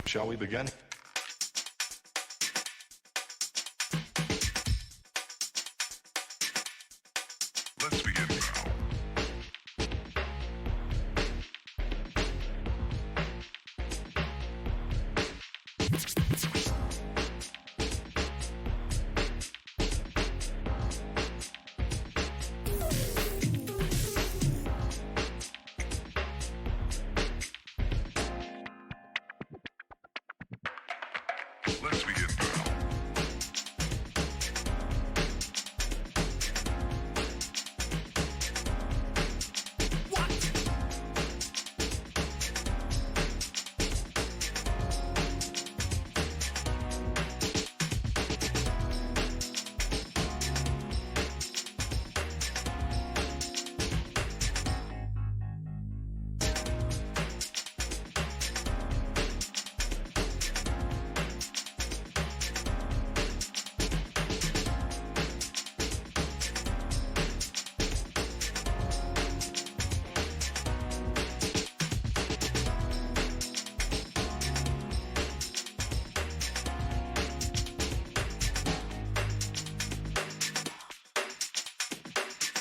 Shall we begin? Let's begin now. Let's begin now.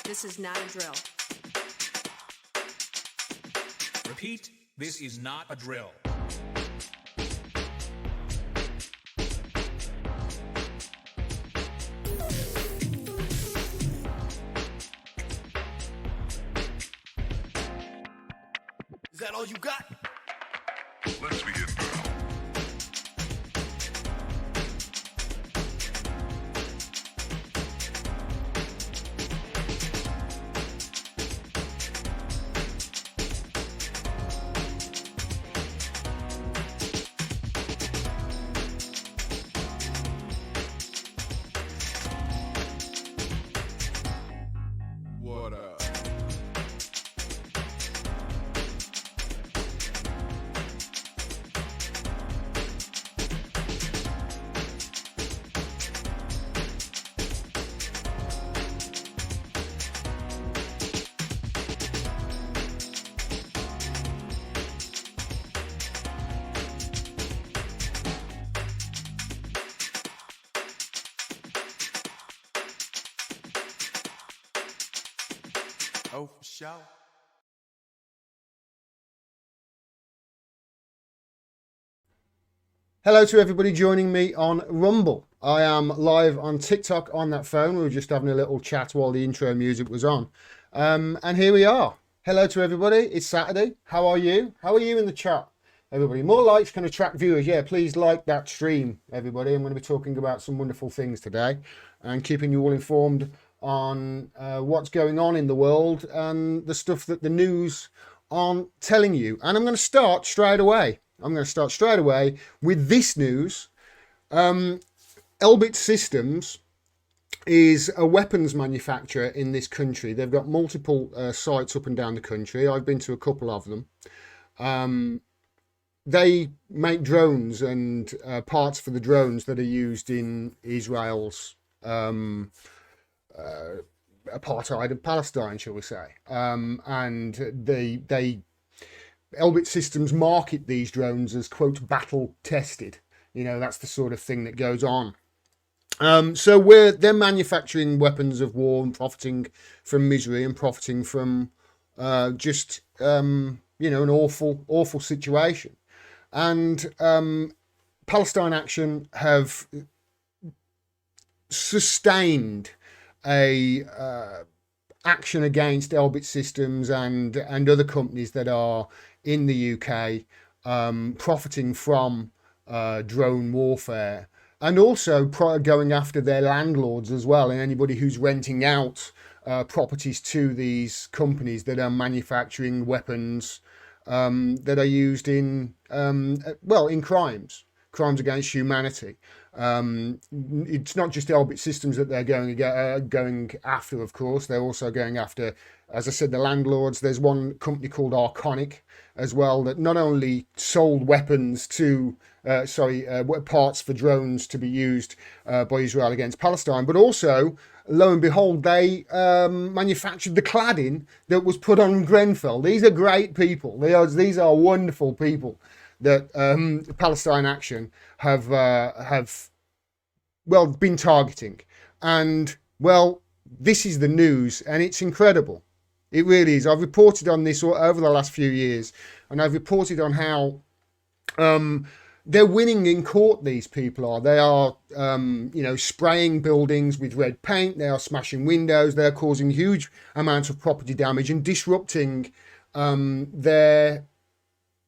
This is not a drill. Repeat, this is not a drill. Is that all you got? Let's begin now. What up? Oh, for sure. Hello to everybody joining me on Rumble. I am live on TikTok on that phone. We were just having a little chat while the intro music was on. And here we are. Hello to everybody. It's Saturday. How are you? How are you in the chat, everybody? More likes can attract viewers. Yeah, please like that stream, everybody. I'm going to be talking about some wonderful things today and keeping you all informed on what's going on in the world and the stuff that the news aren't telling you. And I'm going to start straight away. With this news. Elbit Systems is a weapons manufacturer in this country. They've got multiple sites up and down the country. I've been to a couple of them. They make drones and parts for the drones that are used in Israel's apartheid of Palestine, shall we say. And they Elbit Systems market these drones as, quote, battle tested. You know, that's the sort of thing that goes on. So they're manufacturing weapons of war and profiting from misery and profiting from an awful situation. And Palestine Action have sustained a action against Elbit Systems and other companies that are in the UK profiting from drone warfare, and also going after their landlords as well, and anybody who's renting out properties to these companies that are manufacturing weapons that are used in crimes against humanity. It's not just Elbit Systems that they're going after, of course. They're also going after, as I said, the landlords. There's one company called Arconic as well that not only sold weapons to parts for drones to be used by Israel against Palestine, but also, lo and behold, they manufactured the cladding that was put on Grenfell. These are great people. These are wonderful people that Palestine Action have been targeting. And well, this is the news, and it's incredible. It really is. I've reported on this over the last few years, and I've reported on how they're winning in court. These people are. They are, spraying buildings with red paint. They are smashing windows. They're causing huge amounts of property damage and disrupting their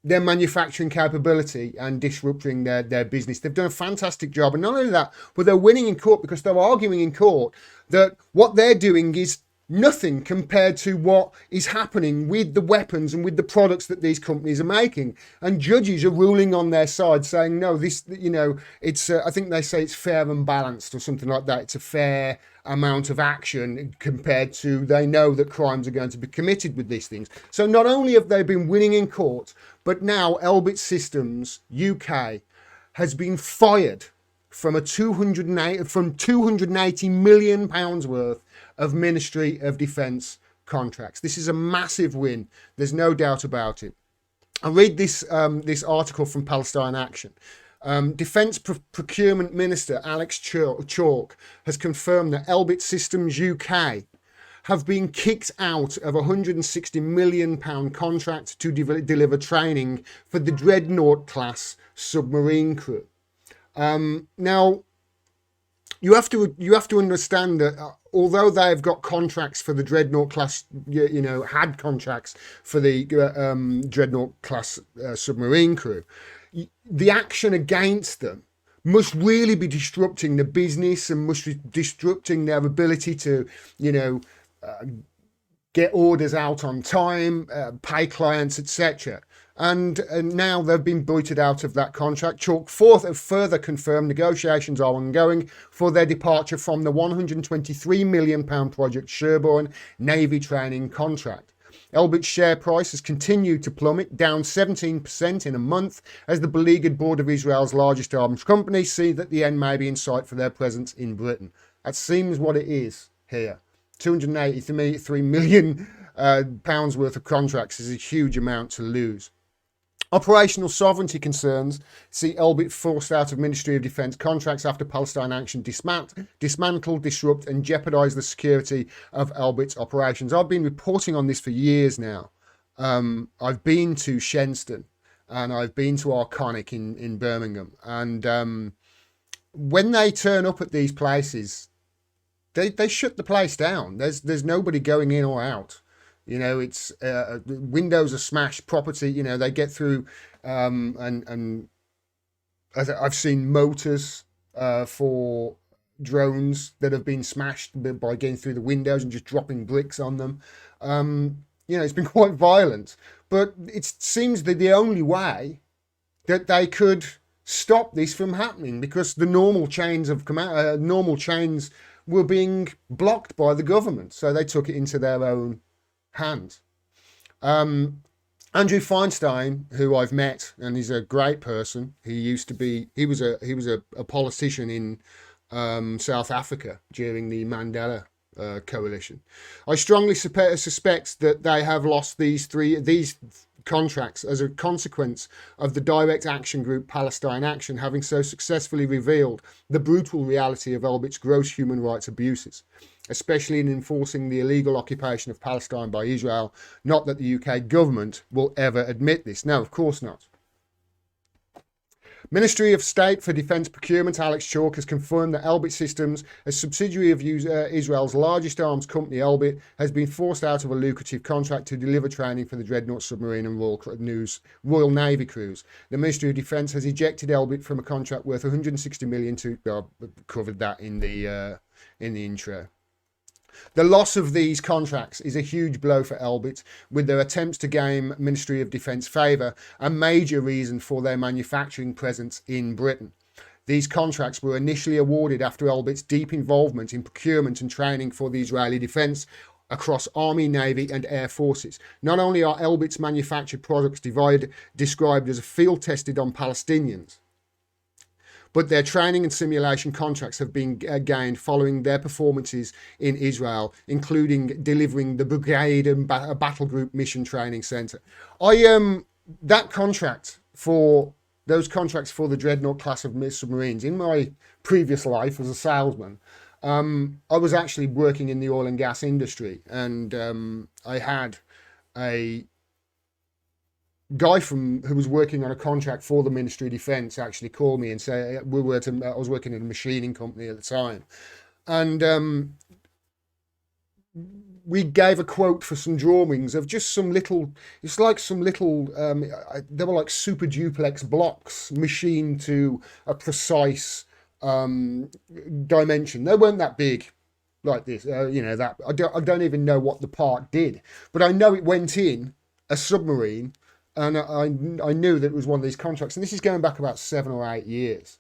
manufacturing capability and disrupting their business. They've done a fantastic job. And not only that, but they're winning in court because they're arguing in court that what they're doing is nothing compared to what is happening with the weapons and with the products that these companies are making. And judges are ruling on their side, saying, no, this, it's, I think they say it's fair and balanced or something like that. It's a fair amount of action compared to, they know that crimes are going to be committed with these things. So not only have they been winning in court, but now Elbit Systems UK has been fired from 280 million pounds worth of Ministry of Defence contracts. This is a massive win. There's no doubt about it. I read this article from Palestine Action. Defence Procurement Minister Alex Chalk has confirmed that Elbit Systems UK have been kicked out of a £160 million contract to deliver training for the Dreadnought class submarine crew. Now, you have to understand that although they've got contracts for the Dreadnought class, had contracts for the Dreadnought class submarine crew, the action against them must really be disrupting the business and must be disrupting their ability to, get orders out on time, pay clients, etc. And now they've been booted out of that contract. Chalk further confirmed negotiations are ongoing for their departure from the £123 million Project Sherborne Navy training contract. Elbit's share price has continued to plummet, down 17% in a month, as the beleaguered board of Israel's largest arms company see that the end may be in sight for their presence in Britain. That seems what it is here. £283 million pounds worth of contracts is a huge amount to lose. Operational sovereignty concerns see Elbit forced out of Ministry of Defence contracts after Palestine Action dismantle, disrupt and jeopardise the security of Elbit's operations. I've been reporting on this for years now. I've been to Shenston and I've been to Arconic in Birmingham. And when they turn up at these places, they shut the place down. There's nobody going in or out. It's windows are smashed, property, they get through, and I've seen motors for drones that have been smashed by getting through the windows and just dropping bricks on them. It's been quite violent, but it seems that the only way that they could stop this from happening, because the normal chains of chains were being blocked by the government, so they took it into their own hand. Andrew Feinstein, who I've met, and he's a great person. He was a politician in South Africa during the Mandela coalition. I strongly suspect that they have lost these contracts as a consequence of the direct action group Palestine Action having so successfully revealed the brutal reality of Elbit's gross human rights abuses, especially in enforcing the illegal occupation of Palestine by Israel. Not that the UK government will ever admit this. No, of course not. Ministry of State for Defence Procurement Alex Chalk has confirmed that Elbit Systems, a subsidiary of Israel's largest arms company Elbit, has been forced out of a lucrative contract to deliver training for the Dreadnought submarine and Royal Navy crews. The Ministry of Defence has ejected Elbit from a contract worth £160 million covered that in the intro. The loss of these contracts is a huge blow for Elbit, with their attempts to gain Ministry of Defence favour a major reason for their manufacturing presence in Britain. These contracts were initially awarded after Elbit's deep involvement in procurement and training for the Israeli defence across Army, Navy and Air Forces. Not only are Elbit's manufactured products described as field tested on Palestinians, but their training and simulation contracts have been gained following their performances in Israel, including delivering the Brigade and Battle Group Mission Training Centre. That contract for those contracts for the Dreadnought class of submarines. In my previous life as a salesman, I was actually working in the oil and gas industry, and I had a guy who was working on a contract for the Ministry of Defence actually called me and say I was working in a machining company at the time, and we gave a quote for some drawings of just some little, it's like some little, they were like super duplex blocks machined to a precise dimension. They weren't that big like this, that I don't even know what the part did, but I know it went in a submarine, and I knew that it was one of these contracts, and this is going back about 7 or 8 years.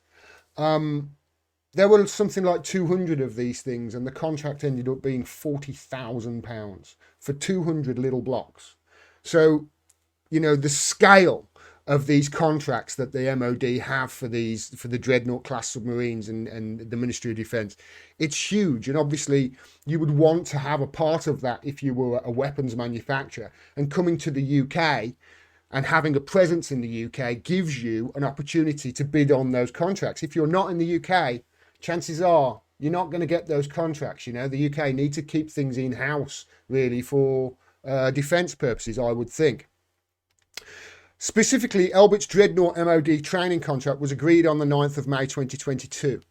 There were something like 200 of these things, and the contract ended up being £40,000 for 200 little blocks. So, the scale of these contracts that the MOD have for the Dreadnought class submarines and the Ministry of Defence, it's huge. And obviously you would want to have a part of that if you were a weapons manufacturer. And coming to the UK and having a presence in the UK gives you an opportunity to bid on those contracts. If you're not in the UK, chances are you're not going to get those contracts. The UK need to keep things in-house, really, for defence purposes, I would think. Specifically, Elbit's Dreadnought MOD training contract was agreed on the 9th of May 2022.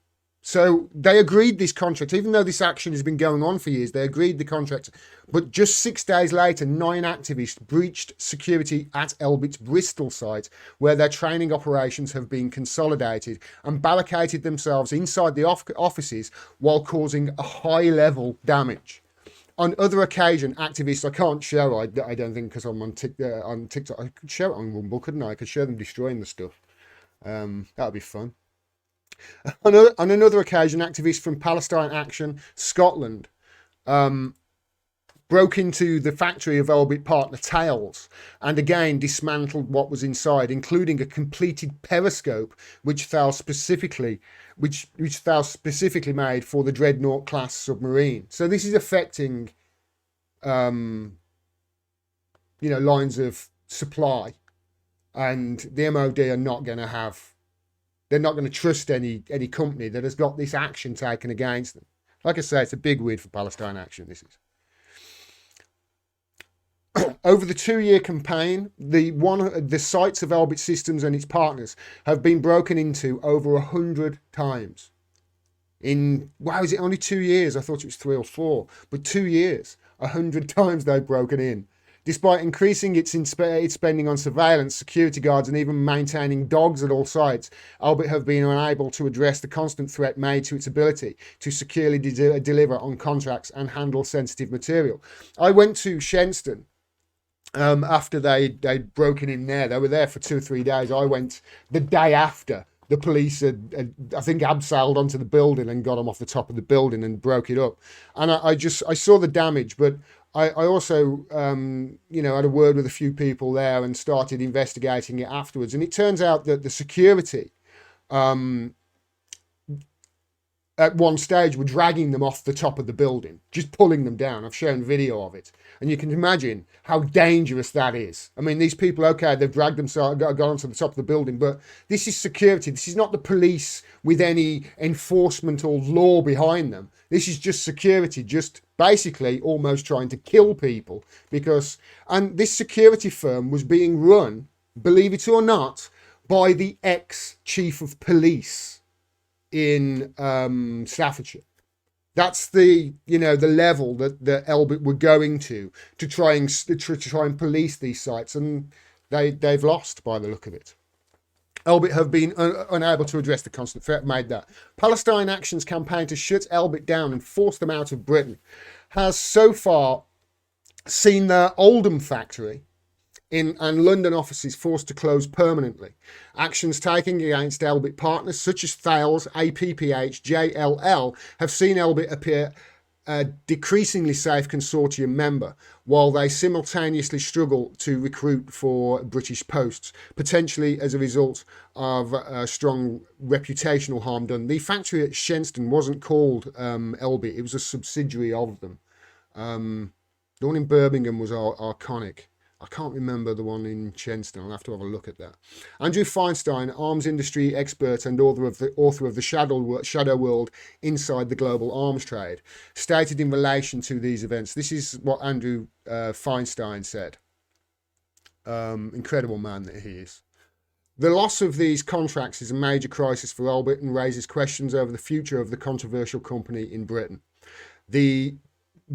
So they agreed this contract, even though this action has been going on for years, they agreed the contract. But just 6 days later, 9 activists breached security at Elbit's Bristol site, where their training operations have been consolidated, and barricaded themselves inside the offices while causing a high-level damage. On other occasion, activists, I can't show, I don't think, because I'm on TikTok. I could show it on Rumble, couldn't I? I could show them destroying the stuff. That would be fun. On another occasion, activists from Palestine Action, Scotland, broke into the factory of Elbit partner Tails and again dismantled what was inside, including a completed periscope which Thales specifically made for the Dreadnought class submarine. So this is affecting lines of supply, and the MOD are not going to have, they're not going to trust any company that has got this action taken against them. Like I say, it's a big win for Palestine Action, this is. Over the 2-year campaign, the sites of Elbit Systems and its partners have been broken into over 100 times. Wow, is it only 2 years? I thought it was 3 or 4, but 2 years, 100 times they've broken in. Despite increasing its spending on surveillance, security guards, and even maintaining dogs at all sites, Elbit have been unable to address the constant threat made to its ability to securely deliver on contracts and handle sensitive material. I went to Shenston after they'd broken in there. They were there for 2 or 3 days. I went the day after. The police had I think, abseiled onto the building and got them off the top of the building and broke it up. And I saw the damage, but I also, had a word with a few people there and started investigating it afterwards. And it turns out that the security at one stage were dragging them off the top of the building, just pulling them down. I've shown video of it. And you can imagine how dangerous that is. I mean, these people, okay, they've dragged themselves, got onto the top of the building, but this is security. This is not the police with any enforcement or law behind them. This is just security, just basically almost trying to kill people and this security firm was being run, believe it or not, by the ex-chief of police in Staffordshire. That's the level that the Elbit were going to try and police these sites, and they've lost by the look of it. Elbit have been unable to address the constant threat made that. Palestine Action's campaign to shut Elbit down and force them out of Britain has so far seen their Oldham factory and London offices forced to close permanently. Actions taken against Elbit partners such as Thales, APPH, JLL have seen Elbit appear a decreasingly safe consortium member, while they simultaneously struggle to recruit for British posts, potentially as a result of strong reputational harm done. The factory at Shenston wasn't called Elbit, it was a subsidiary of them. The one in Birmingham was Arconic. I can't remember the one in Chenston. I'll have to have a look at that. Andrew Feinstein, arms industry expert and author of the Shadow World Inside the Global Arms Trade, stated in relation to these events. This is what Andrew Feinstein said. Incredible man that he is. The loss of these contracts is a major crisis for Elbit and raises questions over the future of the controversial company in Britain. The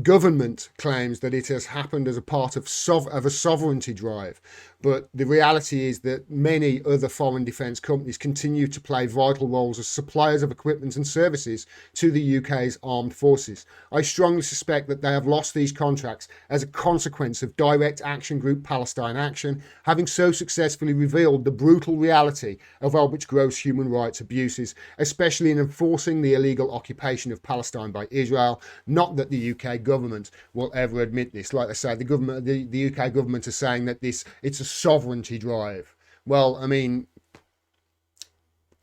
government claims that it has happened as a part of a sovereignty drive, but the reality is that many other foreign defence companies continue to play vital roles as suppliers of equipment and services to the UK's armed forces. I strongly suspect that they have lost these contracts as a consequence of direct action group Palestine Action having so successfully revealed the brutal reality of Elbit's gross human rights abuses, especially in enforcing the illegal occupation of Palestine by Israel. Not that the UK government will ever admit this. Like I say, the UK government are saying that it's a sovereignty drive. Well, I mean,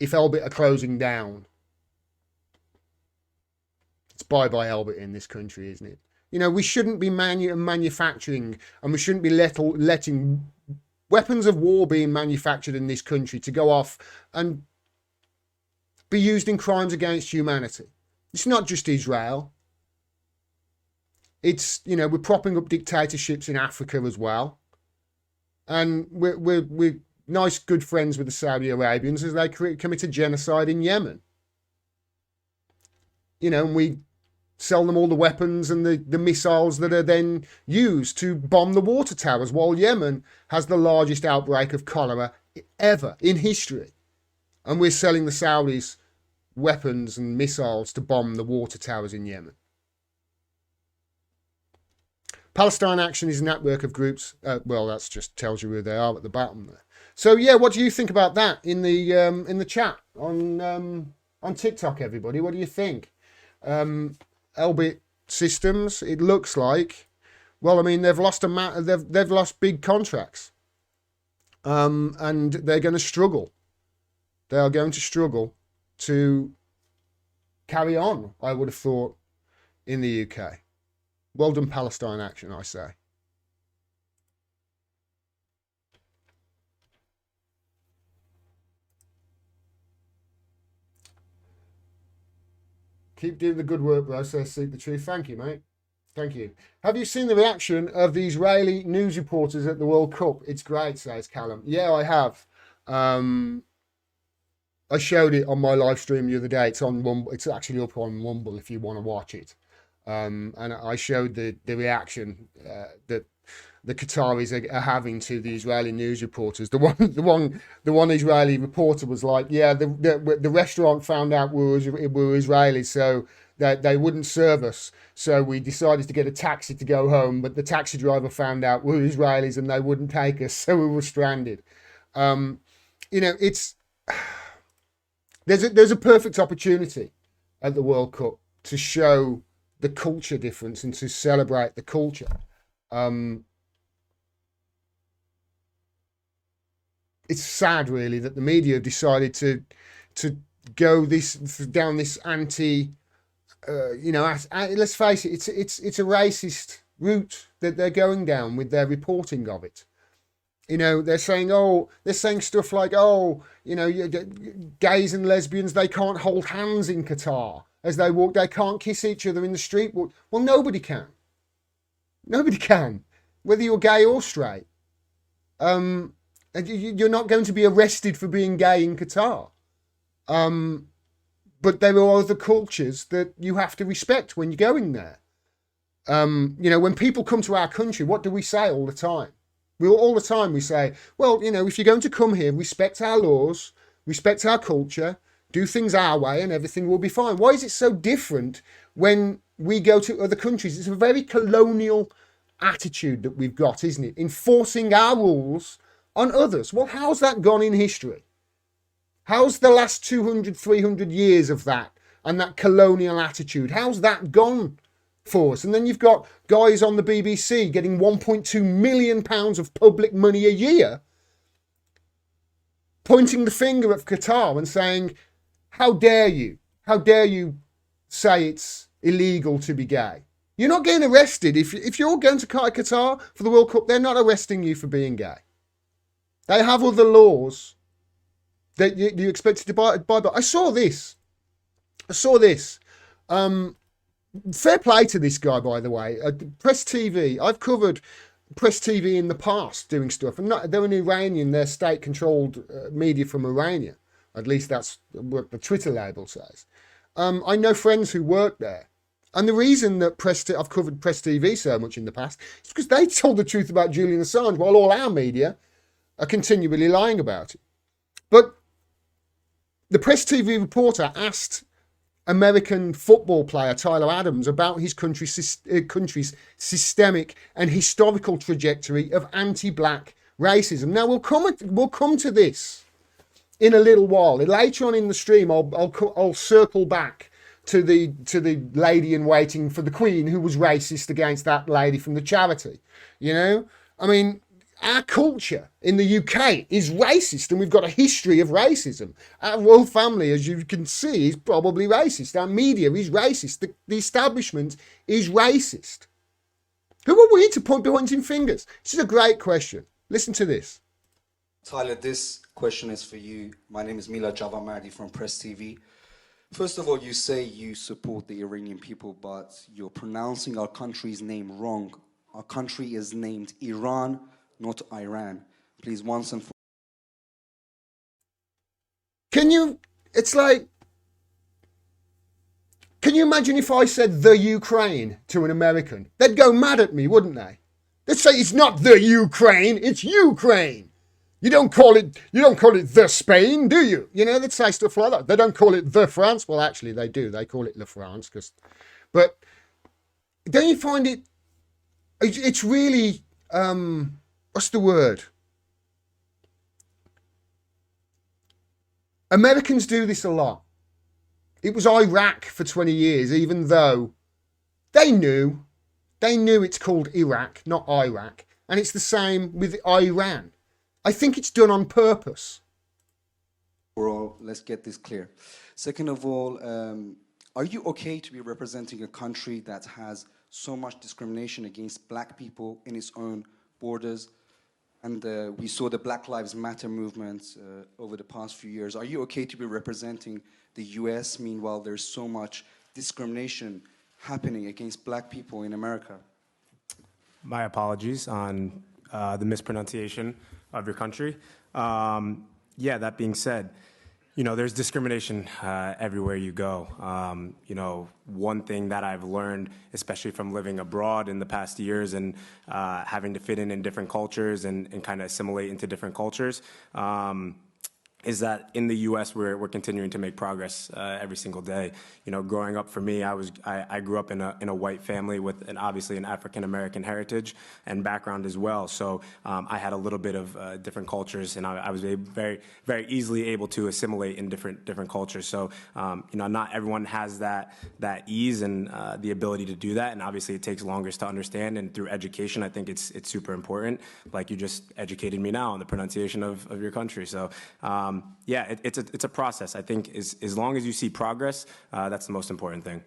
if Elbit are closing down, it's bye-bye Elbit in this country, isn't it? You know, we shouldn't be manufacturing, and we shouldn't be letting weapons of war being manufactured in this country to go off and be used in crimes against humanity. It's not just Israel. It's, you know, we're propping up dictatorships in Africa as well. And we're nice, good friends with the Saudi Arabians as they committed genocide in Yemen. You know, and we sell them all the weapons and the missiles that are then used to bomb the water towers, while Yemen has the largest outbreak of cholera ever in history. And we're selling the Saudis weapons and missiles to bomb the water towers in Yemen. Palestine Action is a network of groups. Well, that just tells you who they are at the bottom there. So yeah, what do you think about that in the chat on TikTok, everybody? What do you think? Elbit Systems, it looks like. Well, I mean, they've lost they've lost big contracts, and they're going to struggle. They are going to struggle to carry on, I would have thought, in the UK. Well done, Palestine Action, I say. Keep doing the good work, bro. Says Seek the Truth. Thank you, mate. Thank you. Have you seen the reaction of the Israeli news reporters at the World Cup? It's great, says Callum. Yeah, I have. I showed it on my live stream the other day. It's on Rumble. It's actually up on Rumble if you want to watch it. And I showed the reaction that the Qataris are having to the Israeli news reporters. The one Israeli reporter was like, "Yeah, the restaurant found out we were Israelis, so they wouldn't serve us. So we decided to get a taxi to go home, but the taxi driver found out we were Israelis and they wouldn't take us, so we were stranded." You know, it's there's a perfect opportunity at the World Cup to show the culture difference and to celebrate the culture. It's sad, really, that the media have decided to go down this anti. You know, let's face it, it's a racist route that they're going down with their reporting of it. You know, they're saying stuff like, "Oh, you know, gays and lesbians, they can't hold hands in Qatar. As they walk, they can't kiss each other in the street." Well, nobody can. Nobody can, whether you're gay or straight. And you're not going to be arrested for being gay in Qatar. But there are other cultures that you have to respect when you're going there. You know, when people come to our country, what do we say all the time? We say, well, you know, if you're going to come here, respect our laws, respect our culture, do things our way, and everything will be fine. Why is it so different when we go to other countries? It's a very colonial attitude that we've got, isn't it? Enforcing our rules on others. Well, how's that gone in history? How's the last 200, 300 years of that and that colonial attitude? How's that gone for us? And then you've got guys on the BBC getting £1.2 million of public money a year, pointing the finger at Qatar and saying, how dare you say it's illegal to be gay? You're not getting arrested. If you're going to Qatar for the World Cup, they're not arresting you for being gay. They have other laws that you expect to abide by. I saw this. Fair play to this guy, by the way. Press TV. I've covered Press TV in the past doing stuff. And they're an Iranian, they're state-controlled media from Iran. At least that's what the Twitter label says. I know friends who work there. And the reason that I've covered Press TV so much in the past is because they told the truth about Julian Assange while all our media are continually lying about it. But the Press TV reporter asked American football player Tyler Adams about his country's systemic and historical trajectory of anti-black racism. Now we'll come to this in a little while. Later on in the stream, I'll circle back to the lady in waiting for the Queen who was racist against that lady from the charity. You know, I mean, our culture in the UK is racist, and we've got a history of racism. Our royal family, as you can see, is probably racist. Our media is racist. The establishment is racist. Who are we to point pointing fingers? This is a great question. Listen to this. Tyler, this question is for you. My name is Mila Javamardi from Press TV. First of all, you say you support the Iranian people, but you're pronouncing our country's name wrong. Our country is named Iran, not Iran. Please, once and for can you imagine if I said the Ukraine to an American? They'd go mad at me, wouldn't they? They'd say it's not the Ukraine, it's Ukraine. You don't call it the Spain, do you? You know, they'd say stuff like that. They don't call it the France. Well, actually, they do. They call it Le France. But don't you find it's really, what's the word? Americans do this a lot. It was Iraq for 20 years, even though they knew it's called Iraq, not Iraq. And it's the same with Iran. I think it's done on purpose. let's get this clear. Second of all, are you okay to be representing a country that has so much discrimination against black people in its own borders? And we saw the Black Lives Matter movement over the past few years. Are you okay to be representing the US? Meanwhile, there's so much discrimination happening against black people in America. My apologies on the mispronunciation of your country. Yeah, that being said, you know, there's discrimination everywhere you go. You know, one thing that I've learned, especially from living abroad in the past years and having to fit in different cultures and kind of assimilate into different cultures, is that in the U.S. we're continuing to make progress every single day. You know, growing up for me, I grew up in a white family with obviously an African American heritage and background as well. So I had a little bit of different cultures, and I was very easily able to assimilate in different cultures. So you know, not everyone has that ease and the ability to do that, and obviously it takes longer to understand. And through education, I think it's super important. Like you just educated me now on the pronunciation of your country. So. Yeah, it's a process. I think as long as you see progress, that's the most important thing.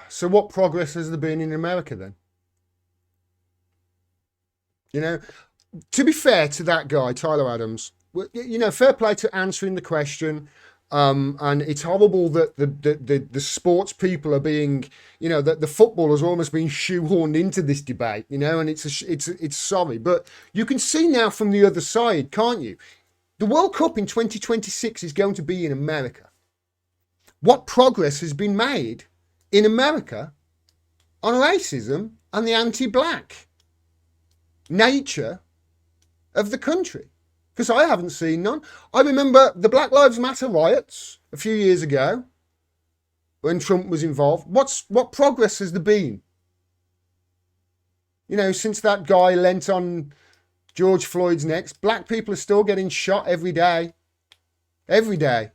So what progress has there been in America then? You know, to be fair to that guy, Tyler Adams, you know, fair play to answering the question. And it's horrible that the sports people are being, you know, that the footballers are almost being shoehorned into this debate, you know, and it's sorry. But you can see now from the other side, can't you? The World Cup in 2026 is going to be in America. What progress has been made in America on racism and the anti-black nature of the country? Because I haven't seen none. I remember the Black Lives Matter riots a few years ago when Trump was involved. What progress has there been? You know, since that guy leant on George Floyd's neck, black people are still getting shot every day. Every day.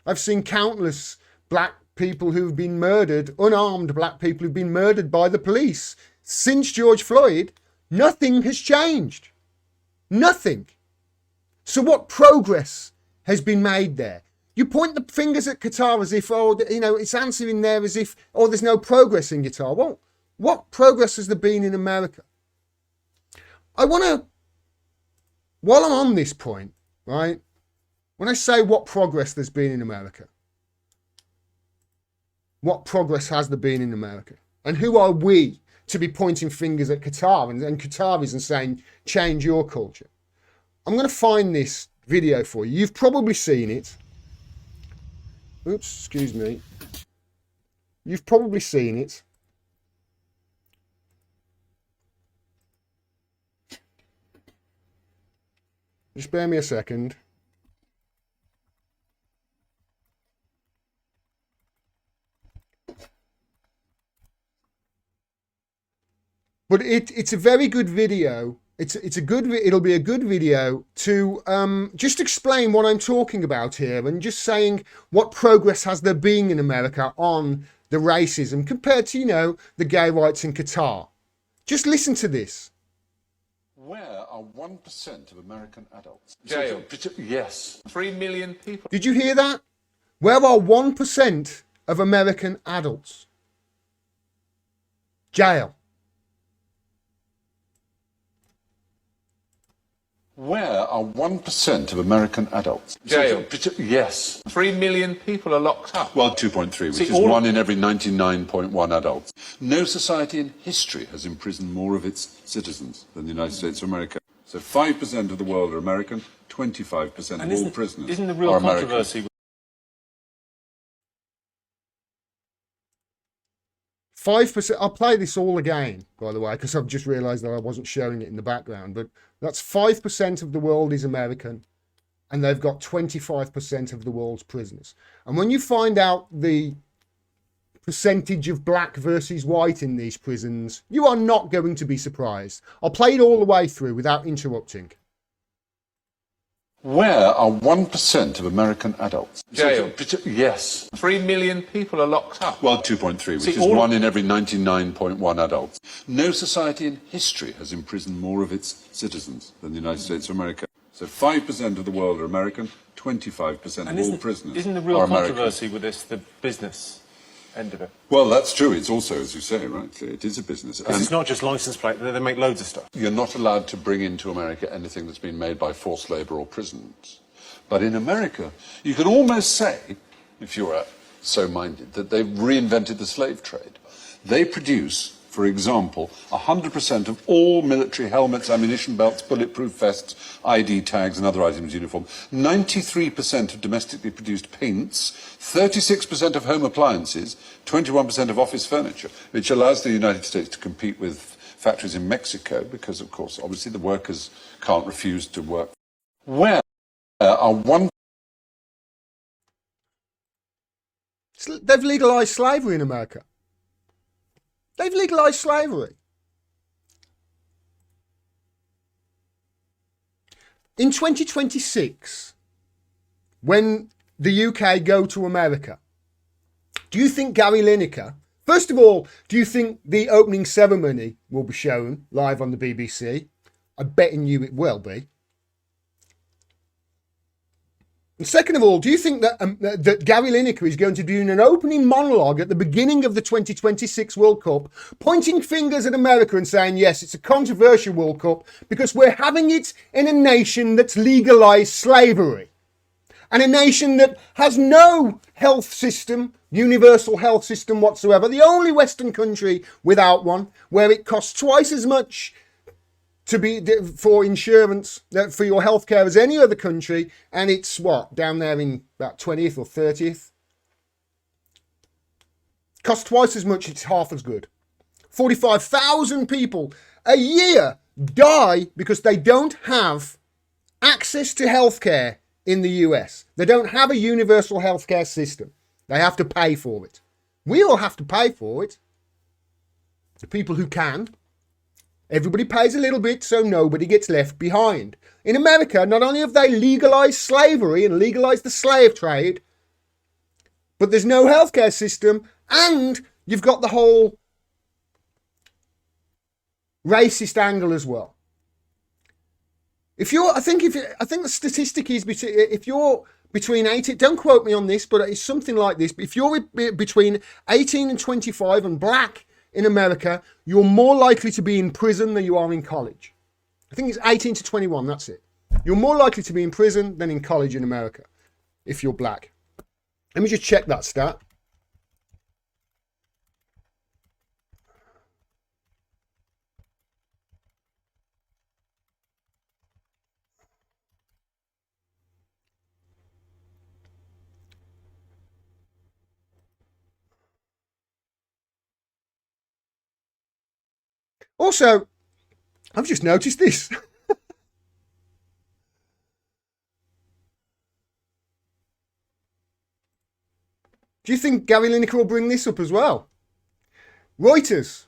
I've seen countless black people who've been murdered, unarmed black people who've been murdered by the police. Since George Floyd, nothing has changed. Nothing. So what progress has been made there? You point the fingers at Qatar as if, oh, you know, it's answering there as if, oh, there's no progress in Qatar. Well, what progress has there been in America? I want to, while I'm on this point, right, when I say what progress there's been in America, what progress has there been in America? And who are we to be pointing fingers at Qatar and Qataris and saying, change your culture? I'm going to find this video for you. You've probably seen it. Oops, excuse me. You've probably seen it. Just bear me a second. But it's a very good video. It'll be a good video to just explain what I'm talking about here and just saying what progress has there been in America on the racism compared to, you know, the gay rights in Qatar. Just listen to this. Where are 1% of American adults? Jail. Yes. 3 million people. Did you hear that? Where are 1% of American adults? Jail. Where are 1% of American adults? Jail. Yes. 3 million people are locked up. Well, 2.3, which See, is all- 1 in every 99.1 adults. No society in history has imprisoned more of its citizens than the United States of America. So 5% of the world are American, 25% of all prisoners Isn't the are real American. controversy 5%. I'll play this all again, by the way, because I've just realised that I wasn't showing it in the background. But that's 5% of the world is American, and they've got 25% of the world's prisoners. And when you find out the percentage of black versus white in these prisons, you are not going to be surprised. I'll play it all the way through without interrupting. Where are 1% of American adults? Jail. Yes. 3 million people are locked up. Well, 2.3, which See, is all- 1 in every 99.1 adults. No society in history has imprisoned more of its citizens than the United States of America. So 5% of the world are American, 25% of all prisoners isn't the real are American. controversy with this the business end of it? Well, that's true. It's also, as you say, right, it is a business. Because it's not just license plate, they make loads of stuff. You're not allowed to bring into America anything that's been made by forced labour or prisons. But in America, you can almost say, if you were so minded, that they've reinvented the slave trade. They produce, for example, 100% of all military helmets, ammunition belts, bulletproof vests, ID tags and other items of uniform, 93% of domestically produced paints, 36% of home appliances, 21% of office furniture, which allows the United States to compete with factories in Mexico because, of course, obviously the workers can't refuse to work. Where are one... They've legalised slavery in America. They've legalised slavery. In 2026, when the UK go to America, do you think Gary Lineker, first of all, do you think the opening ceremony will be shown live on the BBC? I'm betting you it will be. And second of all, do you think that that Gary Lineker is going to do an opening monologue at the beginning of the 2026 World Cup, pointing fingers at America and saying, yes, it's a controversial World Cup because we're having it in a nation that's legalised slavery and a nation that has no health system, universal health system whatsoever, the only Western country without one, where it costs twice as much to be for insurance for your healthcare as any other country, and it's what, down there in about 20th or 30th, costs twice as much, it's half as good. 45,000 people a year die because they don't have access to healthcare in the US. They don't have a universal healthcare system. They have to pay for it. We all have to pay for it, the people who can. Everybody pays a little bit so nobody gets left behind. In America, not only have they legalised slavery and legalised the slave trade, but there's no healthcare system, and you've got the whole racist angle as well. I think the statistic is if you're between 18, don't quote me on this, but it's something like this. If you're between 18 and 25 and black in America, you're more likely to be in prison than you are in college. I think it's 18 to 21, that's it. You're more likely to be in prison than in college in America if you're black. Let me just check that stat. Also, I've just noticed this. Do you think Gary Lineker will bring this up as well? Reuters.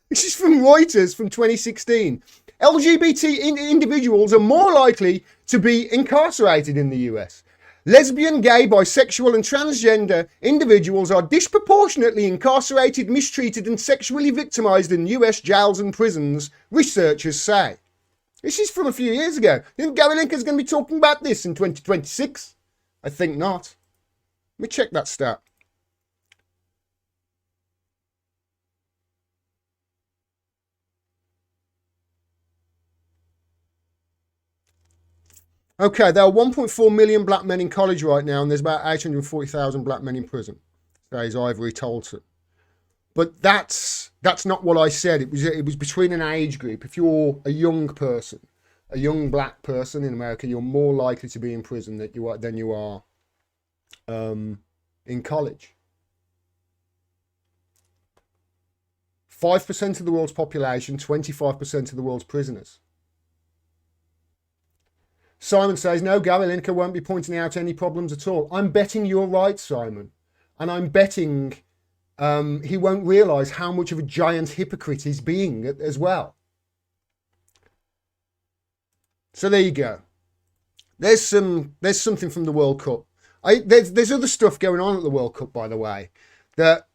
This is from Reuters from 2016. LGBT individuals are more likely to be incarcerated in the US. Lesbian, gay, bisexual and transgender individuals are disproportionately incarcerated, mistreated and sexually victimized in US jails and prisons, researchers say. This is from a few years ago. You think Gary Lineker's going to be talking about this in 2026? I think not. Let me check that stat. Okay, there are 1.4 million black men in college right now, and there's about 840,000 black men in prison, says Ivory Tolton. But that's not what I said. It was between an age group. If you're a young person, a young black person in America, you're more likely to be in prison than you are in college. 5% of the world's population, 25% of the world's prisoners. Simon says, no, Gary Lineker won't be pointing out any problems at all. I'm betting you're right, Simon. And I'm betting he won't realise how much of a giant hypocrite he's being as well. So there you go. There's something from the World Cup. There's other stuff going on at the World Cup, by the way, that,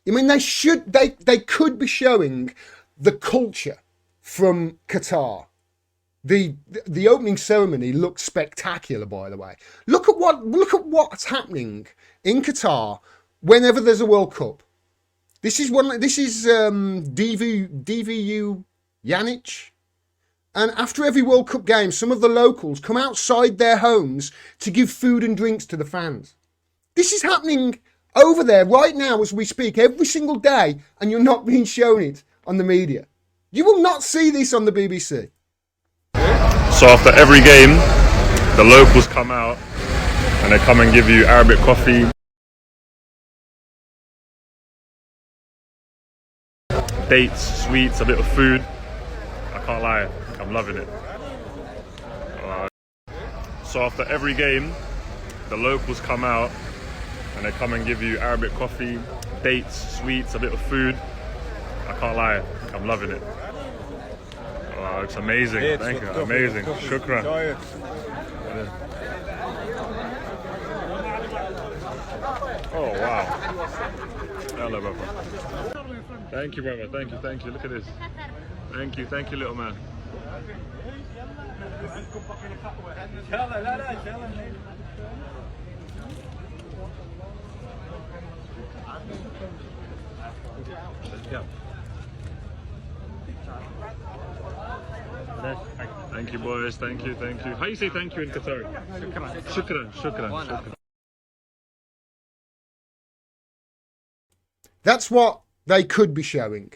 I mean, they could be showing the culture from Qatar. The opening ceremony looks spectacular, by the way. Look at what's happening in Qatar whenever there's a World Cup. This is DVU Yanich. And after every World Cup game, some of the locals come outside their homes to give food and drinks to the fans. This is happening over there right now as we speak, every single day, and you're not being shown it on the media. You will not see this on the BBC. So after every game, the locals come out and they come and give you Arabic coffee, dates, sweets, a bit of food. I can't lie, I'm loving it. So after every game, the locals come out and they come and give you Arabic coffee, dates, sweets, a bit of food. I can't lie, I'm loving it. Wow, it's amazing. Thank you. Amazing. Shukran. Oh, wow. Hello, brother. Thank you, brother. Thank you. Look at this. Thank you, little man. Thank you, boys. Thank you. How you say thank you in Qatari? Shukran. That's what they could be showing.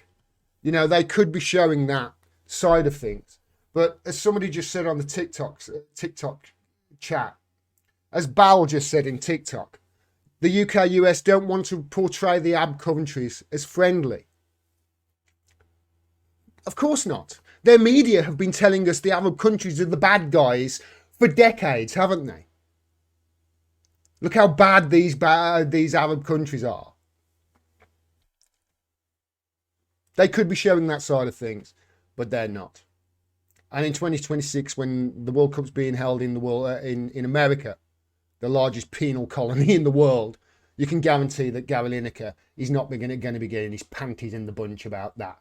You know, they could be showing that side of things. But as somebody just said on the TikTok chat, as Bal just said in TikTok, the UK, US don't want to portray the Arab countries as friendly. Of course not. Their media have been telling us the Arab countries are the bad guys for decades, haven't they? Look how bad these Arab countries are. They could be showing that side of things, but they're not. And in 2026, when the World Cup's being held in the world in America, the largest penal colony in the world, you can guarantee that Gary Lineker is not going to be getting his panties in the bunch about that,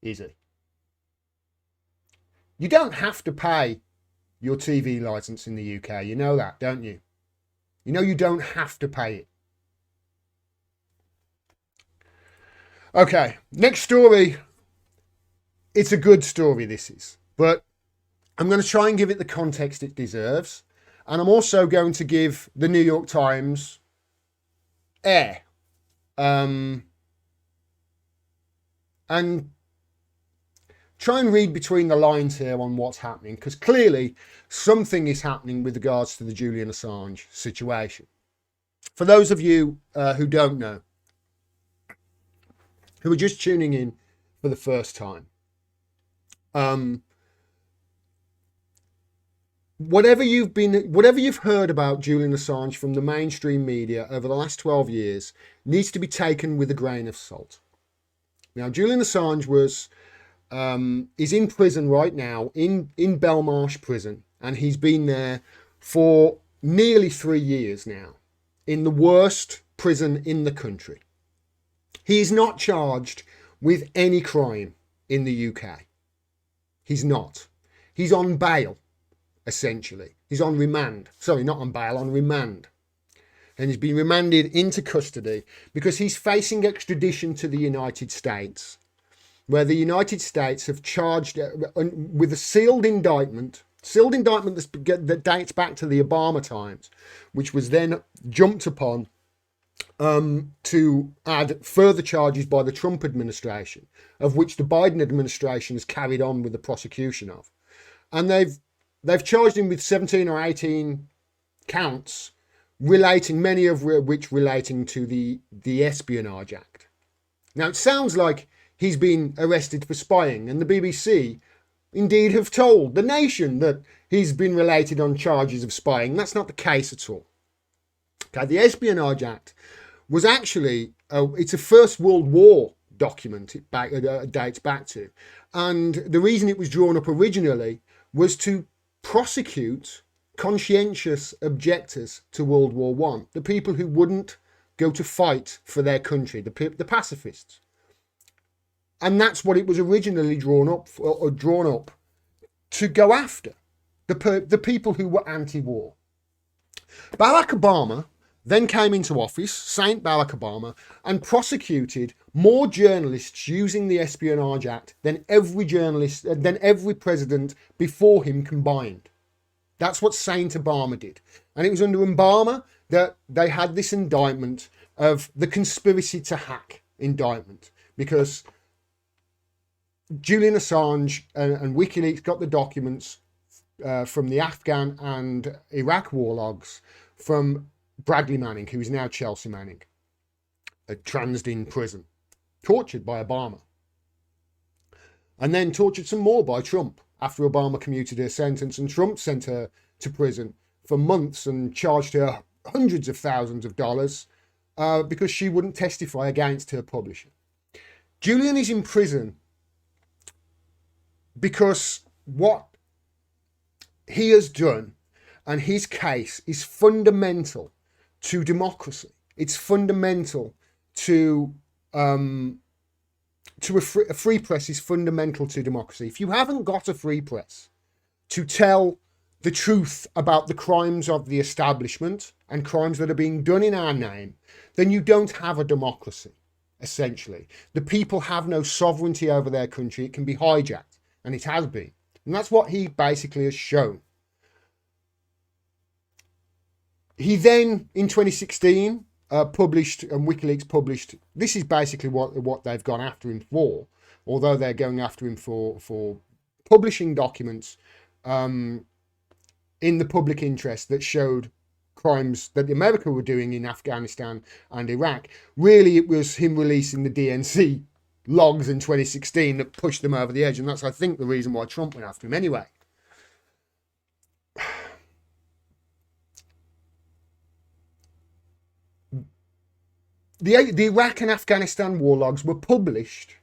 is he? You don't have to pay your TV license in the UK. You know that, don't you? You know you don't have to pay it. Okay, next story. It's a good story, this is. But I'm going to try and give it the context it deserves. And I'm also going to give the New York Times air. And try and read between the lines here on what's happening, because clearly something is happening with regards to the Julian Assange situation. For those of you who don't know, who are just tuning in for the first time, whatever you've heard about Julian Assange from the mainstream media over the last 12 years needs to be taken with a grain of salt. Now, Julian Assange is in prison right now, in Belmarsh prison, and he's been there for nearly 3 years now, in the worst prison in the country. He is not charged with any crime in the UK. He's not. He's on bail, essentially. He's on remand. Sorry, not on bail, on remand. And he's been remanded into custody because he's facing extradition to the United States, where the United States have charged with a sealed indictment that dates back to the Obama times, which was then jumped upon to add further charges by the Trump administration, of which the Biden administration has carried on with the prosecution of. And they've charged him with 17 or 18 counts, many of which relating to the Espionage Act. Now, it sounds like he's been arrested for spying, and the BBC indeed have told the nation that he's been related on charges of spying. That's not the case at all. Okay, the Espionage Act was actually, it's a First World War document it dates back to. And the reason it was drawn up originally was to prosecute conscientious objectors to World War I, the people who wouldn't go to fight for their country, the pacifists. And that's what it was originally drawn up to go after, the people who were anti-war. Barack Obama then came into office, Saint Barack Obama, and prosecuted more journalists using the Espionage Act than every president before him combined. That's what Saint Obama did. And it was under Obama that they had this indictment of the conspiracy to hack indictment, because Julian Assange and WikiLeaks got the documents from the Afghan and Iraq war logs from Bradley Manning, who is now Chelsea Manning, transed in prison, tortured by Obama, and then tortured some more by Trump after Obama commuted her sentence, and Trump sent her to prison for months and charged her hundreds of thousands of dollars because she wouldn't testify against her publisher. Julian is in prison because what he has done and his case is fundamental to democracy. It's fundamental to a free press is fundamental to democracy. If you haven't got a free press to tell the truth about the crimes of the establishment and crimes that are being done in our name, then you don't have a democracy, essentially. The people have no sovereignty over their country. It can be hijacked, and it has been. And that's what he basically has shown. He then, in 2016, published, and WikiLeaks published, this is basically what they've gone after him for, although they're going after him for publishing documents in the public interest that showed crimes that America were doing in Afghanistan and Iraq. Really, it was him releasing the DNC logs in 2016 that pushed them over the edge, and that's, I think, the reason why Trump went after him anyway. The Iraq and Afghanistan war logs were published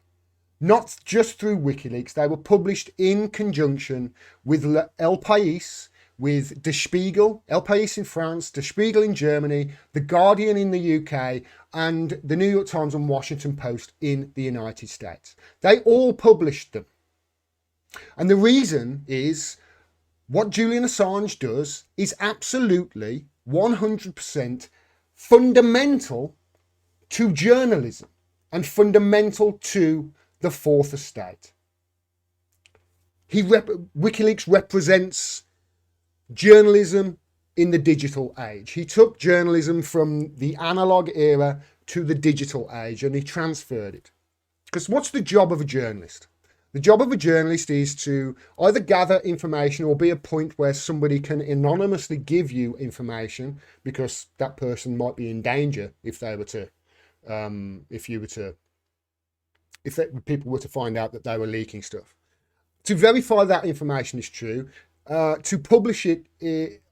not just through WikiLeaks, they were published in conjunction with El País, with Der Spiegel, El País in France, Der Spiegel in Germany, The Guardian in the UK, and the New York Times and Washington Post in the United States. They all published them. And the reason is what Julian Assange does is absolutely 100% fundamental to journalism and fundamental to the fourth estate. WikiLeaks represents journalism in the digital age. He took journalism from the analog era to the digital age and he transferred it. Because what's the job of a journalist? The job of a journalist is to either gather information or be a point where somebody can anonymously give you information because that person might be in danger if they were to, people were to find out that they were leaking stuff. To verify that information is true, to publish it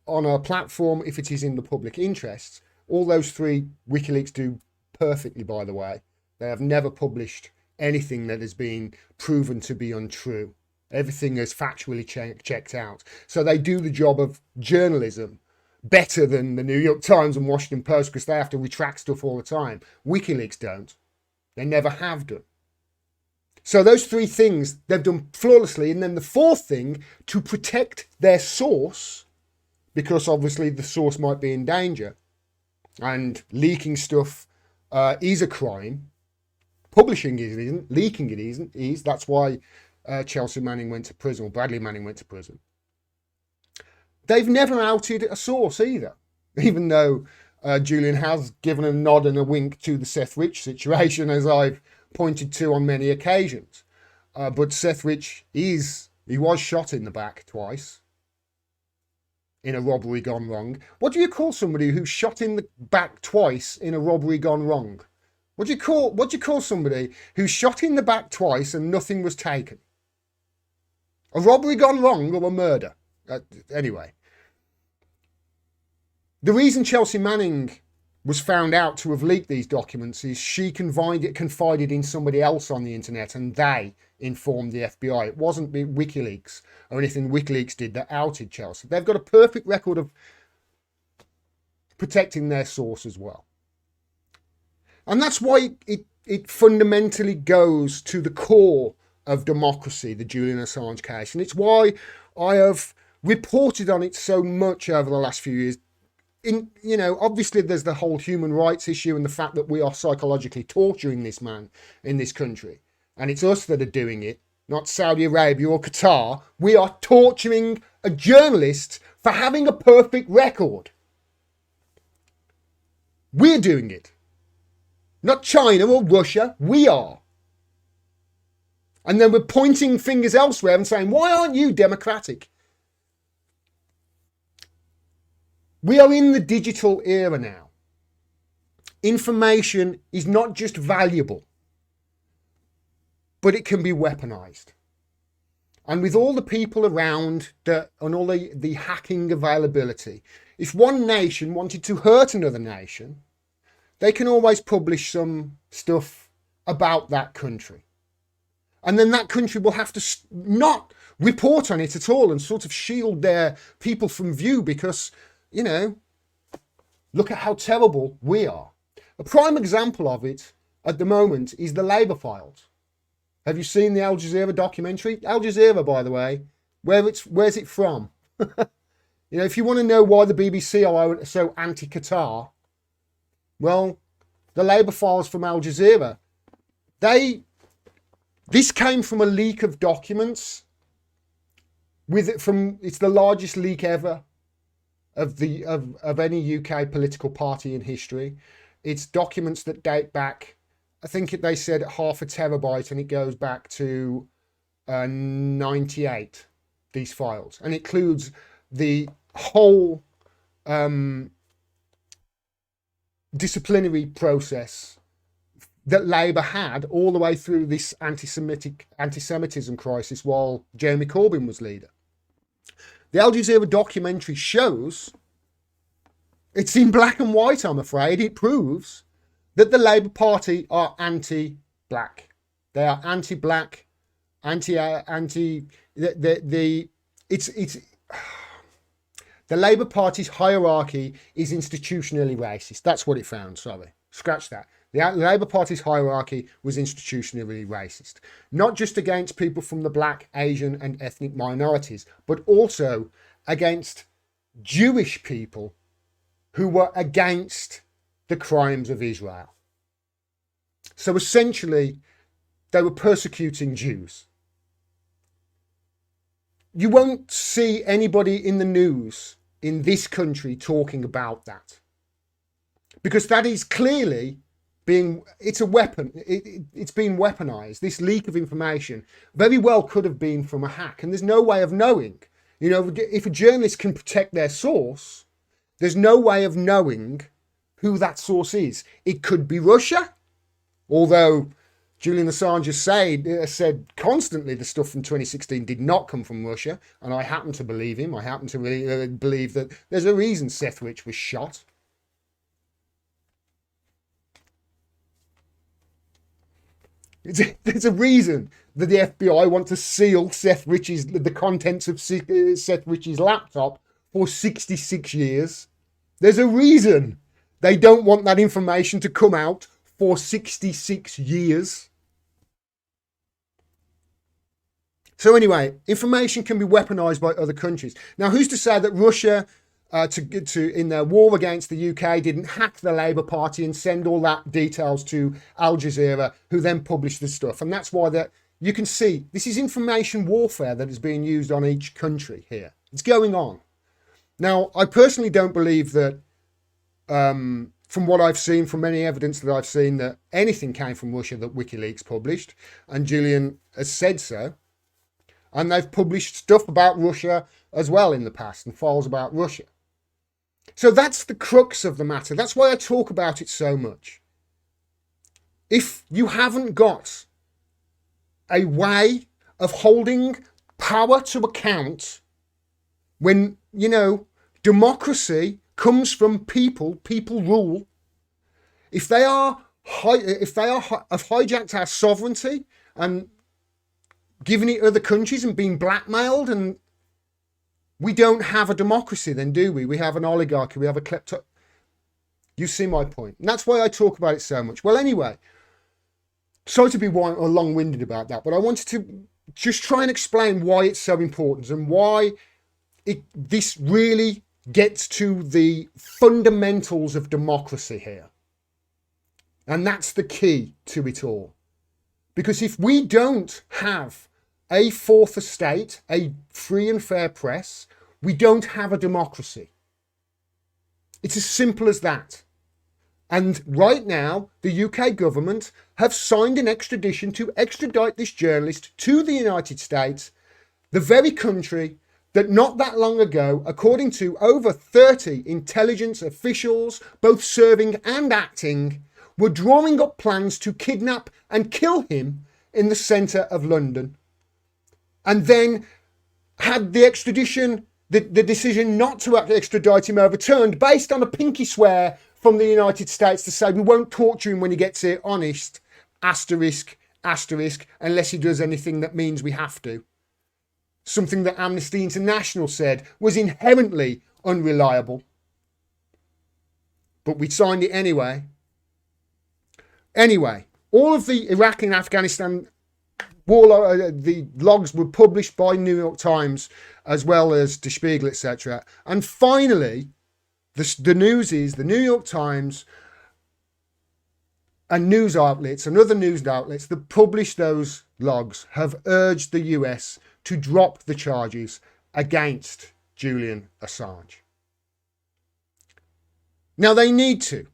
on a platform if it is in the public interest, all those three WikiLeaks do perfectly, by the way. They have never published anything that has been proven to be untrue. Everything is factually checked out. So they do the job of journalism better than the New York Times and Washington Post because they have to retract stuff all the time. WikiLeaks don't. They never have done. So those three things they've done flawlessly. And then the fourth thing, to protect their source, because obviously the source might be in danger and leaking stuff is a crime. Publishing it isn't, leaking it isn't. That's why Chelsea Manning went to prison, or Bradley Manning went to prison. They've never outed a source either, even though Julian has given a nod and a wink to the Seth Rich situation, as I've pointed to on many occasions. But Seth Rich he was shot in the back twice in a robbery gone wrong. What do you call somebody who's shot in the back twice in a robbery gone wrong? What do you call somebody who's shot in the back twice and nothing was taken? A robbery gone wrong or a murder? Anyway. The reason Chelsea Manning was found out to have leaked these documents is she confided in somebody else on the internet and they informed the FBI. It wasn't WikiLeaks or anything WikiLeaks did that outed Chelsea. They've got a perfect record of protecting their source as well. And that's why it fundamentally goes to the core of democracy, the Julian Assange case. And it's why I have reported on it so much over the last few years. Obviously there's the whole human rights issue and the fact that we are psychologically torturing this man in this country. And it's us that are doing it, not Saudi Arabia or Qatar. We are torturing a journalist for having a perfect record. We're doing it. Not China or Russia, we are. And then we're pointing fingers elsewhere and saying, why aren't you democratic? We are in the digital era now. Information is not just valuable, but it can be weaponized. And with all the people around and all the hacking availability, if one nation wanted to hurt another nation, they can always publish some stuff about that country. And then that country will have to not report on it at all and sort of shield their people from view because, look at how terrible we are. A prime example of it at the moment is the Labour files. Have you seen the Al Jazeera documentary? Al Jazeera, by the way, where's it from? If you want to know why the BBC are so anti-Qatar, well, the Labour files from Al Jazeera, this came from a leak of documents. It's the largest leak ever of any UK political party in history. It's documents that date back, I think they said 0.5 terabyte, and it goes back to 98. These files, and it includes the whole disciplinary process that Labour had all the way through this anti-Semitism crisis while Jeremy Corbyn was leader. The Al Jazeera documentary shows, it's in black and white, I'm afraid, it proves that the Labour Party are anti-black. They are anti-black, the Labour Party's hierarchy is institutionally racist. That's what it found, sorry. Scratch that. The Labour Party's hierarchy was institutionally racist. Not just against people from the black, Asian and ethnic minorities, but also against Jewish people who were against the crimes of Israel. So essentially, they were persecuting Jews. You won't see anybody in the news in this country talking about that, because that is clearly it's a weapon. It's been weaponized. This leak of information very well could have been from a hack, and there's no way of knowing. You know, if a journalist can protect their source, there's no way of knowing who that source is. It could be Russia, although Julian Assange has said constantly the stuff from 2016 did not come from Russia, and I happen to believe him. I happen to really believe that there's a reason Seth Rich was shot. There's a reason that the FBI want to seal the contents of Seth Rich's laptop for 66 years. There's a reason they don't want that information to come out for 66 years. So anyway, information can be weaponized by other countries. Now, who's to say that Russia, in their war against the UK, didn't hack the Labour Party and send all that details to Al Jazeera, who then published this stuff? And that's why you can see this is information warfare that is being used on each country here. It's going on. Now, I personally don't believe that, from what I've seen, from any evidence that I've seen, that anything came from Russia that WikiLeaks published, and Julian has said so. And they've published stuff about Russia as well in the past, and files about Russia. So that's the crux of the matter. That's why I talk about it so much. If you haven't got a way of holding power to account, when, you know, democracy comes from people rule. If they have hijacked our sovereignty and giving it to other countries and being blackmailed, and we don't have a democracy then, do we? We have an oligarchy, we have a klepto... You see my point. And that's why I talk about it so much. Well, anyway, sorry to be long-winded about that, but I wanted to just try and explain why it's so important and why this really gets to the fundamentals of democracy here. And that's the key to it all. Because if we don't have a fourth estate, a free and fair press, we don't have a democracy. It's as simple as that. And right now, the UK government have signed an extradition to extradite this journalist to the United States, the very country that not that long ago, according to over 30 intelligence officials, both serving and acting, were drawing up plans to kidnap and kill him in the centre of London. And then had the extradition, the decision not to extradite him overturned based on a pinky swear from the United States to say we won't torture him when he gets here, honest, asterisk, unless he does anything that means we have to. Something that Amnesty International said was inherently unreliable. But we signed it anyway. Anyway, all of the Iraq and Afghanistan war, the logs were published by New York Times as well as Der Spiegel, etc. And finally, the news is the New York Times and news outlets and other news outlets that publish those logs have urged the US to drop the charges against Julian Assange. Now they need to,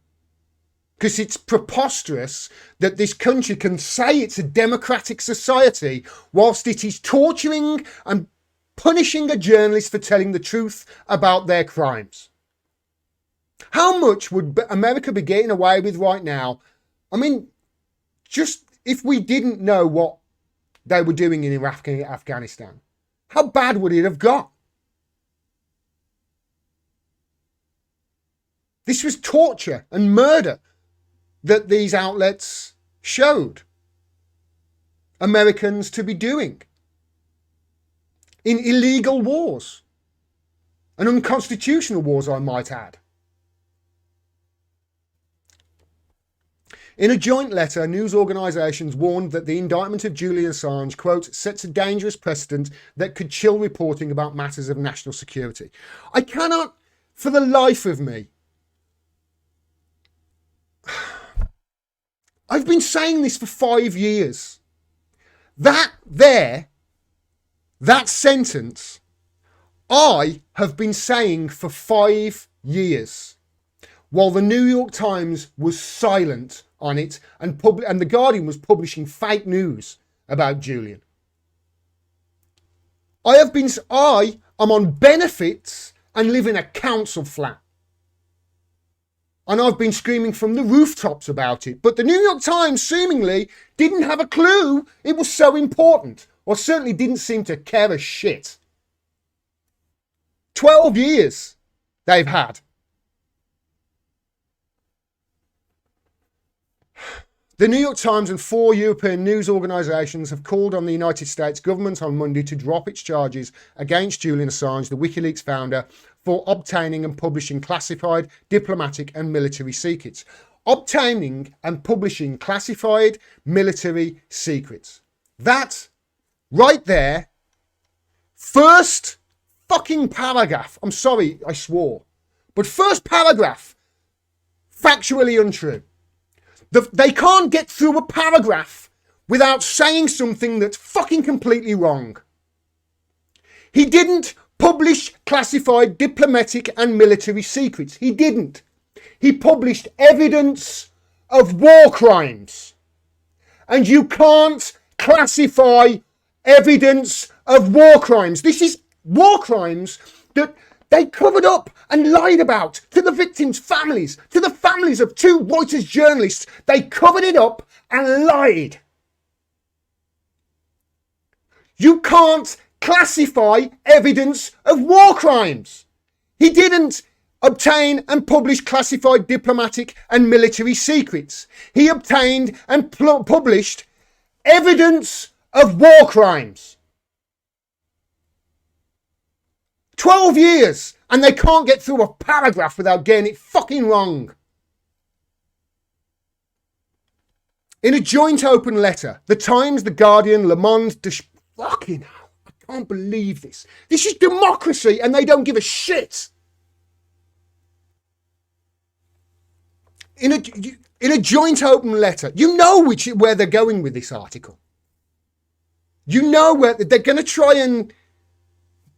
because it's preposterous that this country can say it's a democratic society whilst it is torturing and punishing a journalist for telling the truth about their crimes. How much would America be getting away with right now? I mean, just if we didn't know what they were doing in Iraq and Afghanistan, how bad would it have got? This was torture and murder that these outlets showed Americans to be doing in illegal wars and unconstitutional wars, I might add. In a joint letter, news organisations warned that the indictment of Julian Assange, quote, sets a dangerous precedent that could chill reporting about matters of national security. I cannot, for the life of me, I've been saying this for 5 years. That sentence, I have been saying for 5 years, while the New York Times was silent on it and the Guardian was publishing fake news about Julian. I am on benefits and live in a council flat. And I've been screaming from the rooftops about it. But the New York Times seemingly didn't have a clue it was so important, or certainly didn't seem to care a shit. 12 years they've had. The New York Times and 4 European news organisations have called on the United States government on Monday to drop its charges against Julian Assange, the WikiLeaks founder, for obtaining and publishing classified diplomatic and military secrets. Obtaining and publishing classified military secrets. That, right there, first fucking paragraph. I'm sorry, I swore. But first paragraph, factually untrue. They can't get through a paragraph without saying something that's fucking completely wrong. He didn't publish classified diplomatic and military secrets. He didn't. He published evidence of war crimes. And you can't classify evidence of war crimes. This is war crimes that they covered up and lied about to the victims' families, to the families of 2 Reuters journalists. They covered it up and lied. You can't classify evidence of war crimes. He didn't obtain and publish classified diplomatic and military secrets. He obtained and published evidence of war crimes. 12 years, and they can't get through a paragraph without getting it fucking wrong. In a joint open letter, The Times, The Guardian, Le Monde, fucking hell, I can't believe this. This is democracy, and they don't give a shit. In a joint open letter, you know where they're going with this article. You know where they're going to try and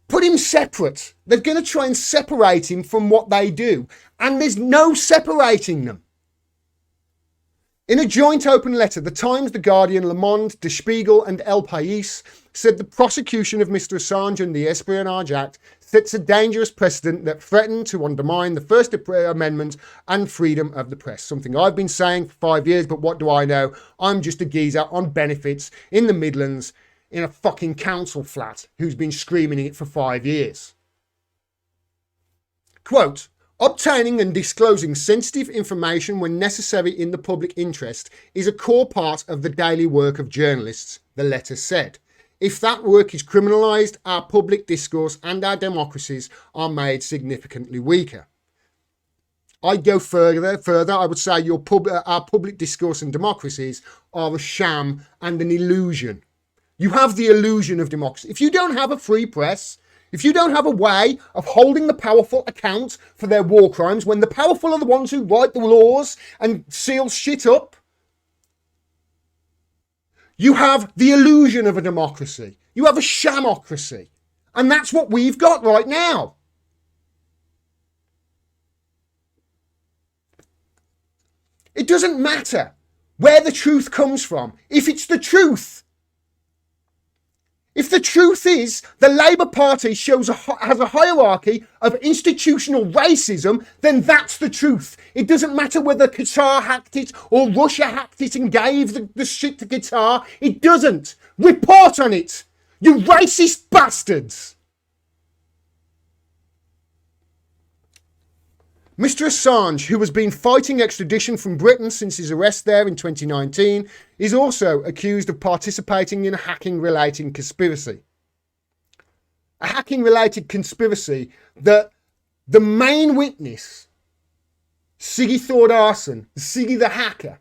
put him separate. They're going to try and separate him from what they do. And there's no separating them. In a joint open letter, The Times, The Guardian, Le Monde, Der Spiegel and El País said the prosecution of Mr. Assange and the Espionage Act sets a dangerous precedent that threatened to undermine the First Amendment and freedom of the press. Something I've been saying for 5 years, but what do I know? I'm just a geezer on benefits in the Midlands in a fucking council flat who's been screaming it for 5 years. Quote, obtaining and disclosing sensitive information when necessary in the public interest is a core part of the daily work of journalists, the letter said. If that work is criminalised, our public discourse and our democracies are made significantly weaker. I'd go further. I would say our public discourse and democracies are a sham and an illusion. You have the illusion of democracy. If you don't have a free press, if you don't have a way of holding the powerful account for their war crimes, when the powerful are the ones who write the laws and seal shit up, you have the illusion of a democracy. You have a shamocracy. And that's what we've got right now. It doesn't matter where the truth comes from. If it's the truth, if the truth is the Labour Party has a hierarchy of institutional racism, then that's the truth. It doesn't matter whether Qatar hacked it or Russia hacked it and gave the shit to Qatar. It doesn't. Report on it, you racist bastards. Mr. Assange, who has been fighting extradition from Britain since his arrest there in 2019, is also accused of participating in a hacking-related conspiracy. A hacking-related conspiracy that the main witness, Siggy Thordarson, Siggy the hacker,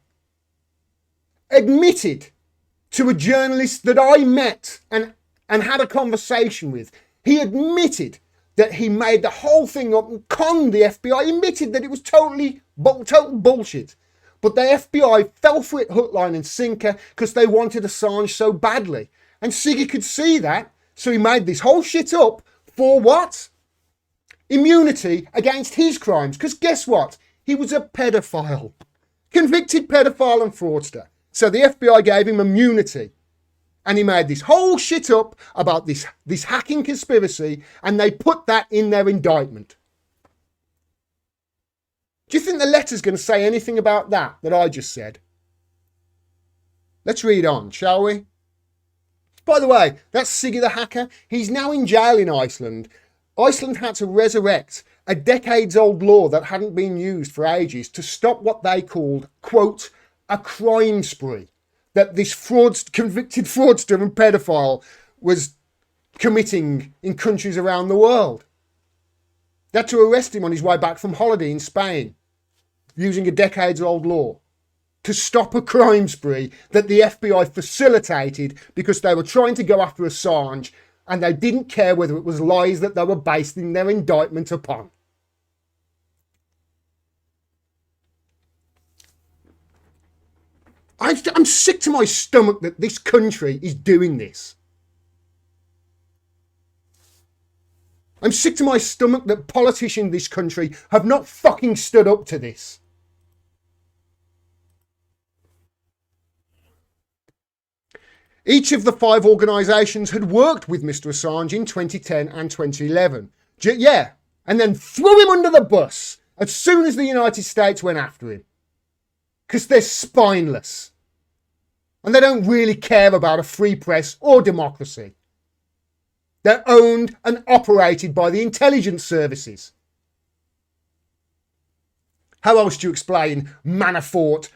admitted to a journalist that I met and had a conversation with. He admitted that he made the whole thing up and conned the FBI, admitted that it was total bullshit. But the FBI fell for it hook, line and sinker because they wanted Assange so badly. And Siggy could see that, so he made this whole shit up for what? Immunity against his crimes. Because guess what? He was a pedophile. Convicted pedophile and fraudster. So the FBI gave him immunity. And he made this whole shit up about this hacking conspiracy, and they put that in their indictment. Do you think the letter's going to say anything about that I just said? Let's read on, shall we? By the way, that's Siggy the hacker. He's now in jail in Iceland. Iceland had to resurrect a decades-old law that hadn't been used for ages to stop what they called, quote, a crime spree that this convicted fraudster and pedophile was committing in countries around the world. They had to arrest him on his way back from holiday in Spain using a decades-old law to stop a crime spree that the FBI facilitated because they were trying to go after Assange and they didn't care whether it was lies that they were basing their indictment upon. I'm sick to my stomach that this country is doing this. I'm sick to my stomach that politicians in this country have not fucking stood up to this. Each of the 5 organisations had worked with Mr. Assange in 2010 and 2011. Yeah, and then threw him under the bus as soon as the United States went after him. Because they're spineless. And they don't really care about a free press or democracy. They're owned and operated by the intelligence services. How else do you explain Manafort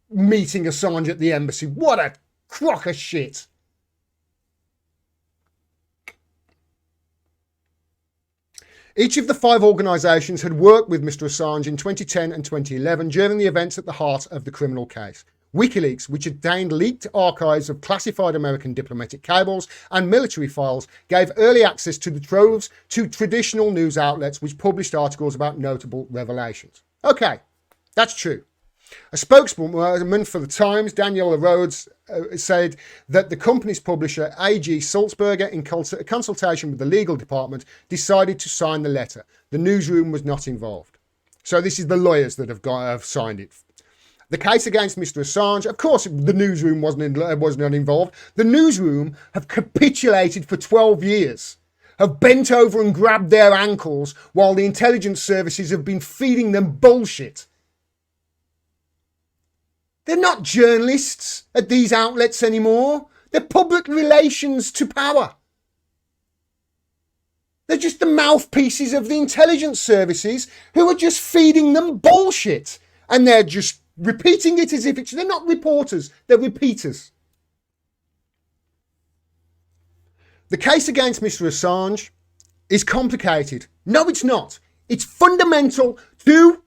meeting Assange at the embassy? What a crock of shit. Each of the 5 organisations had worked with Mr. Assange in 2010 and 2011 during the events at the heart of the criminal case. WikiLeaks, which obtained leaked archives of classified American diplomatic cables and military files, gave early access to the troves to traditional news outlets which published articles about notable revelations. Okay, that's true. A spokeswoman for the Times, Daniela Rhodes, said that the company's publisher, A.G. Sulzberger, in consultation with the legal department, decided to sign the letter. The newsroom was not involved. So this is the lawyers that have signed it. The case against Mr. Assange, of course, the newsroom was not involved. The newsroom have capitulated for 12 years, have bent over and grabbed their ankles while the intelligence services have been feeding them bullshit. They're not journalists at these outlets anymore. They're public relations to power. They're just the mouthpieces of the intelligence services who are just feeding them bullshit. And they're just repeating it as if it's... They're not reporters, they're repeaters. The case against Mr. Assange is complicated. No, it's not. It's fundamental to...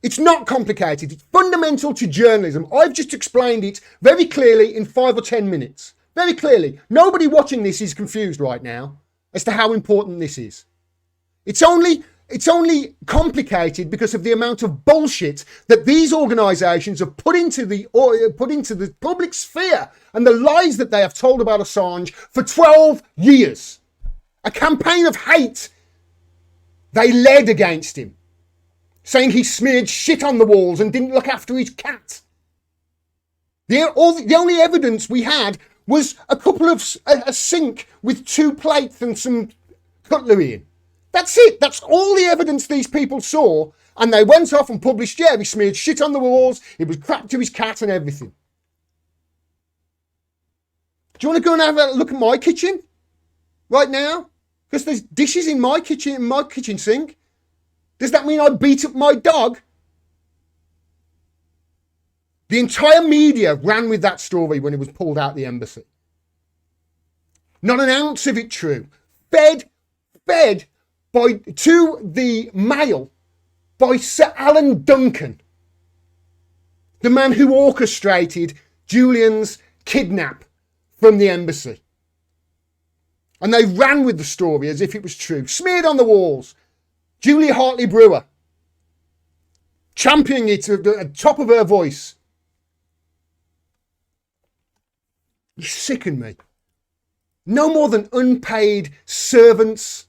It's not complicated. It's fundamental to journalism. I've just explained it very clearly in 5 or 10 minutes. Very clearly. Nobody watching this is confused right now as to how important this is. It's only complicated because of the amount of bullshit that these organisations have put into the public sphere and the lies that they have told about Assange for 12 years. A campaign of hate they led against him, saying he smeared shit on the walls and didn't look after his cat. The only evidence we had was a sink with 2 plates and some cutlery in. That's it. That's all the evidence these people saw. And they went off and published, yeah, he smeared shit on the walls, it was crap to his cat and everything. Do you want to go and have a look at my kitchen right now? Because there's dishes in my kitchen sink. Does that mean I beat up my dog? The entire media ran with that story when it was pulled out the embassy. Not an ounce of it true. Fed to the Mail by Sir Alan Duncan, the man who orchestrated Julian's kidnap from the embassy. And they ran with the story as if it was true. Smeared on the walls. Julia Hartley Brewer. championing it at the top of her voice. You sicken me. No more than unpaid servants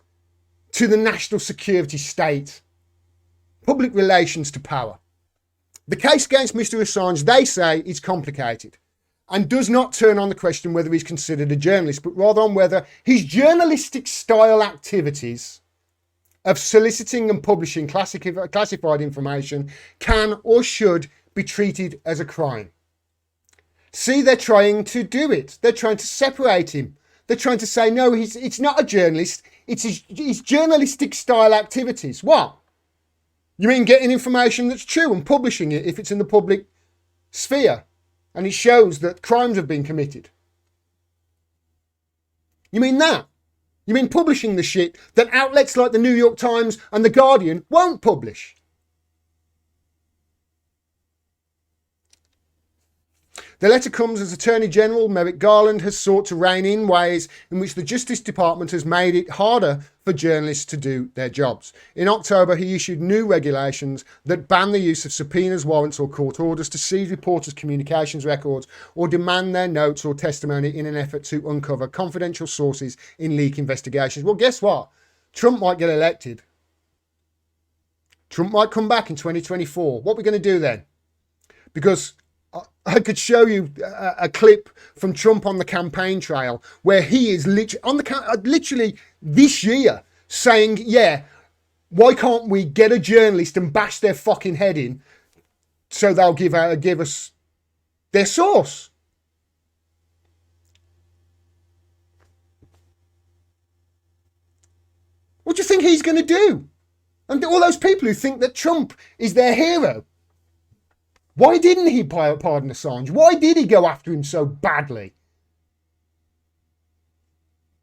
to the national security state. Public relations to power. The case against Mr. Assange, they say, is complicated and does not turn on the question whether he's considered a journalist, but rather on whether his journalistic style activities of soliciting and publishing classified information can or should be treated as a crime. See, they're trying to do it. They're trying to separate him. They're trying to say, no, it's not a journalist. It's his journalistic style activities. What? You mean getting information that's true and publishing it if it's in the public sphere and it shows that crimes have been committed? You mean that? You mean publishing the shit that outlets like the New York Times and the Guardian won't publish? The letter comes as Attorney General Merrick Garland has sought to rein in ways in which the Justice Department has made it harder for journalists to do their jobs. In October, he issued new regulations that ban the use of subpoenas, warrants or court orders to seize reporters' communications records or demand their notes or testimony in an effort to uncover confidential sources in leak investigations. Well, guess what? Trump might get elected. Trump might come back in 2024. What are we going to do then? Because I could show you a clip from Trump on the campaign trail where he is literally this year saying, yeah, why can't we get a journalist and bash their fucking head in so they'll give us their source? What do you think he's going to do? And all those people who think that Trump is their hero. Why didn't he pardon Assange? Why did he go after him so badly?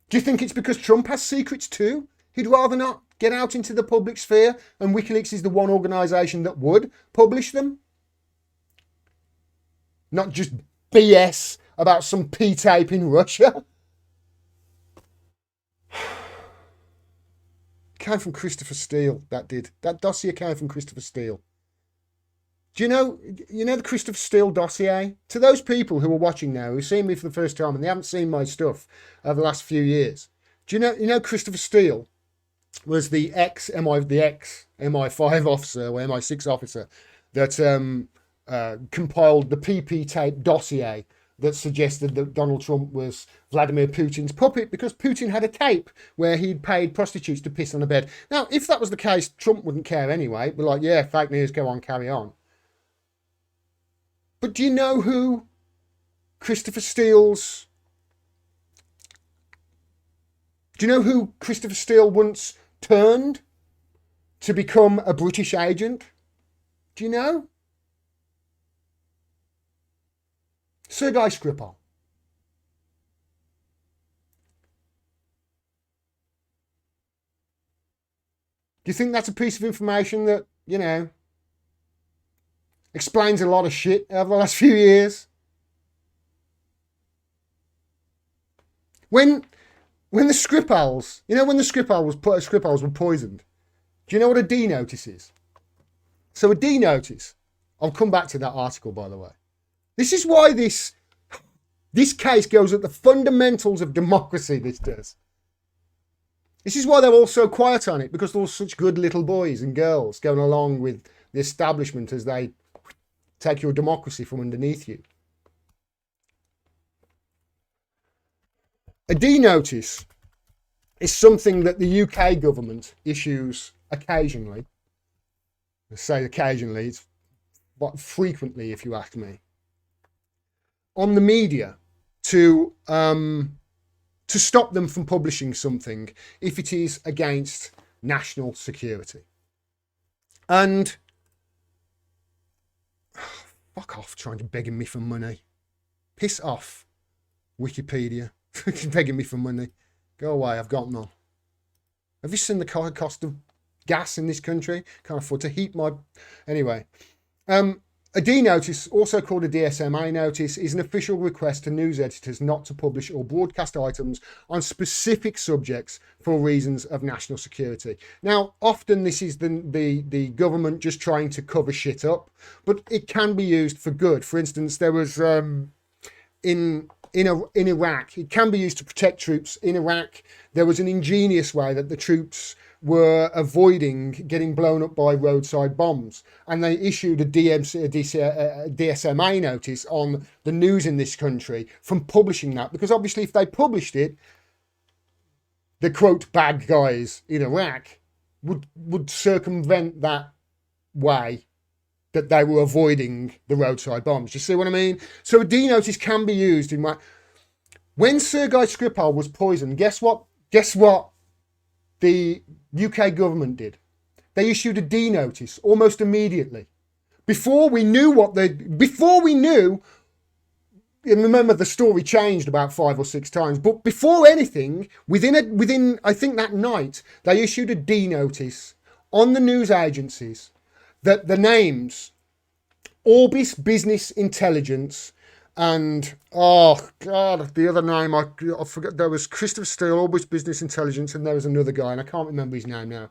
Do you think it's because Trump has secrets too? He'd rather not get out into the public sphere and WikiLeaks is the one organisation that would publish them? Not just BS about some P-tape in Russia. Came from Christopher Steele, that did. That dossier came from Christopher Steele. Do you know the Christopher Steele dossier? To those people who are watching now, who've seen me for the first time and they haven't seen my stuff over the last few years, do you know Christopher Steele was the ex MI5 officer or MI6 officer that compiled the PP tape dossier that suggested that Donald Trump was Vladimir Putin's puppet because Putin had a tape where he'd paid prostitutes to piss on a bed. Now, if that was the case, Trump wouldn't care anyway. But like, yeah, fake news, go on, carry on. But do you know who Christopher Steele once turned to become a British agent? Do you know? Sergei Skripal. Do you think that's a piece of information that, explains a lot of shit over the last few years? When the Skripals, when the Skripals were poisoned, do you know what a D notice is? So a D notice, I'll come back to that article, by the way. This is why this case goes at the fundamentals of democracy, this does. This is why they're all so quiet on it, because they're all such good little boys and girls going along with the establishment as they take your democracy from underneath you. A D notice is something that the UK government issues occasionally. I say occasionally, it's frequently, if you ask me, on the media to stop them from publishing something if it is against national security. And fuck off trying to begging me for money. Piss off, Wikipedia. Begging me for money. Go away, I've got none. Have you seen the cost of gas in this country? Can't afford to heat my... Anyway, A D notice, also called a DSMA notice, is an official request to news editors not to publish or broadcast items on specific subjects for reasons of national security. Now, often this is the government just trying to cover shit up, but it can be used for good. For instance, there was in Iraq, it can be used to protect troops in Iraq. There was an ingenious way that the troops were avoiding getting blown up by roadside bombs, and they issued a DSMA notice on the news in this country from publishing that, because obviously if they published it, the quote bad guys in Iraq would circumvent that way that they were avoiding the roadside bombs. You see what I mean? So a D notice can be used in when Sergei Skripal was poisoned. Guess what the UK government did? They issued a D notice almost immediately. Before we knew, and remember the story changed about 5 or 6 times, but before anything, within I think that night, they issued a D notice on the news agencies that the names Orbis Business Intelligence and, oh God, the other name, I forget, there was Christopher Steele, Orbis Business Intelligence, and there was another guy, and I can't remember his name now.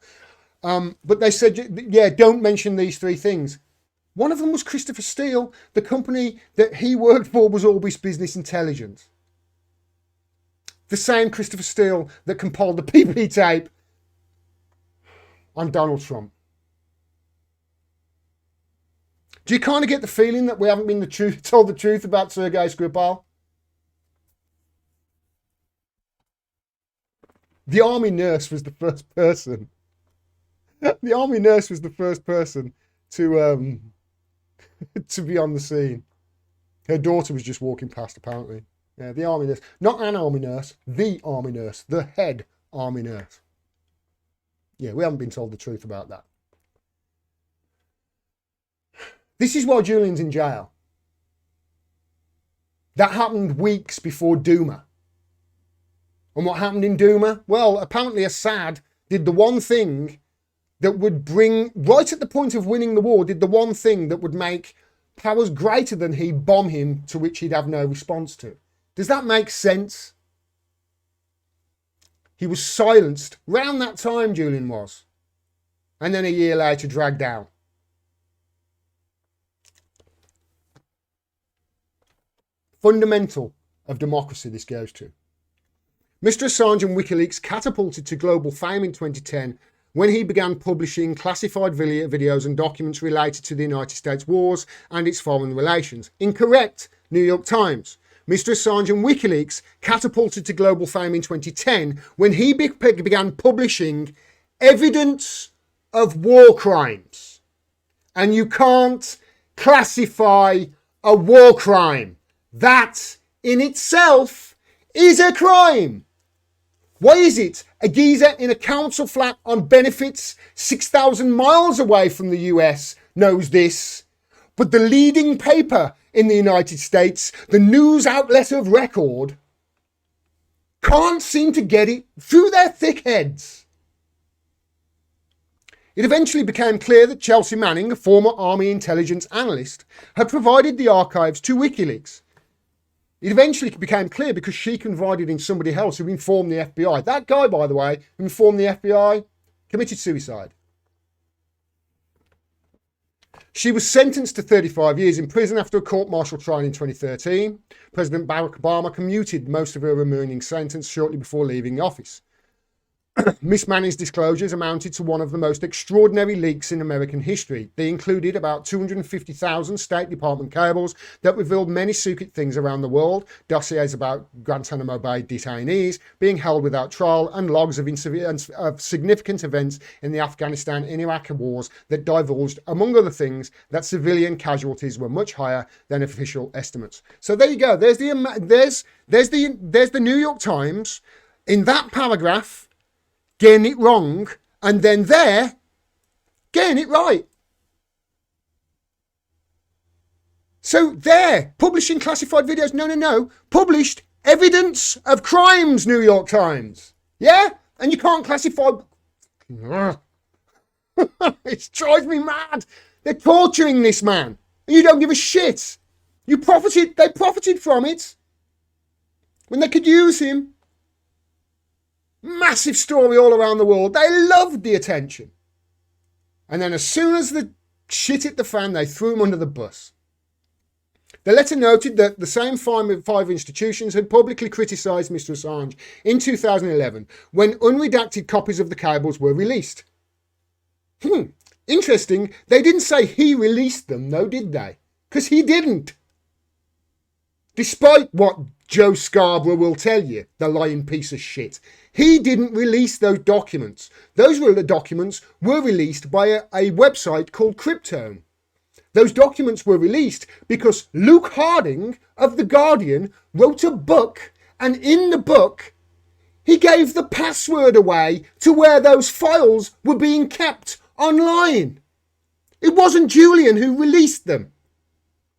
But they said, yeah, don't mention these 3 things. One of them was Christopher Steele. The company that he worked for was Orbis Business Intelligence. The same Christopher Steele that compiled the PP tape on Donald Trump. Do you kind of get the feeling that we haven't been told the truth about Sergei Skripal? The army nurse was the first person. The army nurse was the first person to to be on the scene. Her daughter was just walking past, apparently. Yeah, the army nurse. Not an army nurse, the army nurse. The head army nurse. Yeah, we haven't been told the truth about that. This is why Julian's in jail. That happened weeks before Duma. And what happened in Duma? Well, apparently Assad did the one thing that would bring, right at the point of winning the war, did the one thing that would make powers greater than he bomb him, to which he'd have no response to. Does that make sense? He was silenced. Round that time, Julian was. And then a year later, dragged down. Fundamental of democracy this goes to. Mr. Assange and WikiLeaks catapulted to global fame in 2010 when he began publishing classified videos and documents related to the United States wars and its foreign relations. Incorrect, New York Times. Mr. Assange and WikiLeaks catapulted to global fame in 2010 when he began publishing evidence of war crimes. And you can't classify a war crime. That in itself is a crime. Why is it a geezer in a council flat on benefits 6,000 miles away from the US knows this, but the leading paper in the United States, the news outlet of record, can't seem to get it through their thick heads? It eventually became clear that Chelsea Manning, a former Army intelligence analyst, had provided the archives to WikiLeaks. It eventually became clear because she confided in somebody else who informed the FBI. That guy, by the way, who informed the FBI, committed suicide. She was sentenced to 35 years in prison after a court-martial trial in 2013. President Barack Obama commuted most of her remaining sentence shortly before leaving office. Miss Manning's disclosures amounted to one of the most extraordinary leaks in American history. They included about 250,000 State Department cables that revealed many secret things around the world, dossiers about Guantanamo Bay detainees being held without trial, and logs of significant events in the Afghanistan and Iraq wars that divulged, among other things, that civilian casualties were much higher than official estimates. So there you go. There's the New York Times in that paragraph getting it wrong, and then there, getting it right. So there, publishing classified videos, no, published evidence of crimes, New York Times. Yeah? And you can't classify... It drives me mad. They're torturing this man. And you don't give a shit. They profited from it. When they could use him. Massive story all around the world. They loved the attention. And then as soon as the shit hit the fan, they threw him under the bus. The letter noted that the same five institutions had publicly criticised Mr. Assange in 2011 when unredacted copies of the cables were released. Interesting, they didn't say he released them though, did they? Because he didn't. Despite what Joe Scarborough will tell you, the lying piece of shit. He didn't release those documents. Those documents were released by a website called Cryptome. Those documents were released because Luke Harding of The Guardian wrote a book, and in the book he gave the password away to where those files were being kept online. It wasn't Julian who released them.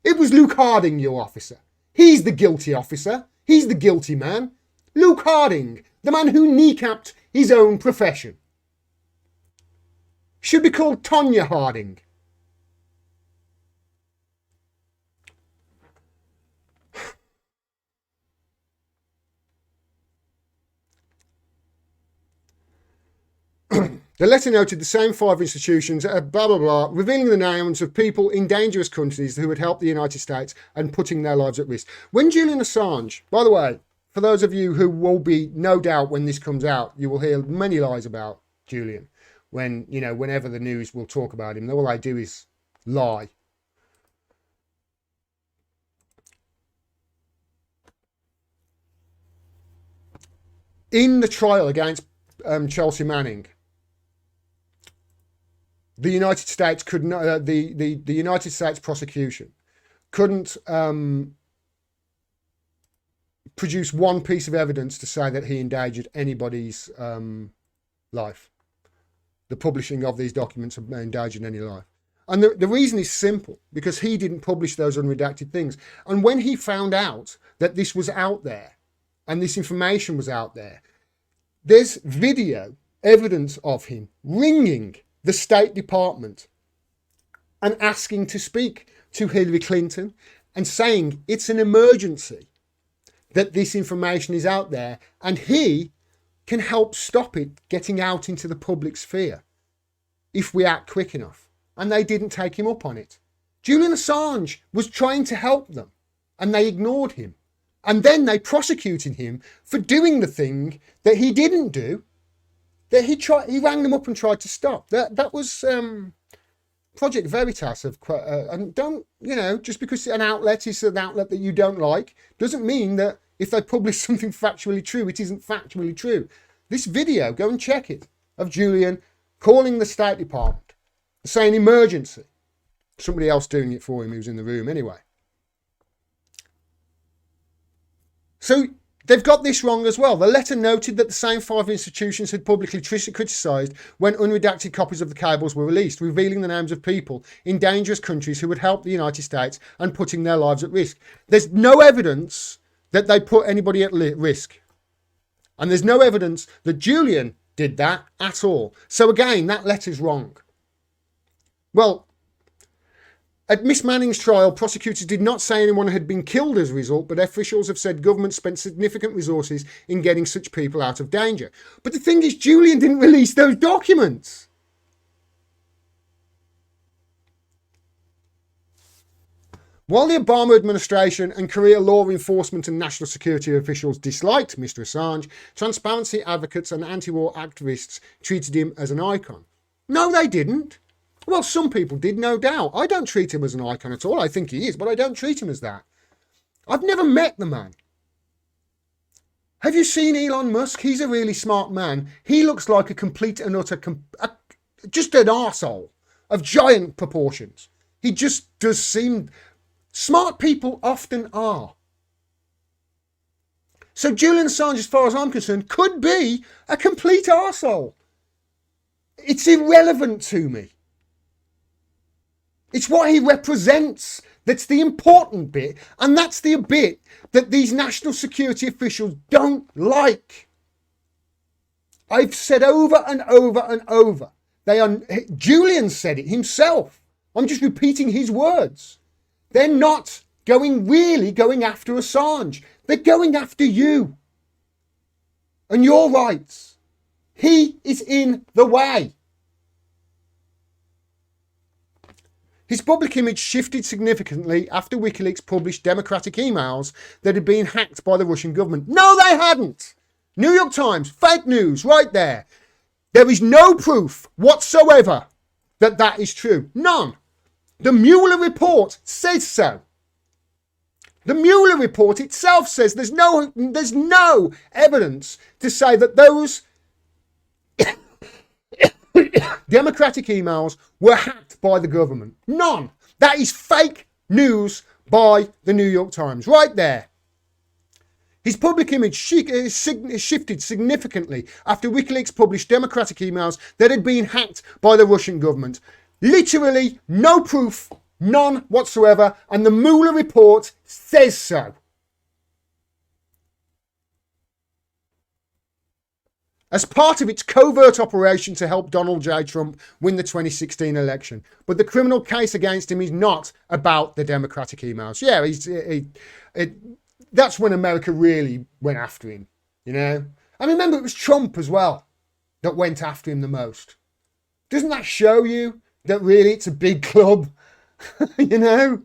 It was Luke Harding, your officer. He's the guilty officer. He's the guilty man. Luke Harding, the man who kneecapped his own profession. Should be called Tonya Harding. The letter noted the same five institutions, blah, blah, blah, revealing the names of people in dangerous countries who had helped the United States and putting their lives at risk. When Julian Assange, by the way, for those of you who will be, no doubt, when this comes out, you will hear many lies about Julian. Whenever the news will talk about him, all they do is lie. In the trial against Chelsea Manning, the United States could not. The United States prosecution couldn't produce one piece of evidence to say that he endangered anybody's life. The publishing of these documents endangered any life, and the reason is simple: because he didn't publish those unredacted things. And when he found out that this was out there, and this information was out there, there's video evidence of him ringing the State Department and asking to speak to Hillary Clinton and saying it's an emergency that this information is out there and he can help stop it getting out into the public sphere if we act quick enough. And they didn't take him up on it. Julian Assange was trying to help them and they ignored him. And then they prosecuted him for doing the thing that he didn't do. That he rang them up and tried to stop. That was Project Veritas and don't, just because an outlet is an outlet that you don't like doesn't mean that if they publish something factually true, it isn't factually true. This video, go and check it, of Julian calling the State Department, saying emergency. Somebody else doing it for him who's in the room anyway. So they've got this wrong as well. The letter noted that the same five institutions had publicly criticised when unredacted copies of the cables were released, revealing the names of people in dangerous countries who would help the United States and putting their lives at risk. There's no evidence that they put anybody at risk. And there's no evidence that Julian did that at all. So again, that letter's wrong. Well, at Miss Manning's trial, prosecutors did not say anyone had been killed as a result, but officials have said government spent significant resources in getting such people out of danger. But the thing is, Julian didn't release those documents. While the Obama administration and career law enforcement and national security officials disliked Mr. Assange, transparency advocates and anti-war activists treated him as an icon. No, they didn't. Well, some people did, no doubt. I don't treat him as an icon at all. I think he is, but I don't treat him as that. I've never met the man. Have you seen Elon Musk? He's a really smart man. He looks like a complete and utter, just an arsehole of giant proportions. He just does seem... Smart people often are. So Julian Assange, as far as I'm concerned, could be a complete arsehole. It's irrelevant to me. It's what he represents that's the important bit, and that's the bit that these national security officials don't like. I've said over and over and over. Julian said it himself. I'm just repeating his words. They're not really going after Assange. They're going after you and your rights. He is in the way. His public image shifted significantly after WikiLeaks published democratic emails that had been hacked by the Russian government. No, they hadn't. New York Times, fake news, right there. There is no proof whatsoever that that is true. None. The Mueller report says so. The Mueller report itself says there's no evidence to say that those democratic emails were hacked by the government. None. That is fake news by the New York Times. Right there. His public image shifted significantly after WikiLeaks published democratic emails that had been hacked by the Russian government. Literally no proof, none whatsoever, and the Mueller report says so. As part of its covert operation to help Donald J. Trump win the 2016 election. But the criminal case against him is not about the democratic emails. Yeah, that's when America really went after him, you know. I remember it was Trump as well that went after him the most. Doesn't that show you that really it's a big club, you know?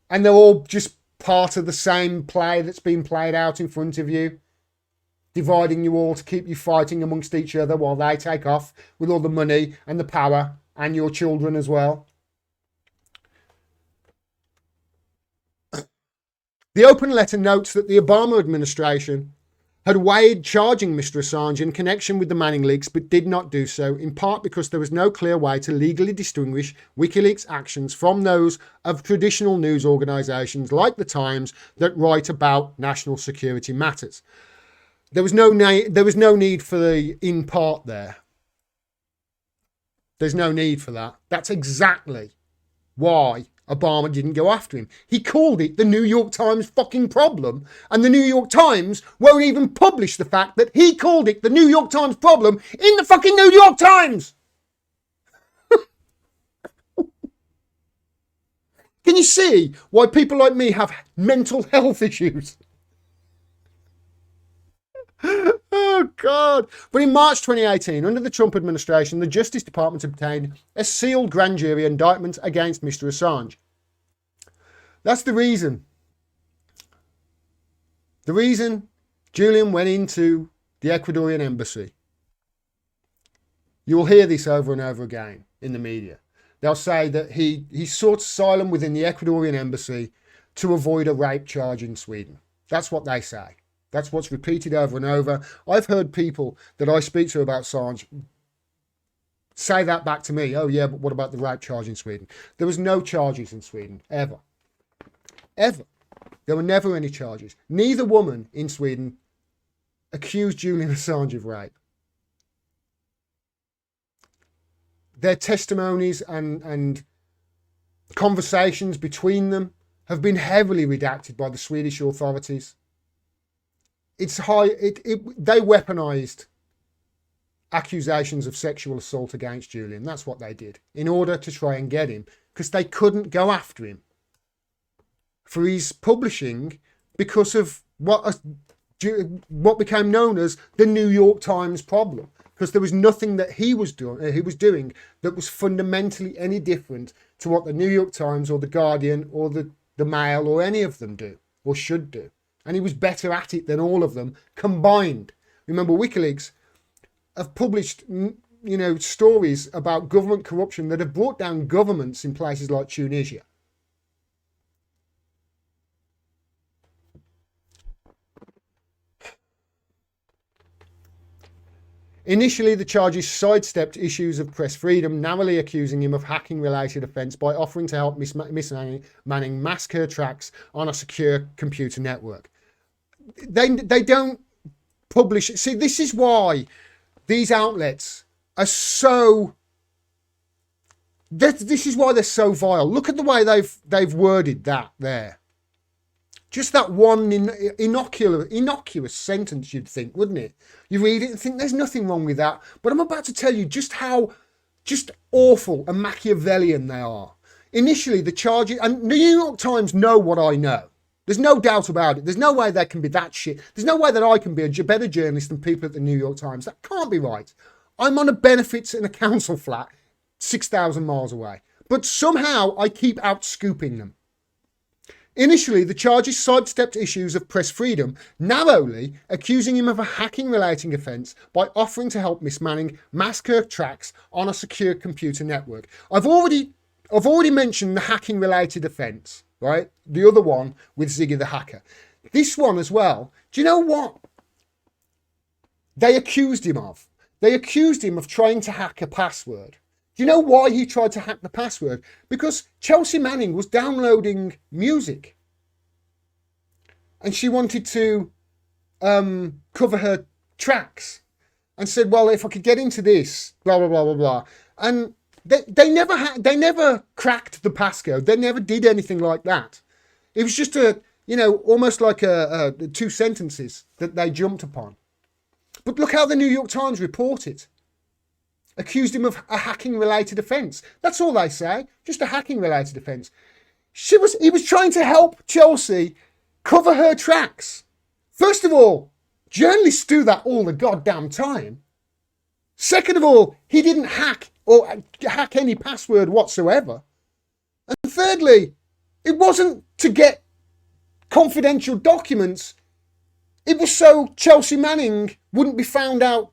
And they're all just part of the same play that's been played out in front of you, dividing you all to keep you fighting amongst each other while they take off with all the money and the power and your children as well. The open letter notes that the Obama administration had weighed charging Mr. Assange in connection with the Manning leaks, but did not do so, in part because there was no clear way to legally distinguish WikiLeaks' actions from those of traditional news organisations like The Times that write about national security matters. There was no need for the in part there. There's no need for that. That's exactly why Obama didn't go after him. He called it the New York Times fucking problem, and the New York Times won't even publish the fact that he called it the New York Times problem in the fucking New York Times. Can you see why people like me have mental health issues? Oh, God. But in March 2018, under the Trump administration, the Justice Department obtained a sealed grand jury indictment against Mr. Assange. That's the reason. The reason Julian went into the Ecuadorian embassy. You will hear this over and over again in the media. They'll say that he sought asylum within the Ecuadorian embassy to avoid a rape charge in Sweden. That's what they say. That's what's repeated over and over. I've heard people that I speak to about Assange say that back to me. Oh, yeah, but what about the rape charge in Sweden? There was no charges in Sweden, ever. Ever. There were never any charges. Neither woman in Sweden accused Julian Assange of rape. Their testimonies and conversations between them have been heavily redacted by the Swedish authorities. It's they weaponized accusations of sexual assault against Julian. That's what they did in order to try and get him, because they couldn't go after him for his publishing because of what became known as the New York Times problem, because there was nothing that he was doing that was fundamentally any different to what the New York Times or the Guardian or the Mail or any of them do or should do. And he was better at it than all of them combined. Remember, WikiLeaks have published, stories about government corruption that have brought down governments in places like Tunisia. Initially, the charges sidestepped issues of press freedom, narrowly accusing him of hacking-related offence by offering to help Miss Manning mask her tracks on a secure computer network. They don't publish it. See, this is why these outlets are so... This is why they're so vile. Look at the way they've worded that there. Just that one innocuous sentence, you'd think, wouldn't it? You read it and think there's nothing wrong with that. But I'm about to tell you just how awful and Machiavellian they are. initially the charges, and the New York Times know what I know. There's no doubt about it. There's no way they can be that shit. There's no way that I can be a better journalist than people at the New York Times. That can't be right. I'm on a benefits in a council flat 6,000 miles away. But somehow I keep out scooping them. Initially, the charges sidestepped issues of press freedom, narrowly accusing him of a hacking-related offence by offering to help Miss Manning massacre tracks on a secure computer network. I've already mentioned the hacking-related offence, right? The other one with Ziggy the hacker. This one as well. Do you know what they accused him of? They accused him of trying to hack a password. Do you know why he tried to hack the password? Because Chelsea Manning was downloading music. And she wanted to cover her tracks. And said, well, if I could get into this, blah, blah, blah, blah, blah. And they never cracked the passcode. They never did anything like that. It was just almost like two sentences that they jumped upon. But look how the New York Times report it. Accused him of a hacking-related offence. That's all they say. Just a hacking-related offence. He was trying to help Chelsea cover her tracks. First of all, journalists do that all the goddamn time. Second of all, he didn't hack any password whatsoever. And thirdly, it wasn't to get confidential documents. It was so Chelsea Manning wouldn't be found out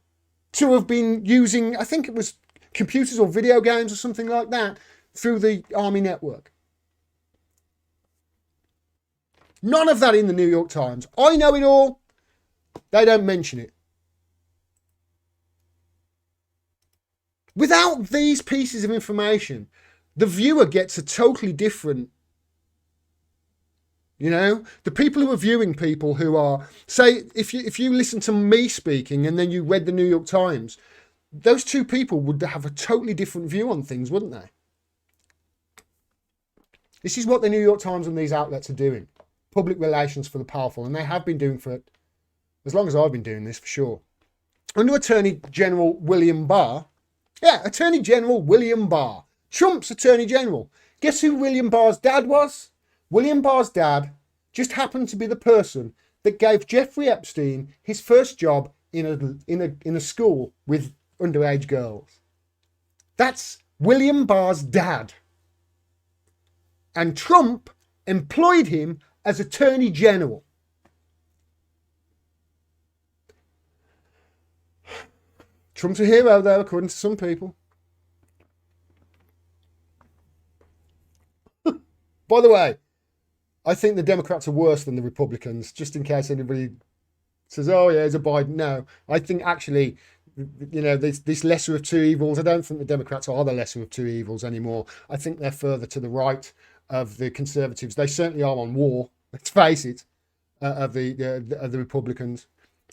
to have been using, I think it was computers or video games or something like that, through the Army network. None of that in the New York Times. I know it all. They don't mention it. Without these pieces of information, the viewer gets a totally different, the people who are viewing people who are, say, if you listen to me speaking and then you read the New York Times, those two people would have a totally different view on things, wouldn't they? This is what the New York Times and these outlets are doing. Public relations for the powerful. And they have been doing for as long as I've been doing this, for sure. Under Attorney General William Barr, Attorney General William Barr, Trump's Attorney General. Guess who William Barr's dad was? William Barr's dad just happened to be the person that gave Jeffrey Epstein his first job in a school with underage girls. That's William Barr's dad. And Trump employed him as Attorney General. Trump's a hero, though, according to some people. By the way, I think the Democrats are worse than the Republicans, just in case anybody says, oh, yeah, it's a Biden. No, I think actually, this lesser of two evils, I don't think the Democrats are the lesser of two evils anymore. I think they're further to the right of the Conservatives. They certainly are on war, let's face it, of the Republicans.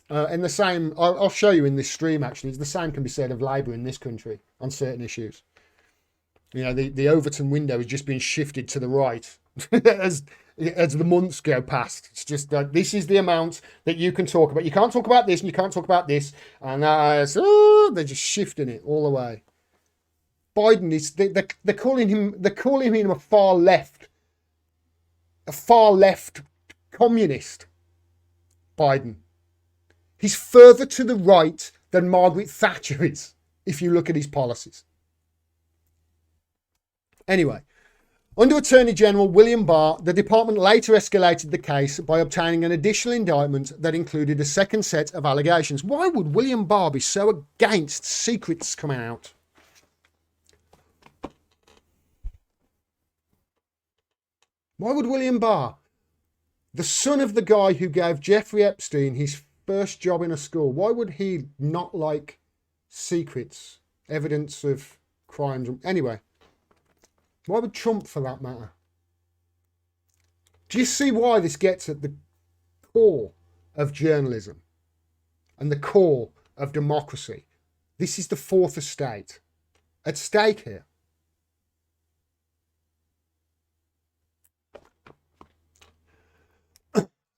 And the same, I'll show you in this stream, actually, the same can be said of Labour in this country on certain issues. The Overton window has just been shifted to the right as the months go past. It's just like, this is the amount that you can talk about. You can't talk about this and you can't talk about this. And they're just shifting it all the way. Biden is, they're calling him a far left communist. Biden. He's further to the right than Margaret Thatcher is, if you look at his policies. Anyway, under Attorney General William Barr, the department later escalated the case by obtaining an additional indictment that included a second set of allegations. Why would William Barr be so against secrets coming out? Why would William Barr, the son of the guy who gave Jeffrey Epstein his first job in a school, why would he not like secrets, evidence of crimes? Anyway, why would Trump, for that matter? Do you see why this gets at the core of journalism and the core of democracy? This is the fourth estate at stake here.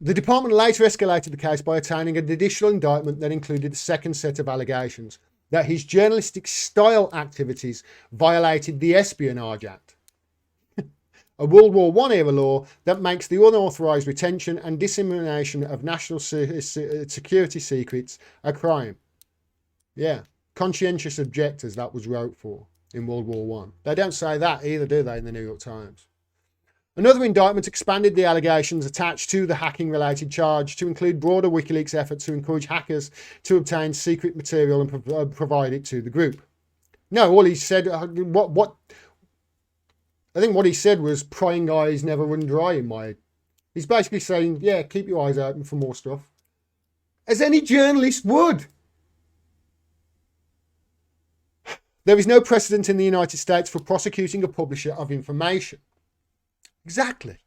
The department later escalated the case by obtaining an additional indictment that included a second set of allegations that his journalistic style activities violated the Espionage Act. a World War I era law that makes the unauthorised retention and dissemination of national security secrets a crime. Yeah, conscientious objectors, that was wrote for in World War I. They don't say that either, do they, in the New York Times? Another indictment expanded the allegations attached to the hacking-related charge to include broader WikiLeaks efforts to encourage hackers to obtain secret material and provide it to the group. No, all he said, I think what he said was, prying eyes never run dry in my head. He's basically saying, yeah, keep your eyes open for more stuff. As any journalist would. There is no precedent in the United States for prosecuting a publisher of information. Exactly.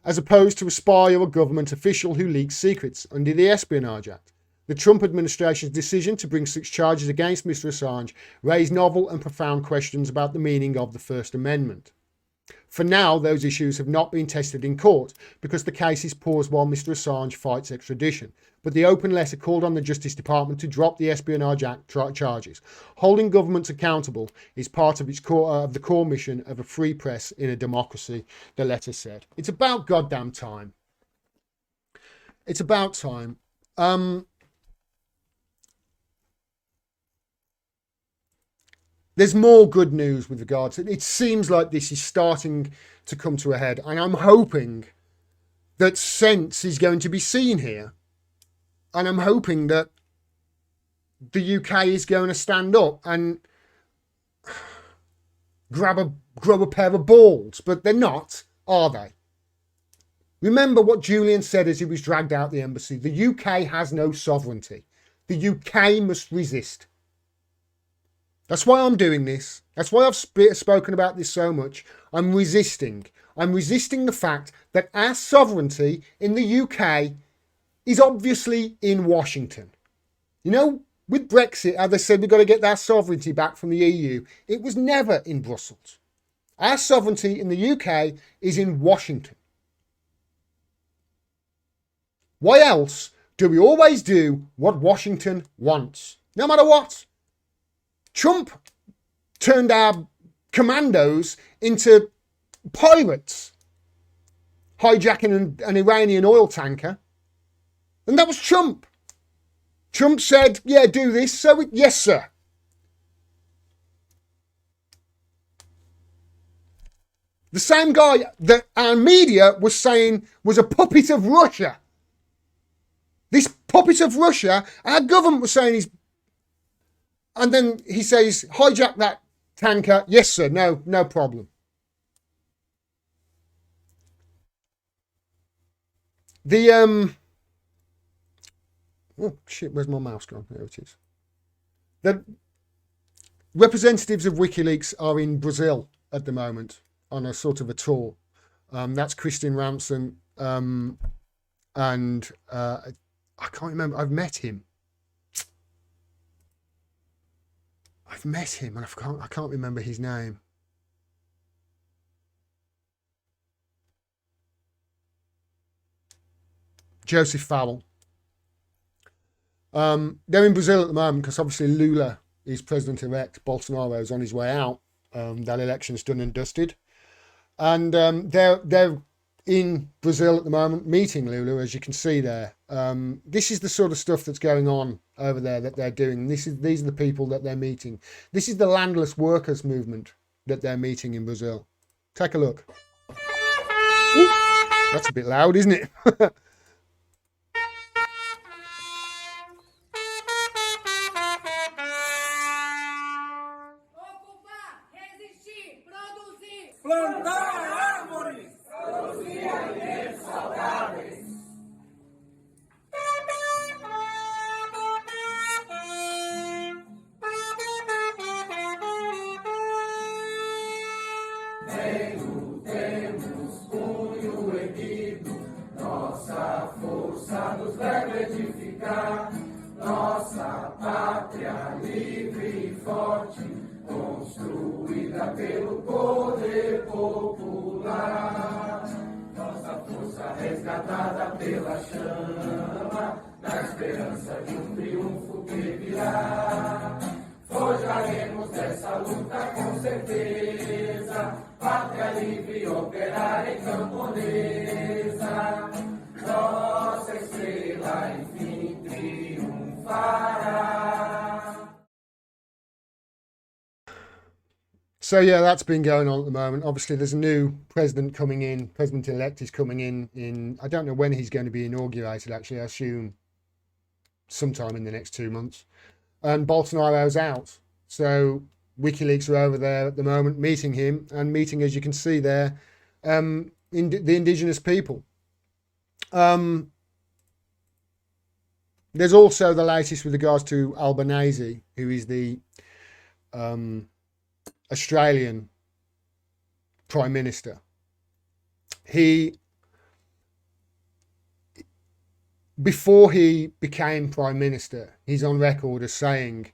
As opposed to a spy or a government official who leaks secrets under the Espionage Act. The Trump administration's decision to bring such charges against Mr. Assange raised novel and profound questions about the meaning of the First Amendment. For now, those issues have not been tested in court because the case is paused while Mr. Assange fights extradition. But the open letter called on the Justice Department to drop the Espionage Act charges. Holding governments accountable is part of the core mission of a free press in a democracy, the letter said. It's about goddamn time. It's about time. There's more good news with regards to it. It seems like this is starting to come to a head, and I'm hoping that sense is going to be seen here. And I'm hoping that the UK is going to stand up and grow a pair of balls, but they're not, are they? Remember what Julian said as he was dragged out the embassy. The UK has no sovereignty. The UK must resist. That's why I'm doing this. That's why I've spoken about this so much. I'm resisting. I'm resisting the fact that our sovereignty in the UK is obviously in Washington. You know, with Brexit, how they said we've got to get our sovereignty back from the EU. It was never in Brussels. Our sovereignty in the UK is in Washington. Why else do we always do what Washington wants? No matter what. Trump turned our commandos into pirates, hijacking an Iranian oil tanker. And that was Trump. Trump said, yeah, do this. So, yes, sir. The same guy that our media was saying was a puppet of Russia. This puppet of Russia, our government was saying he's... And then he says, hijack that tanker. Yes, sir. No problem. The, oh, shit, where's my mouse gone? There it is. The representatives of WikiLeaks are in Brazil at the moment on a sort of a tour. That's Christian Ramson. And I can't remember. I've met him. And I can't remember his name. Joseph Fowle. They're in Brazil at the moment because obviously Lula is president-elect. Bolsonaro's on his way out. That election's done and dusted. And they're in Brazil at the moment meeting Lula, as you can see there. This is the sort of stuff that's going on over there that they're doing. These are the people that they're meeting. This is the landless workers movement that they're meeting in Brazil. Take a look. Ooh, that's a bit loud, isn't it? Forjaremos dessa luta com certeza. So yeah, that's been going on at the moment. Obviously, there's a new president coming in. President-elect is coming in. I don't know when he's going to be inaugurated. Actually, I assume sometime in the next 2 months. And Bolsonaro's out. So WikiLeaks are over there at the moment, meeting him and meeting, as you can see there, the indigenous people. There's also the latest with regards to Albanese, who is the Australian Prime Minister. Before he became Prime Minister, he's on record as saying,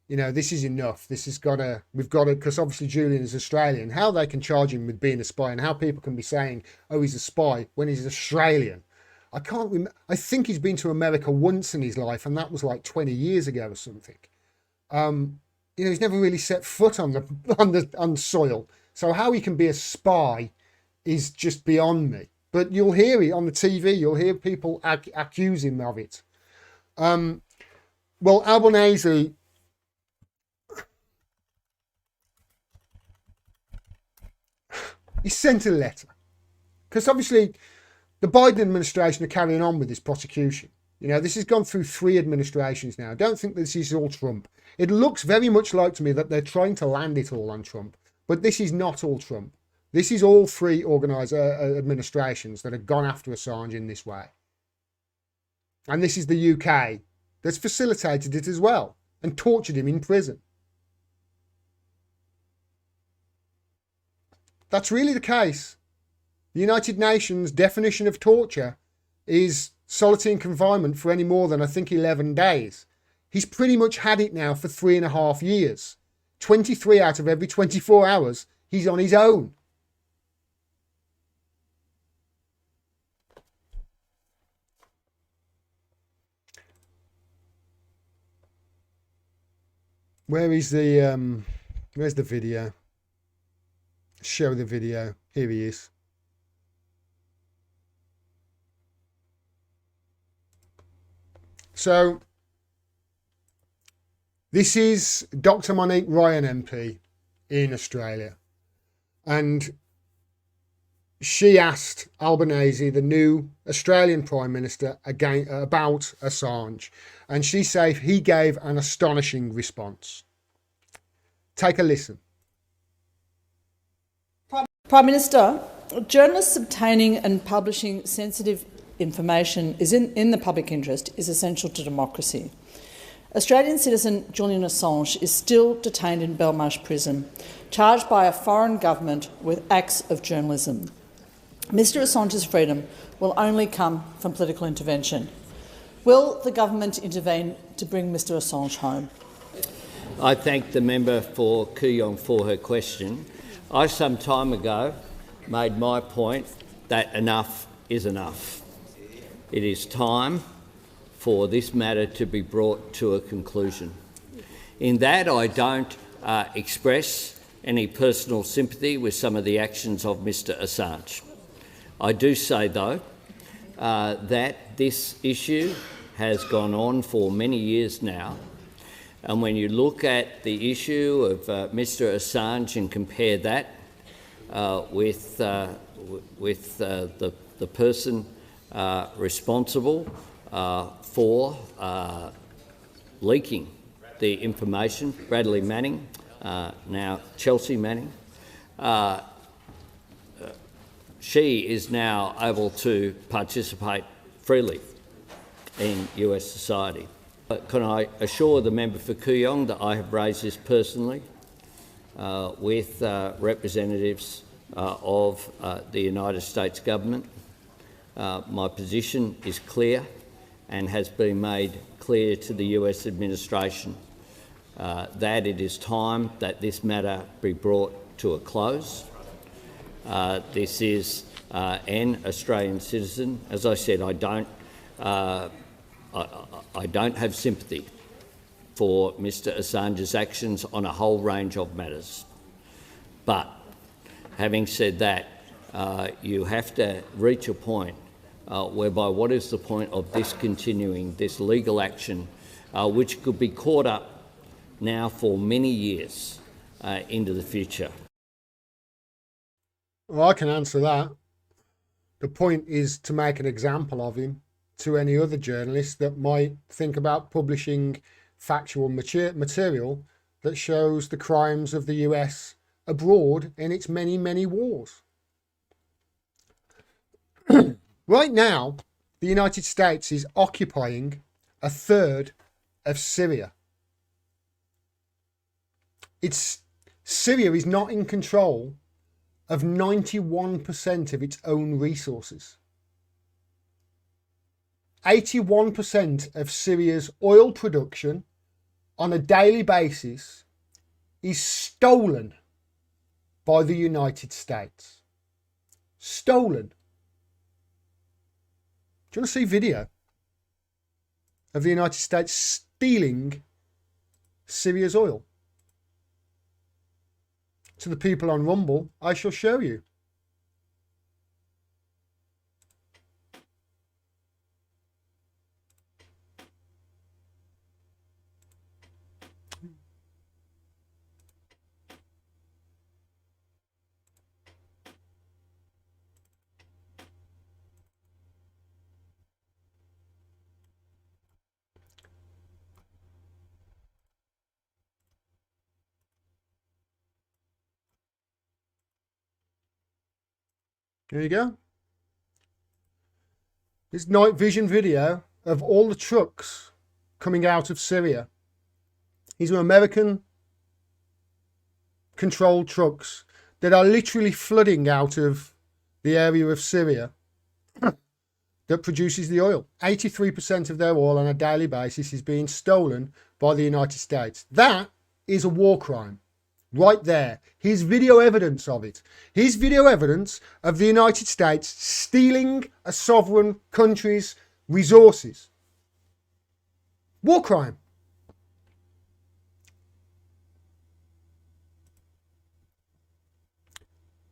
you know, this is enough. We've got to, because obviously Julian is Australian, how they can charge him with being a spy and how people can be saying, oh, he's a spy when he's Australian. I can't remember. I think he's been to America once in his life, and that was like 20 years ago or something. You know, he's never really set foot on the soil. So how he can be a spy is just beyond me. But you'll hear it on the TV. You'll hear people accuse him of it. Well, Albanese, he sent a letter because obviously the Biden administration are carrying on with this prosecution. You know, this has gone through 3 administrations now. I don't think this is all Trump. It looks very much like to me that they're trying to land it all on Trump. But this is not all Trump. This is all 3 administrations that have gone after Assange in this way. And this is the UK that's facilitated it as well and tortured him in prison. That's really the case. The United Nations definition of torture is solitary confinement for any more than, I think, 11 days. He's pretty much had it now for 3.5 years. 23 out of every 24 hours, he's on his own. Where's the video? Show the video. Here he is. So, this is Dr. Monique Ryan MP in Australia. And she asked Albanese, the new Australian Prime Minister, again about Assange. And she said he gave an astonishing response. Take a listen. Prime Minister, journalists obtaining and publishing sensitive information is in the public interest is essential to democracy. Australian citizen Julian Assange is still detained in Belmarsh prison, charged by a foreign government with acts of journalism. Mr Assange's freedom will only come from political intervention. Will the government intervene to bring Mr Assange home? I thank the member for Kooyong for her question. I some time ago made my point that enough is enough. It is time for this matter to be brought to a conclusion. In that, I don't express any personal sympathy with some of the actions of Mr Assange. I do say, though, that this issue has gone on for many years now, and when you look at the issue of Mr Assange and compare that with the person responsible for leaking the information, Bradley Manning, now Chelsea Manning, she is now able to participate freely in US society. Can I assure the member for Kooyong that I have raised this personally with representatives of the United States government. My position is clear and has been made clear to the US administration that it is time that this matter be brought to a close. This is an Australian citizen. As I said, I don't have sympathy for Mr Assange's actions on a whole range of matters. But having said that, you have to reach a point whereby what is the point of discontinuing this legal action, which could be caught up now for many years into the future? Well, I can answer that. The point is to make an example of him to any other journalists that might think about publishing factual material that shows the crimes of the US abroad in its many, many wars. Right now, the United States is occupying a third of Syria. Syria is not in control of 91% of its own resources. 81% of Syria's oil production on a daily basis is stolen by the United States. Stolen. Do you want to see video of the United States stealing Syria's oil? To the people on Rumble, I shall show you. There you go. This night vision video of all the trucks coming out of Syria. These are American controlled trucks that are literally flooding out of the area of Syria that produces the oil. 83% of their oil on a daily basis is being stolen by the United States. That is a war crime. Right there. Here's video evidence of it. Here's video evidence of the United States stealing a sovereign country's resources. War crime.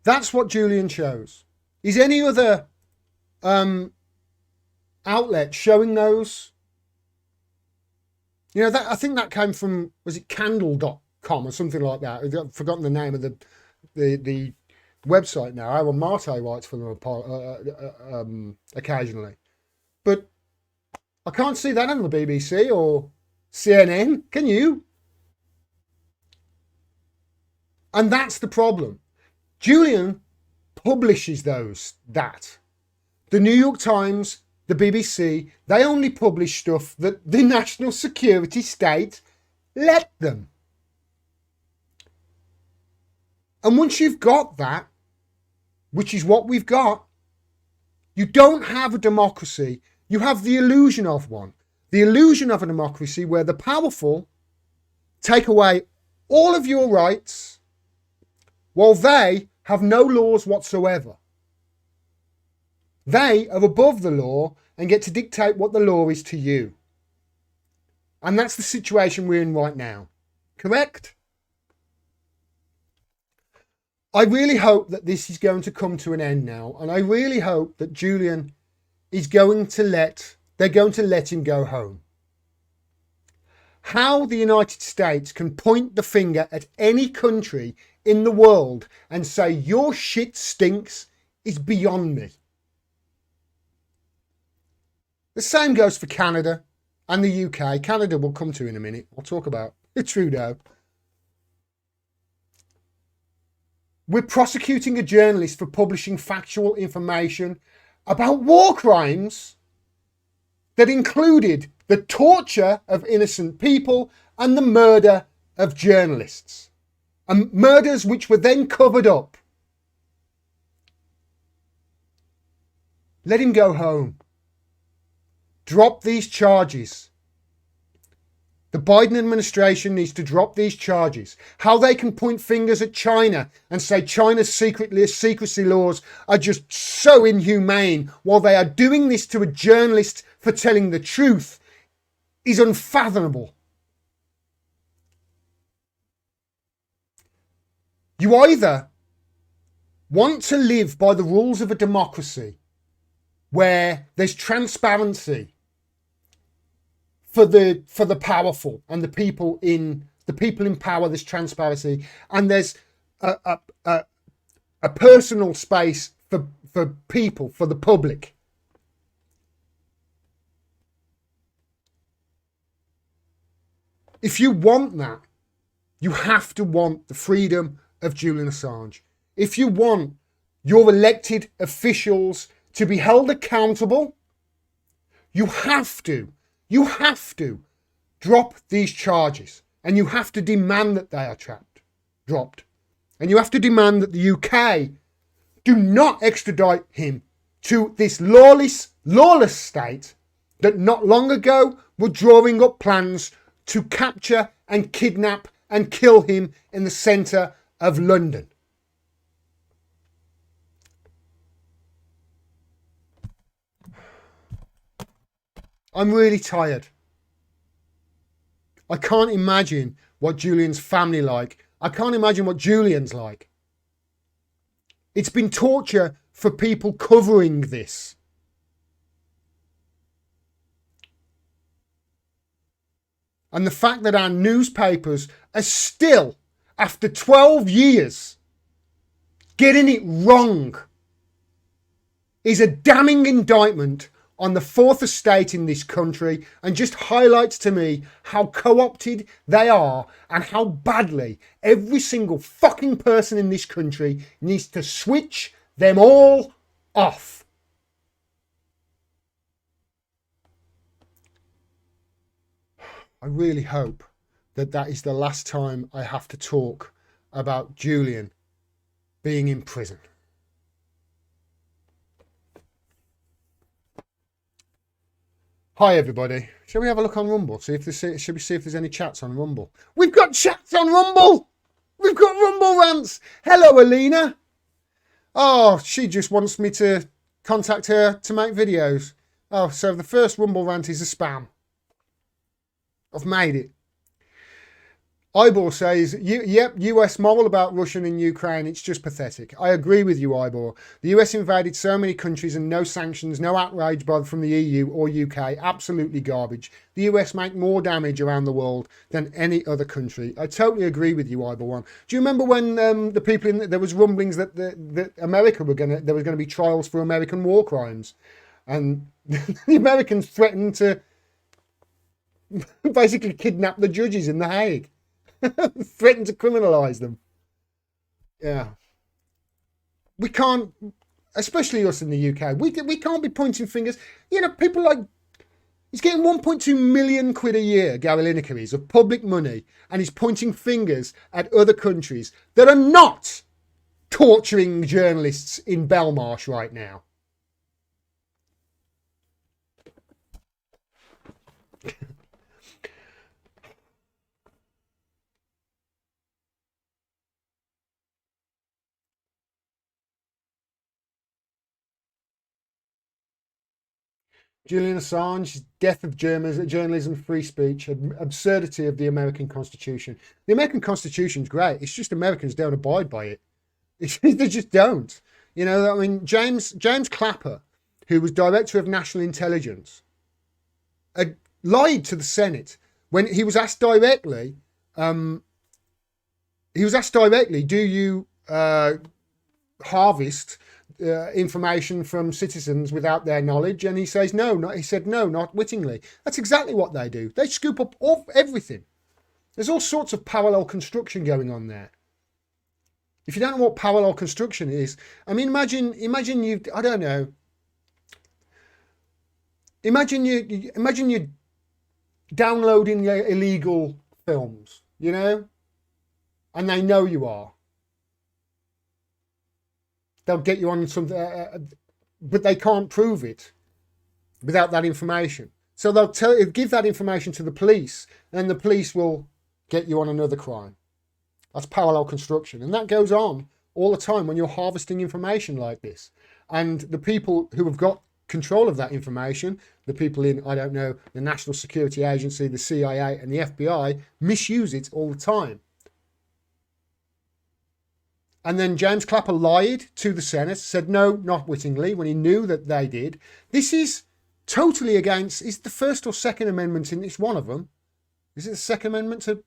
That's what Julian shows. Is any other outlet showing those? You know, I think that came from, was it Candle.com or something like that? I've forgotten the name of the website now. Aaron Marte writes for them occasionally. But I can't see that on the BBC or CNN. Can you? And that's the problem. Julian publishes that. The New York Times, the BBC, they only publish stuff that the national security state let them. And once you've got that, which is what we've got, you don't have a democracy. You have the illusion of one. The illusion of a democracy where the powerful take away all of your rights while they have no laws whatsoever. They are above the law and get to dictate what the law is to you. And that's the situation we're in right now. Correct? I really hope that this is going to come to an end now. And I really hope that Julian is they're going to let him go home. How the United States can point the finger at any country in the world and say your shit stinks is beyond me. The same goes for Canada and the UK. Canada we'll come to in a minute. I'll talk about Trudeau. We're prosecuting a journalist for publishing factual information about war crimes that included the torture of innocent people and the murder of journalists. And murders which were then covered up. Let him go home. Drop these charges. The Biden administration needs to drop these charges. How they can point fingers at China and say China's secrecy laws are just so inhumane while they are doing this to a journalist for telling the truth is unfathomable. You either want to live by the rules of a democracy where there's transparency for the powerful and the people in power, there's transparency, and there's a personal space for people, for the public. If you want that, you have to want the freedom of Julian Assange. If you want your elected officials to be held accountable, you have to drop these charges, and you have to demand that they are dropped. And you have to demand that the UK do not extradite him to this lawless state that not long ago were drawing up plans to capture and kidnap and kill him in the centre of London. I'm really tired. I can't imagine what Julian's family like. I can't imagine what Julian's like. It's been torture for people covering this. And the fact that our newspapers are still, after 12 years, getting it wrong is a damning indictment on the fourth estate in this country, and just highlights to me how co-opted they are and how badly every single fucking person in this country needs to switch them all off. I really hope that that is the last time I have to talk about Julian being in prison. Hi everybody. Shall we have a look on Rumble? Should we see if there's any chats on Rumble? We've got chats on Rumble! We've got Rumble rants! Hello Alina! Oh, she just wants me to contact her to make videos. Oh, so the first Rumble rant is a spam. I've made it. Ibor says, yep, US moral about Russia and Ukraine, it's just pathetic. I agree with you, Ibor. The US invaded so many countries and no sanctions, no outrage from the EU or UK, absolutely garbage. The US make more damage around the world than any other country. I totally agree with you, Ibor one. Do you remember when the people there was rumblings that America there was going to be trials for American war crimes, and the Americans threatened to basically kidnap the judges in The Hague. Threatened to criminalise them. Yeah. We can't, especially us in the UK, we can't be pointing fingers. You know, people like, he's getting 1.2 million quid a year, Gary Lineker is, of public money, and he's pointing fingers at other countries that are not torturing journalists in Belmarsh right now. Julian Assange, death of journalism, free speech, absurdity of the American Constitution. The American Constitution's great. It's just Americans don't abide by it. They just don't. You know, I mean, James Clapper, who was Director of National Intelligence, lied to the Senate when he was asked directly, do you harvest information from citizens without their knowledge? And he says no, not wittingly. That's exactly what they do. They scoop up everything. There's all sorts of parallel construction going on there. If you don't know what parallel construction is, I mean, imagine you, I don't know. Imagine you're downloading illegal films, you know, and they know you are. They'll get you on something, but they can't prove it without that information. So they'll give that information to the police, and the police will get you on another crime. That's parallel construction, and that goes on all the time when you're harvesting information like this. And the people who have got control of that information, the people in, I don't know, the National Security Agency, the CIA, and the FBI, misuse it all the time. And then James Clapper lied to the Senate, said no, not wittingly, when he knew that they did. This is totally against, is the First or Second Amendment in, it's one of them. Is it the Second Amendment to,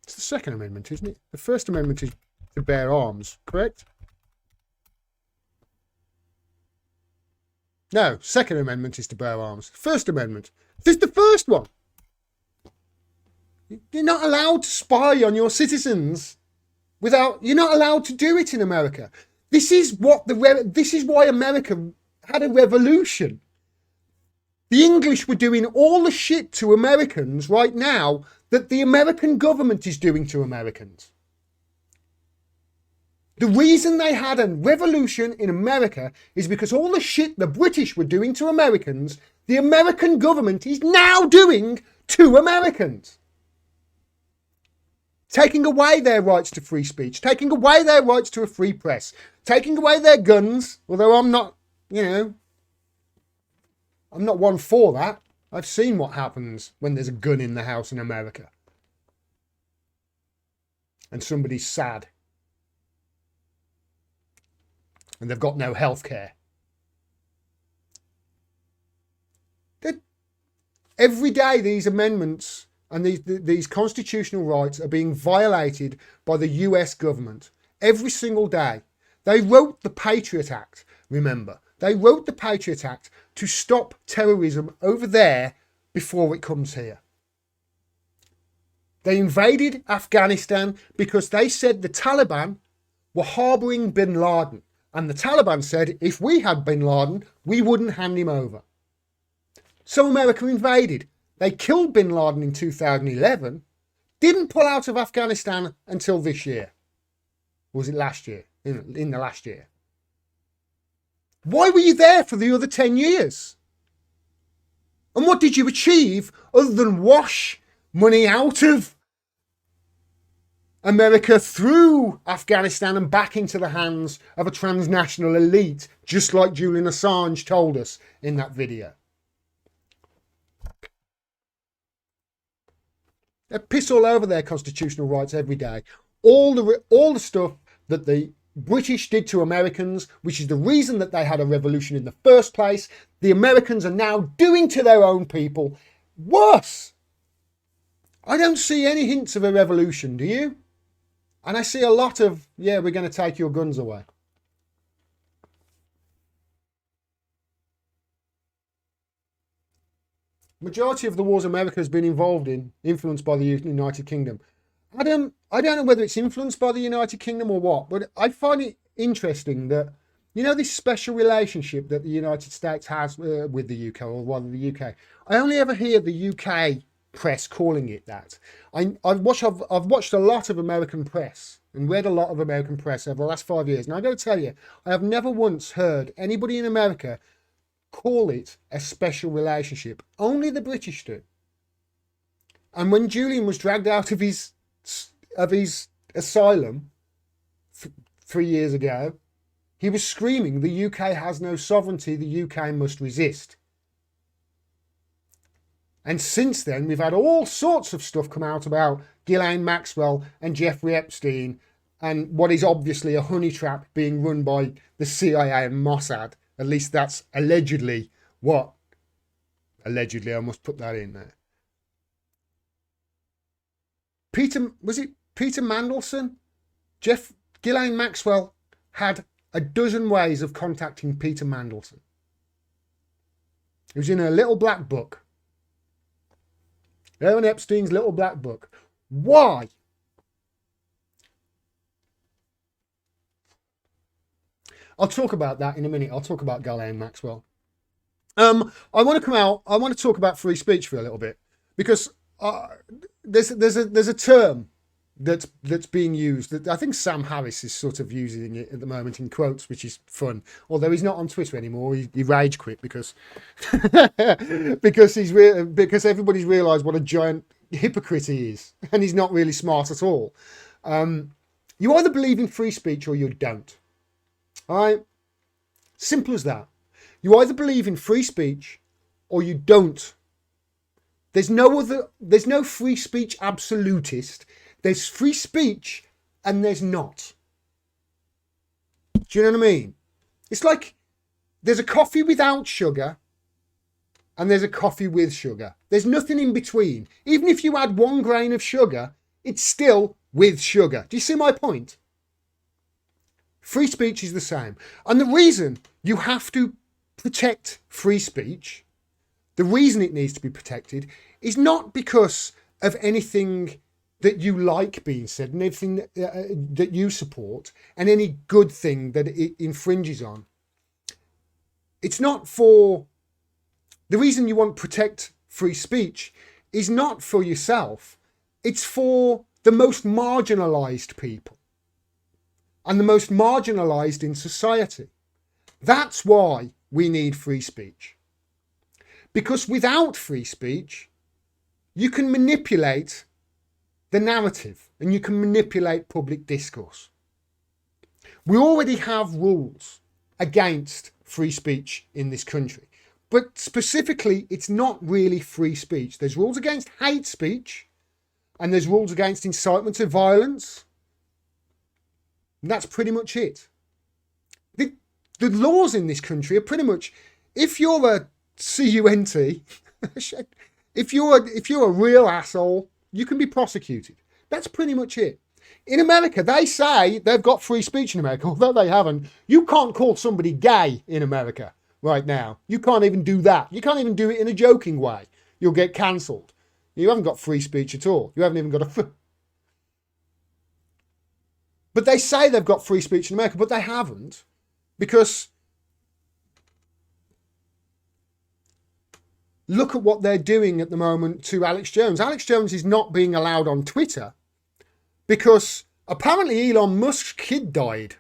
it's the Second Amendment, isn't it? The First Amendment is to bear arms, correct? No, Second Amendment is to bear arms. First Amendment. This is the first one. You're not allowed to spy on your citizens without. You're not allowed to do it in America. This is what this is why America had a revolution. The English were doing all the shit to Americans right now that the American government is doing to Americans. The reason they had a revolution in America is because all the shit the British were doing to Americans, the American government is now doing to Americans. Taking away their rights to free speech, taking away their rights to a free press, taking away their guns, although I'm not, I'm not one for that. I've seen what happens when there's a gun in the house in America. And somebody's sad. And they've got no health care. Every day these amendments and these constitutional rights are being violated by the US government. Every single day. They wrote the Patriot Act, remember. They wrote the Patriot Act to stop terrorism over there before it comes here. They invaded Afghanistan because they said the Taliban were harbouring bin Laden. And the Taliban said, if we had bin Laden, we wouldn't hand him over. So America invaded. They killed bin Laden in 2011, didn't pull out of Afghanistan until this year. Or was it last year? In the last year. Why were you there for the other 10 years? And what did you achieve other than wash money out of America through Afghanistan and back into the hands of a transnational elite, just like Julian Assange told us in that video? They piss all over their constitutional rights every day. All the stuff that the British did to Americans, which is the reason that they had a revolution in the first place, the Americans are now doing to their own people worse. I don't see any hints of a revolution, do you? And I see a lot of, yeah, we're going to take your guns away. Majority of the wars America has been involved in, influenced by the United Kingdom. I don't know whether it's influenced by the United Kingdom or what, but I find it interesting that, this special relationship that the United States has with the UK, or rather the UK. I only ever hear the UK press calling it that. I've watched a lot of American press and read a lot of American press over the last 5 years, and I got to tell you, I have never once heard anybody in America call it a special relationship. Only the British do. And when Julian was dragged out of his asylum 3 years ago, he was screaming, the UK has no sovereignty, the UK must resist. And since then, we've had all sorts of stuff come out about Ghislaine Maxwell and Jeffrey Epstein and what is obviously a honey trap being run by the CIA and Mossad. At least that's allegedly what. Allegedly, I must put that in there. Was it Peter Mandelson? Ghislaine Maxwell had a dozen ways of contacting Peter Mandelson. It was in her little black book. Aaron Epstein's little black book. Why? I'll talk about that in a minute. I'll talk about Ghislaine Maxwell. I want to talk about free speech for a little bit, because there's a term that's being used that I think Sam Harris is sort of using it at the moment in quotes, which is fun. Although he's not on Twitter anymore, he rage quit because because everybody's realised what a giant hypocrite he is, and he's not really smart at all. You either believe in free speech or you don't. All right, simple as that. You either believe in free speech or you don't. There's no free speech absolutist. There's free speech and there's not. Do you know what I mean? It's like there's a coffee without sugar and there's a coffee with sugar. There's nothing in between. Even if you add 1 grain of sugar, it's still with sugar. Do you see my point? Free speech is the same. And the reason you have to protect free speech, the reason it needs to be protected, is not because of anything that you like being said and everything that you support and any good thing that it infringes on. It's not for... The reason you want to protect free speech is not for yourself. It's for the most marginalised people and the most marginalised in society. That's why we need free speech. Because without free speech, you can manipulate the narrative and you can manipulate public discourse. We already have rules against free speech in this country. But specifically, it's not really free speech. There's rules against hate speech and there's rules against incitement to violence. And that's pretty much it. The laws in this country are pretty much, if you're a CUNT, if you're a real asshole, you can be prosecuted. That's pretty much it. In America, they say they've got free speech in America, although they haven't. You can't call somebody gay in America right now. You can't even do that. You can't even do it in a joking way. You'll get cancelled. You haven't got free speech at all. You haven't even got a... But they say they've got free speech in America, but they haven't, because look at what they're doing at the moment to Alex Jones. Alex Jones is not being allowed on Twitter because apparently Elon Musk's kid died.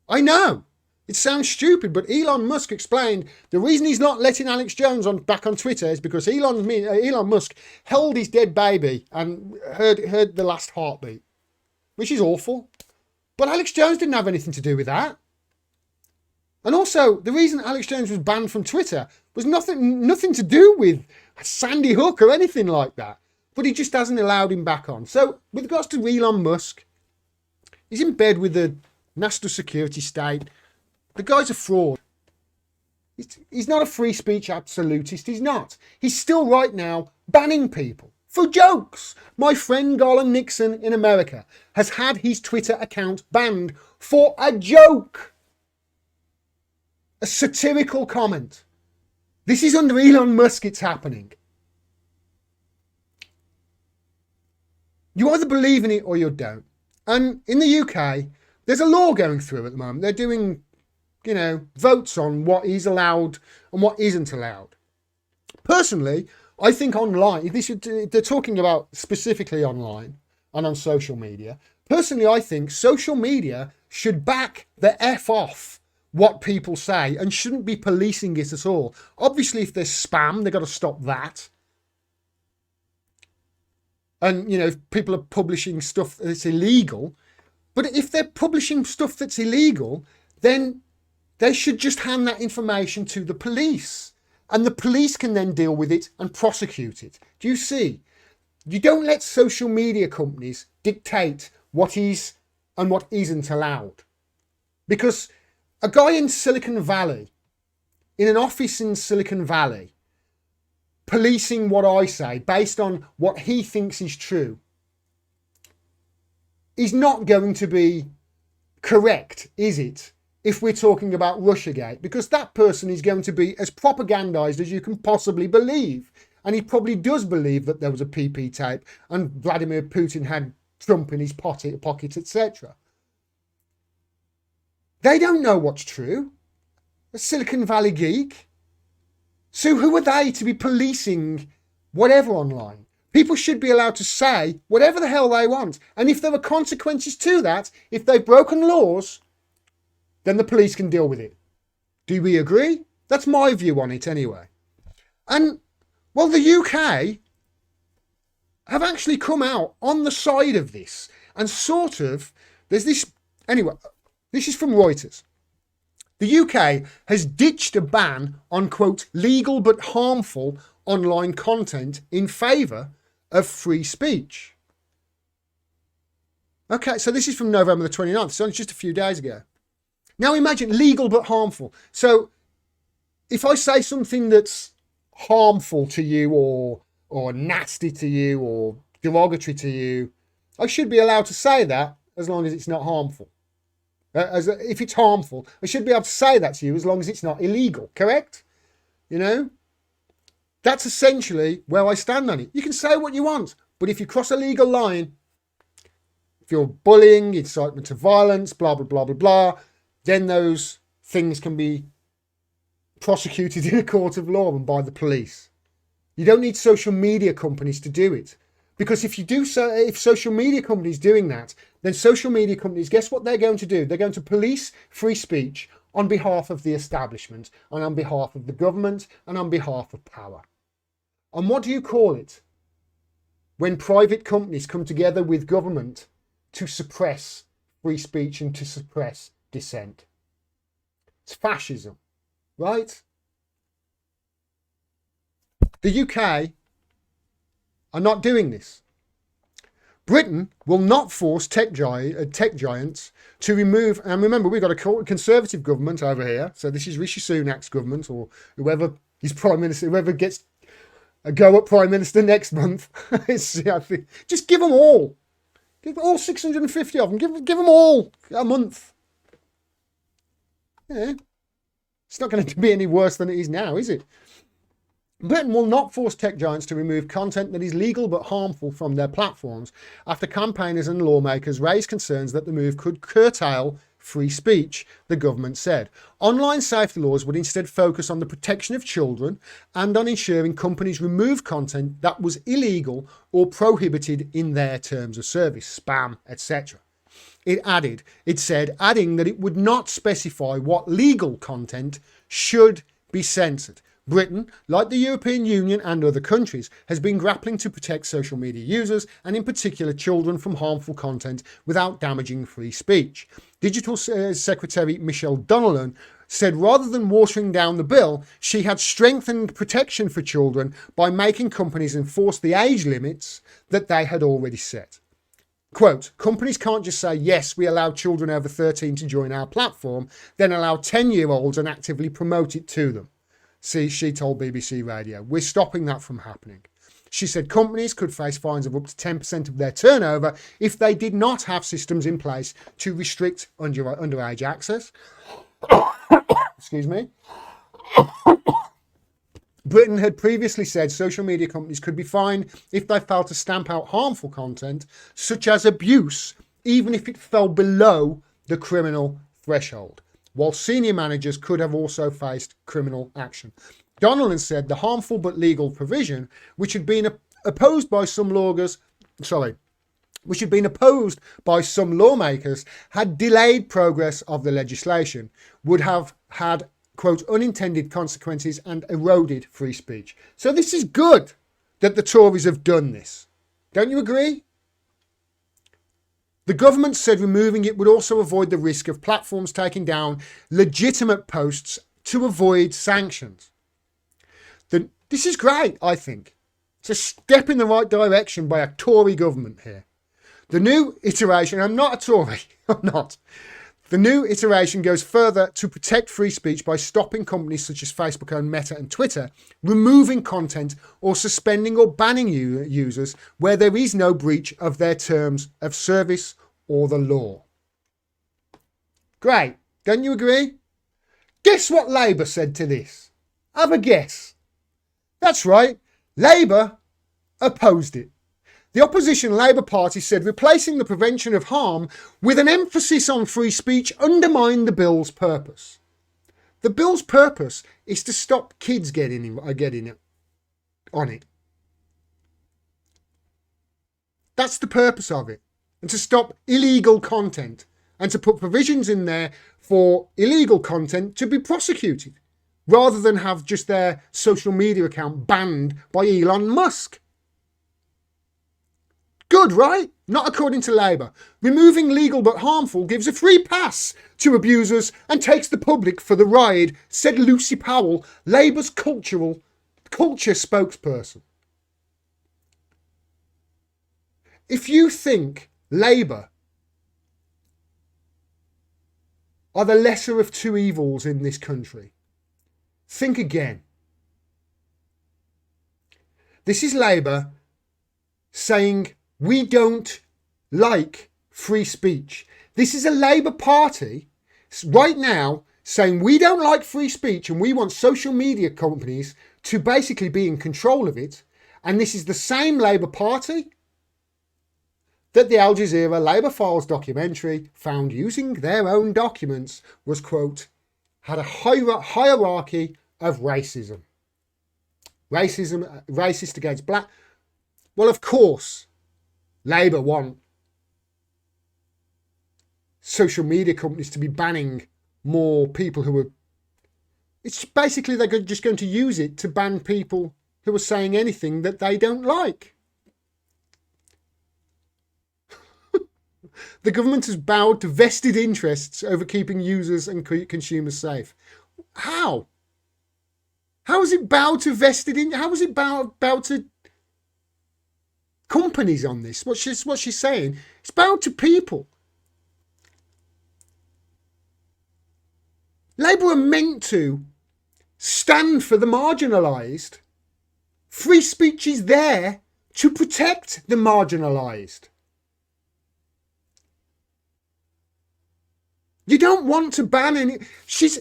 I know. It sounds stupid, but Elon Musk explained the reason he's not letting Alex Jones back on Twitter is because Elon Musk held his dead baby and heard the last heartbeat, which is awful. But Alex Jones didn't have anything to do with that. And also, the reason Alex Jones was banned from Twitter was nothing to do with Sandy Hook or anything like that. But he just hasn't allowed him back on. So, with regards to Elon Musk, he's in bed with the national security state. The guy's a fraud. He's not a free speech absolutist. He's not. He's still right now banning people for jokes. My friend Garland Nixon in America has had his Twitter account banned for a joke. A satirical comment. This is under Elon Musk it's happening. You either believe in it or you don't. And in the UK, there's a law going through at the moment. They're doing, votes on what is allowed and what isn't allowed. Personally, I think online, they're talking about specifically online and on social media. Personally, I think social media should back the F off what people say and shouldn't be policing it at all. Obviously, if there's spam, they've got to stop that. And, if people are publishing stuff that's illegal, but if they're publishing stuff that's illegal, then they should just hand that information to the police. And the police can then deal with it and prosecute it. Do you see? You don't let social media companies dictate what is and what isn't allowed. Because a guy in Silicon Valley, in an office in Silicon Valley, policing what I say based on what he thinks is true, is not going to be correct, is it? If we're talking about Russiagate, because that person is going to be as propagandized as you can possibly believe. And he probably does believe that there was a PP tape and Vladimir Putin had Trump in his pocket, etc. They don't know what's true. A Silicon Valley geek. So who are they to be policing whatever online? People should be allowed to say whatever the hell they want. And if there are consequences to that, if they've broken laws, then the police can deal with it. Do we agree? That's my view on it anyway. And, well, the UK have actually come out on the side of this. And sort of, there's this... Anyway, this is from Reuters. The UK has ditched a ban on, quote, legal but harmful online content in favour of free speech. Okay, so this is from November the 29th, so it's just a few days ago. Now imagine legal but harmful. So if I say something that's harmful to you or nasty to you or derogatory to you, I should be allowed to say that as long as it's not harmful. If it's harmful, I should be able to say that to you as long as it's not illegal, correct? You know? That's essentially where I stand on it. You can say what you want, but if you cross a legal line, if you're bullying, incitement to violence, blah, blah, blah, blah, blah, then those things can be prosecuted in a court of law and by the police. You don't need social media companies to do it. Because if you do so, if social media companies doing that, then social media companies, guess what they're going to do? They're going to police free speech on behalf of the establishment and on behalf of the government and on behalf of power. And what do you call it when private companies come together with government to suppress free speech and to suppress dissent? It's fascism, right? The UK are not doing this. Britain will not force tech giants to remove, and remember, we've got a conservative government over here, so this is Rishi Sunak's government, or whoever is Prime Minister, whoever gets a go at Prime Minister next month. Just give them all. Give all 650 of them. Give them all a month. Yeah. It's not going to be any worse than it is now, is it? Britain will not force tech giants to remove content that is legal but harmful from their platforms after campaigners and lawmakers raised concerns that the move could curtail free speech, the government said. Online safety laws would instead focus on the protection of children and on ensuring companies remove content that was illegal or prohibited in their terms of service, spam, etc. It said, adding that it would not specify what legal content should be censored. Britain, like the European Union and other countries, has been grappling to protect social media users and in particular children from harmful content without damaging free speech. Digital Secretary Michelle Donnellan said rather than watering down the bill, she had strengthened protection for children by making companies enforce the age limits that they had already set. Quote, companies can't just say, yes, we allow children over 13 to join our platform, then allow 10-year-olds and actively promote it to them. See, she told BBC Radio, we're stopping that from happening. She said companies could face fines of up to 10% of their turnover if they did not have systems in place to restrict underage access. Excuse me. Britain had previously said social media companies could be fined if they failed to stamp out harmful content, such as abuse, even if it fell below the criminal threshold, while senior managers could have also faced criminal action. Donnellan said the harmful but legal provision, which had been opposed by some lawmakers, had delayed progress of the legislation, would have had, quote, unintended consequences and eroded free speech. So this is good that the Tories have done this. Don't you agree? The government said removing it would also avoid the risk of platforms taking down legitimate posts to avoid sanctions. This is great, I think. It's a step in the right direction by a Tory government here. The new iteration, I'm not a Tory, I'm not. The new iteration goes further to protect free speech by stopping companies such as Facebook and Meta and Twitter removing content or suspending or banning users where there is no breach of their terms of service or the law. Great, don't you agree? Guess what Labour said to this? Have a guess. That's right, Labour opposed it. The opposition Labour Party said replacing the prevention of harm with an emphasis on free speech undermined the bill's purpose. The bill's purpose is to stop kids getting on it. That's the purpose of it. And to stop illegal content and to put provisions in there for illegal content to be prosecuted rather than have just their social media account banned by Elon Musk. Good, right? Not according to Labour. Removing legal but harmful gives a free pass to abusers and takes the public for the ride, said Lucy Powell, Labour's culture spokesperson. If you think Labour are the lesser of two evils in this country. Think again. This is Labour saying we don't like free speech. This is a Labour Party right now saying we don't like free speech and we want social media companies to basically be in control of it. And this is the same Labour Party that the Al Jazeera Labour Files documentary found using their own documents was, quote, had a hierarchy of racism. Racist against black. Well, of course, Labour want social media companies to be banning more people who are... It's basically they're just going to use it to ban people who are saying anything that they don't like. The government has bowed to vested interests over keeping users and consumers safe. How? How is it bowed to vested in? How is it bowed to companies on this? What she's saying? It's bowed to people. Labour are meant to stand for the marginalised. Free speech is there to protect the marginalised. You don't want to ban any... She's...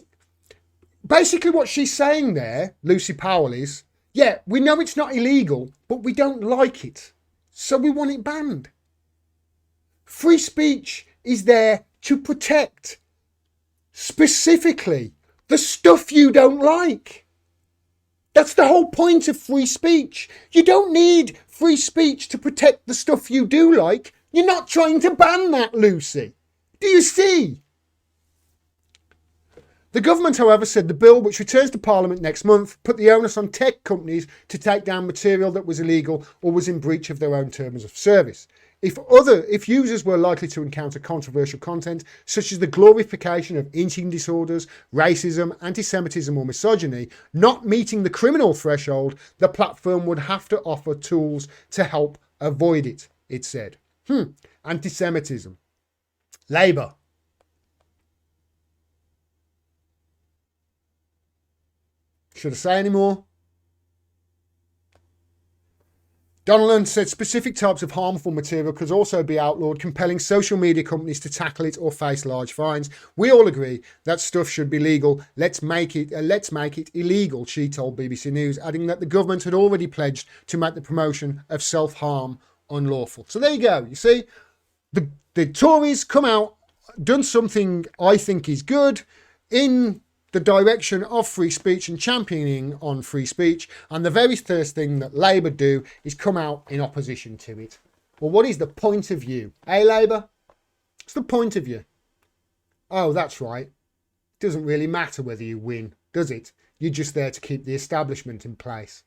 Basically what she's saying there, Lucy Powell, is, yeah, we know it's not illegal, but we don't like it. So we want it banned. Free speech is there to protect, specifically, the stuff you don't like. That's the whole point of free speech. You don't need free speech to protect the stuff you do like. You're not trying to ban that, Lucy. Do you see? The government, however, said the bill, which returns to Parliament next month, put the onus on tech companies to take down material that was illegal or was in breach of their own terms of service. If users were likely to encounter controversial content, such as the glorification of eating disorders, racism, anti-Semitism or misogyny, not meeting the criminal threshold, the platform would have to offer tools to help avoid it, it said. Anti-Semitism. Labour. Should I say any more? Donnellan said specific types of harmful material could also be outlawed, compelling social media companies to tackle it or face large fines. We all agree that stuff should be legal. Let's make it illegal, she told BBC News, adding that the government had already pledged to make the promotion of self-harm unlawful. So there you go. You see, the Tories come out, done something I think is good in the direction of free speech and championing on free speech, and the very first thing that Labour do is come out in opposition to it. Well, what is the point of view? Labour? What's the point of view? Oh, that's right. It doesn't really matter whether you win, does it? You're just there to keep the establishment in place.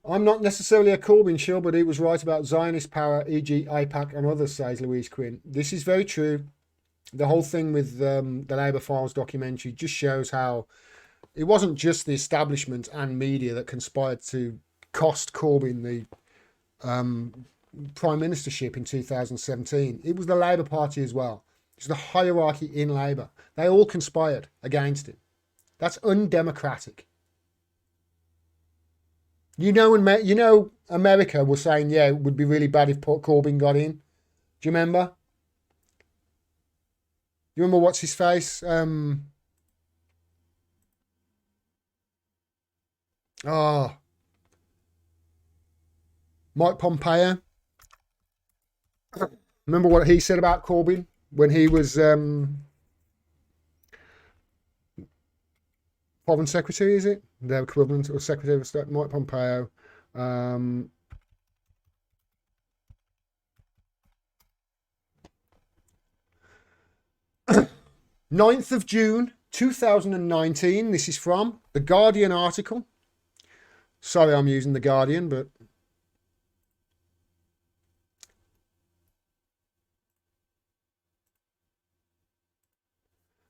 I'm not necessarily a Corbyn shill, but he was right about Zionist power, e.g. AIPAC and others, says Louise Quinn. This is very true. The whole thing with the Labour Files documentary just shows how it wasn't just the establishment and media that conspired to cost Corbyn the Prime Ministership in 2017. It was the Labour Party as well. It's the hierarchy in Labour. They all conspired against it. That's undemocratic. You know, America was saying, yeah, it would be really bad if Corbyn got in. Do you remember? You remember what's his face? Mike Pompeo. Remember what he said about Corbyn when he was Foreign Secretary, is it? Their equivalent, or Secretary of State, Mike Pompeo. 9th of June 2019. This is from the Guardian article. Sorry I'm using the Guardian, but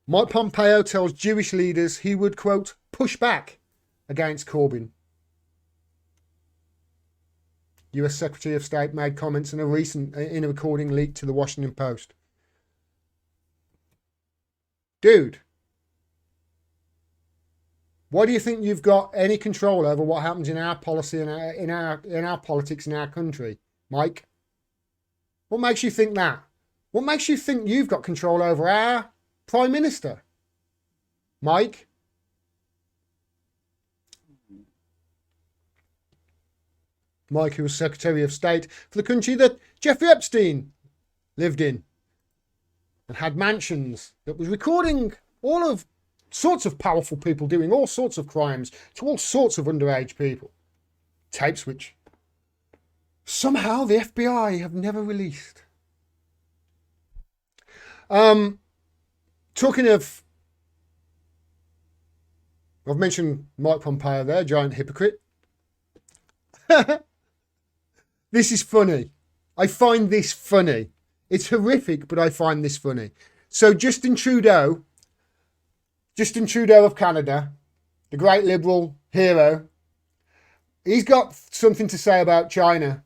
Mike Pompeo tells Jewish leaders he would, quote, push back against Corbyn. US Secretary of State made comments in a recording leaked to the Washington Post. Dude, why do you think you've got any control over what happens in our policy and in our politics in our country, Mike? What makes you think that? What makes you think you've got control over our Prime Minister, Mike? Mike, who was Secretary of State for the country that Jeffrey Epstein lived in and had mansions, that was recording all of sorts of powerful people doing all sorts of crimes to all sorts of underage people. Tapes which somehow the FBI have never released. Talking of, I've mentioned Mike Pompeo there, giant hypocrite. This is funny. I find this funny. It's horrific, but I find this funny. So Justin Trudeau of Canada, the great liberal hero, he's got something to say about China.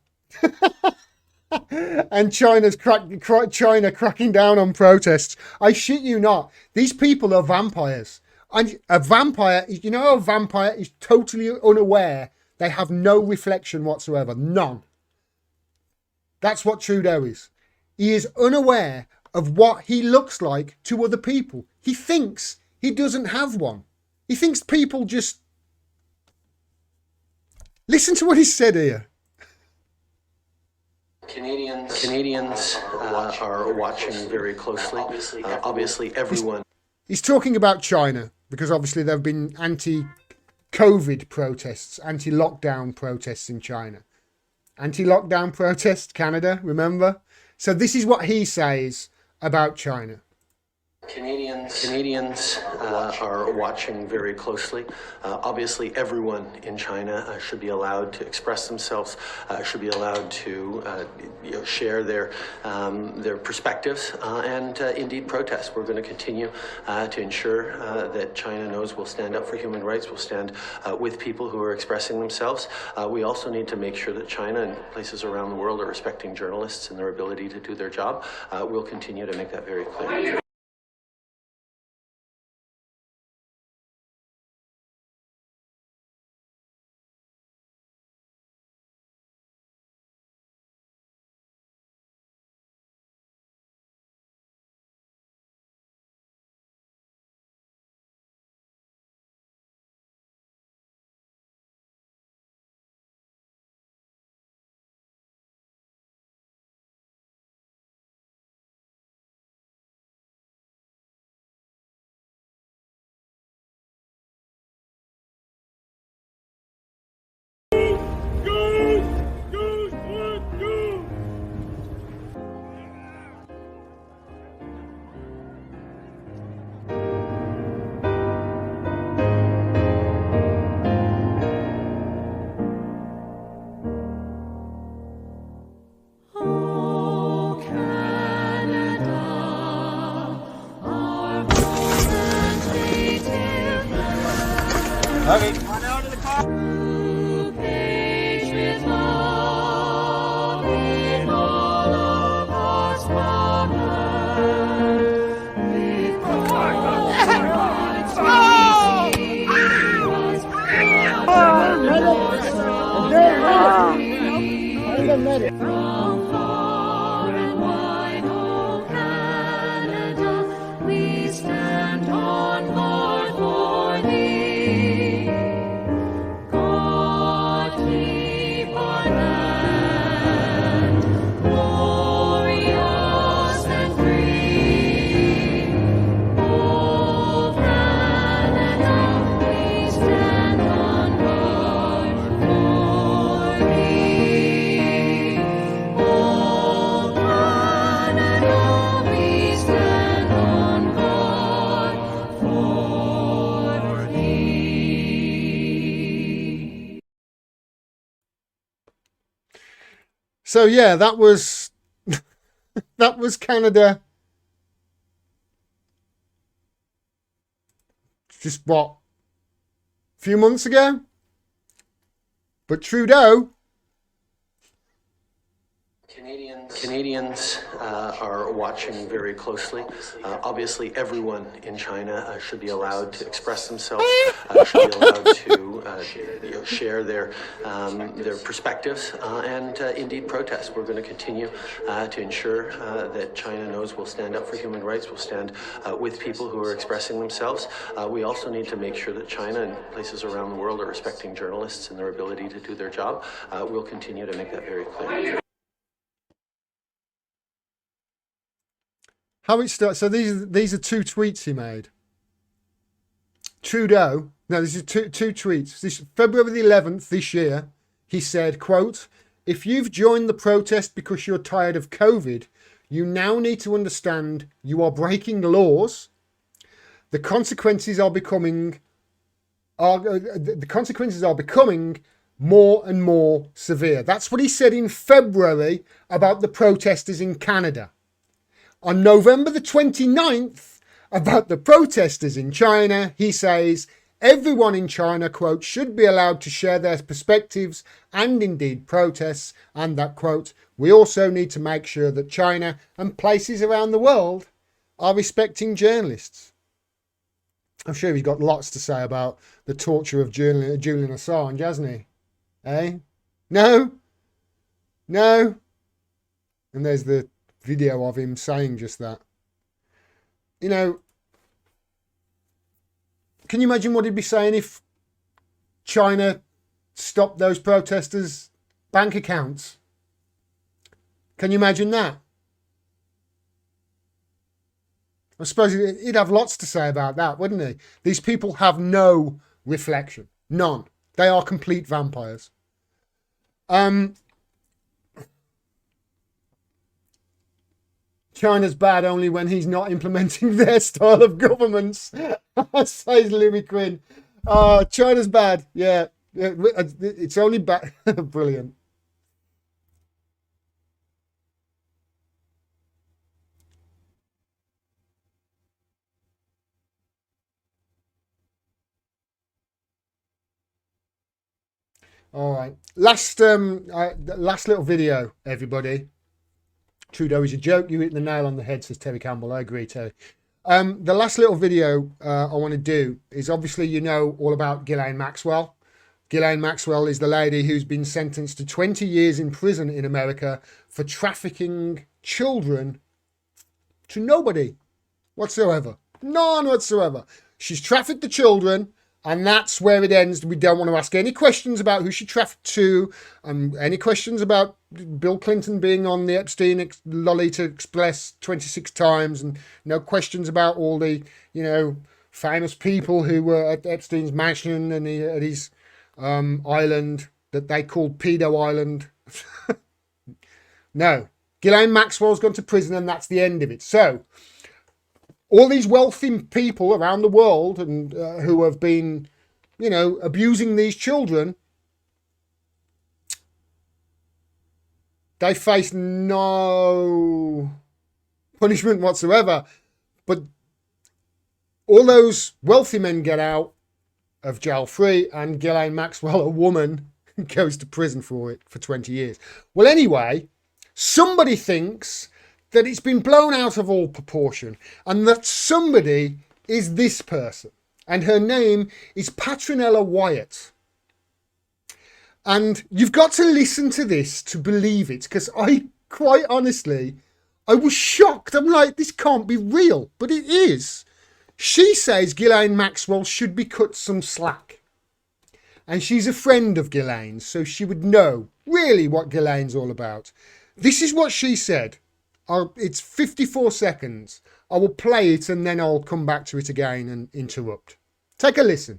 And China cracking down on protests. I shit you not. These people are vampires. And a vampire, you know, a vampire is totally unaware. They have no reflection whatsoever. None. That's what Trudeau is. He is unaware of what he looks like to other people. He thinks he doesn't have one. He thinks people just... Listen to what he said here. Canadians are watching very closely. Obviously, everyone... He's talking about China, because obviously there have been anti-COVID protests, anti-lockdown protests in China. Anti-lockdown protest, Canada, remember? So this is what he says about China. Canadians are watching very closely. Obviously, everyone in China should be allowed to express themselves, should be allowed to share their perspectives and indeed protest. We're going to continue to ensure that China knows we'll stand up for human rights, we'll stand with people who are expressing themselves. We also need to make sure that China and places around the world are respecting journalists and their ability to do their job. We'll continue to make that very clear. So yeah, that was Canada. Just what, a few months ago? But Trudeau, Canadians are watching very closely. Obviously, everyone in China should be allowed to express themselves, should be allowed to share their perspectives and indeed protest. We're going to continue to ensure that China knows we'll stand up for human rights. We'll stand with people who are expressing themselves. We also need to make sure that China and places around the world are respecting journalists and their ability to do their job. We'll continue to make that very clear. How it starts. So these are two tweets he made. Trudeau. No, this is two tweets. This February the 11th this year. He said, quote, "If you've joined the protest because you're tired of COVID, you now need to understand you are breaking laws. The consequences are becoming more and more severe." That's what he said in February about the protesters in Canada. On November the 29th, about the protesters in China, he says, "Everyone in China, quote, should be allowed to share their perspectives and indeed protests, and that, quote, we also need to make sure that China and places around the world are respecting journalists." I'm sure he's got lots to say about the torture of Julian Assange, hasn't he? Eh? No? No? And there's the video of him saying just that. You know, can you imagine what he'd be saying if China stopped those protesters' bank accounts? Can you imagine that? I suppose he'd have lots to say about that, wouldn't he? These people have no reflection. None. They are complete vampires. China's bad only when he's not implementing their style of governments, says Louis Quinn. China's bad. Yeah, it's only bad. Brilliant. All right. Last little video, everybody. Trudeau is a joke. You hit the nail on the head, says Terry Campbell. I agree, Terry. The last little video I want to do is, obviously, you know all about Ghislaine Maxwell. Ghislaine Maxwell is the lady who's been sentenced to 20 years in prison in America for trafficking children to nobody whatsoever. None whatsoever. She's trafficked the children, and that's where it ends. We don't want to ask any questions about who she trafficked to, any questions about Bill Clinton being on the Epstein Lolita Express 26 times, and no questions about all the, you know, famous people who were at Epstein's mansion and at his island that they called Pedo Island. No. Ghislaine Maxwell's gone to prison, and that's the end of it. So, all these wealthy people around the world and who have been, you know, abusing these children, they face no punishment whatsoever. But all those wealthy men get out of jail free, and Ghislaine Maxwell, a woman, goes to prison for it for 20 years. Well, anyway, somebody thinks that it's been blown out of all proportion, and that somebody is this person, and her name is Patronella Wyatt. And you've got to listen to this to believe it, because I, quite honestly, I was shocked. I'm like, this can't be real, but it is. She says Ghislaine Maxwell should be cut some slack, and she's a friend of Ghislaine's, so she would know really what Ghislaine's all about. This is what she said. It's 54 seconds. I will play it and then I'll come back to it again and interrupt. Take a listen.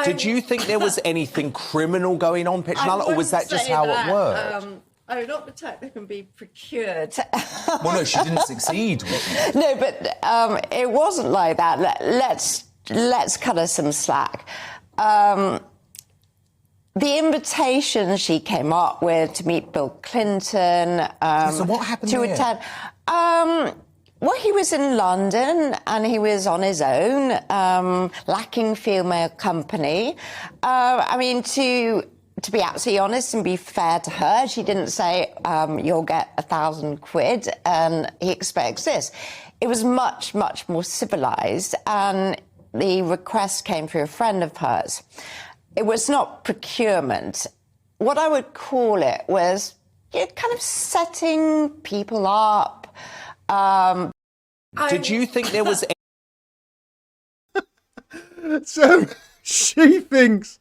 Did you think there was anything criminal going on, Petronella, or was that just how it worked? Oh, not the type that can be procured. Well, no, she didn't succeed. No, but it wasn't like that. Let's cut her some slack. The invitation she came up with to meet Bill Clinton. So what happened to there? attend. Well, he was in London and he was on his own, lacking female company. I mean, to to be absolutely honest and be fair to her, she didn't say, you'll get £1,000 and he expects this. It was much, much more civilised, and the request came through a friend of hers. It was not procurement. What I would call it was kind of setting people up. Did you think there was... So she thinks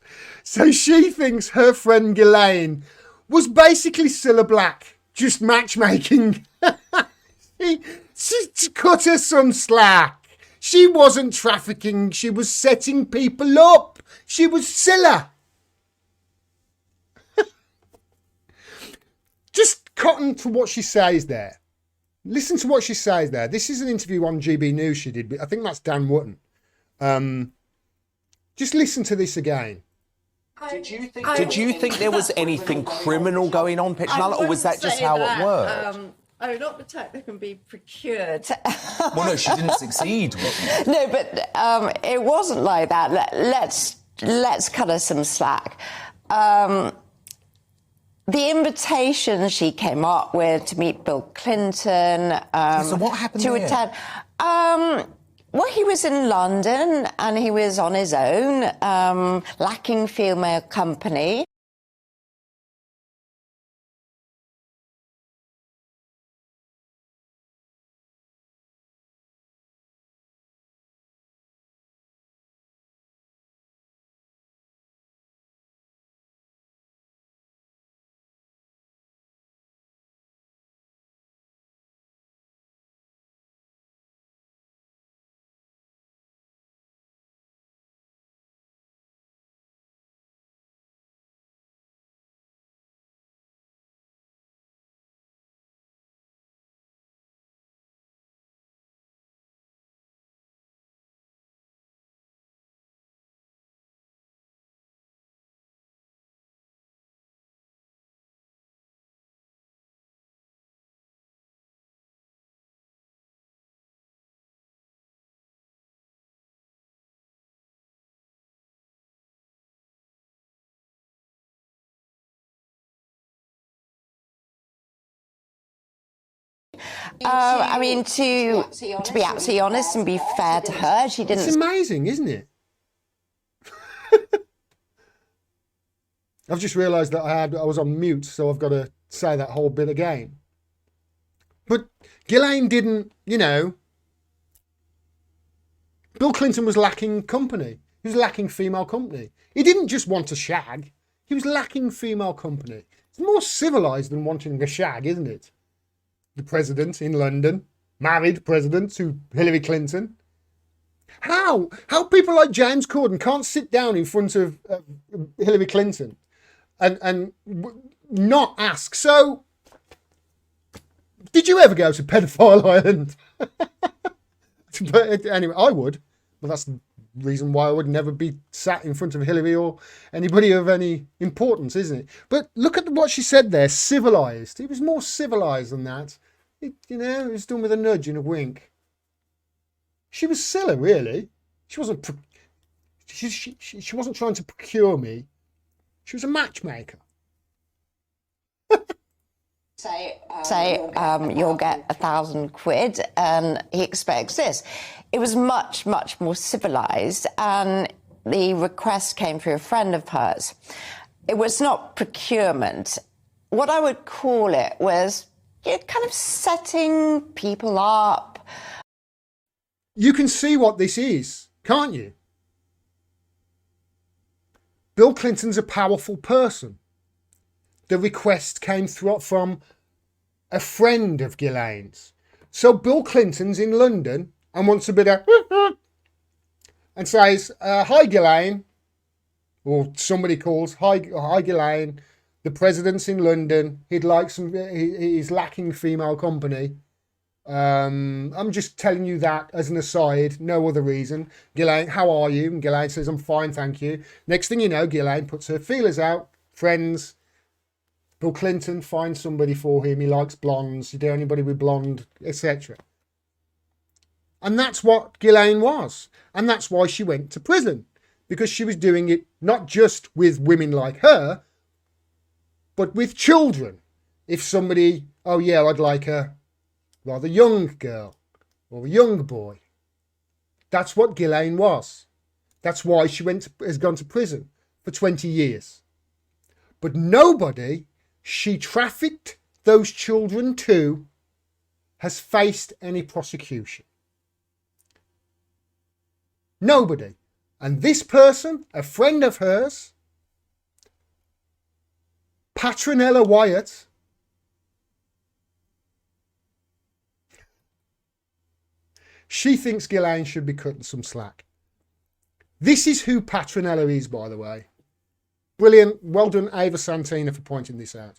her friend Ghislaine was basically Cilla Black, just matchmaking. She cut her some slack. She wasn't trafficking, she was setting people up. She was Cilla. Just cotton to what she says there. Listen to what she says there. This is an interview on GB News she did, but I think that's Dan Wootton. Just listen to this again. Did you think there was anything criminal going on, Petronella, or was that just how it worked? Not the type that can be procured. Well, no, she didn't succeed. No, but it wasn't like that. Let's cut her some slack. The invitation she came up with to meet Bill Clinton. So what happened to there? attend? Well, he was in London and he was on his own, lacking female company. I mean, to be absolutely honest and be fair to her, she didn't... It's amazing, isn't it? I've just realised that I was on mute, so I've got to say that whole bit again. But Ghislaine didn't, you know... Bill Clinton was lacking company. He was lacking female company. He didn't just want to shag. He was lacking female company. It's more civilised than wanting a shag, isn't it? The president in London, married president to Hillary Clinton. How people like James Corden can't sit down in front of Hillary Clinton and not ask, so, did you ever go to Pedophile Island? But anyway, I would. But that's the reason why I would never be sat in front of Hillary or anybody of any importance, isn't it? But look at what she said there, civilised. It was more civilised than that. It was done with a nudge and a wink. She was Cilla, really. She wasn't. She wasn't trying to procure me. She was a matchmaker. Say, you'll get £1,000 and he expects this. It was much, much more civilised, and the request came through a friend of hers. It was not procurement. What I would call it was kind of setting people up. You can see what this is, can't you? Bill Clinton's a powerful person. The request came from a friend of Ghislaine's. So Bill Clinton's in London and wants a bit of... and says, hi Ghislaine, or somebody calls, hi Ghislaine, the president's in London, he'd like some, he's lacking female company. I'm just telling you that as an aside, no other reason. Ghislaine, how are you? And Ghislaine says, I'm fine, thank you. Next thing you know, Ghislaine puts her feelers out, friends. Bill Clinton finds somebody for him, he likes blondes, you do anybody with blonde, etc. And that's what Ghislaine was. And that's why she went to prison. Because she was doing it not just with women like her, But with children, if somebody, oh yeah, I'd like a rather young girl or a young boy. That's what Ghislaine was. That's why she has gone to prison for 20 years. But nobody she trafficked those children to has faced any prosecution. Nobody. And this person, a friend of hers, Patronella Wyatt, she thinks Ghislaine should be cutting some slack. This is who Patronella is, by the way. Brilliant. Well done, Ava Santina, for pointing this out.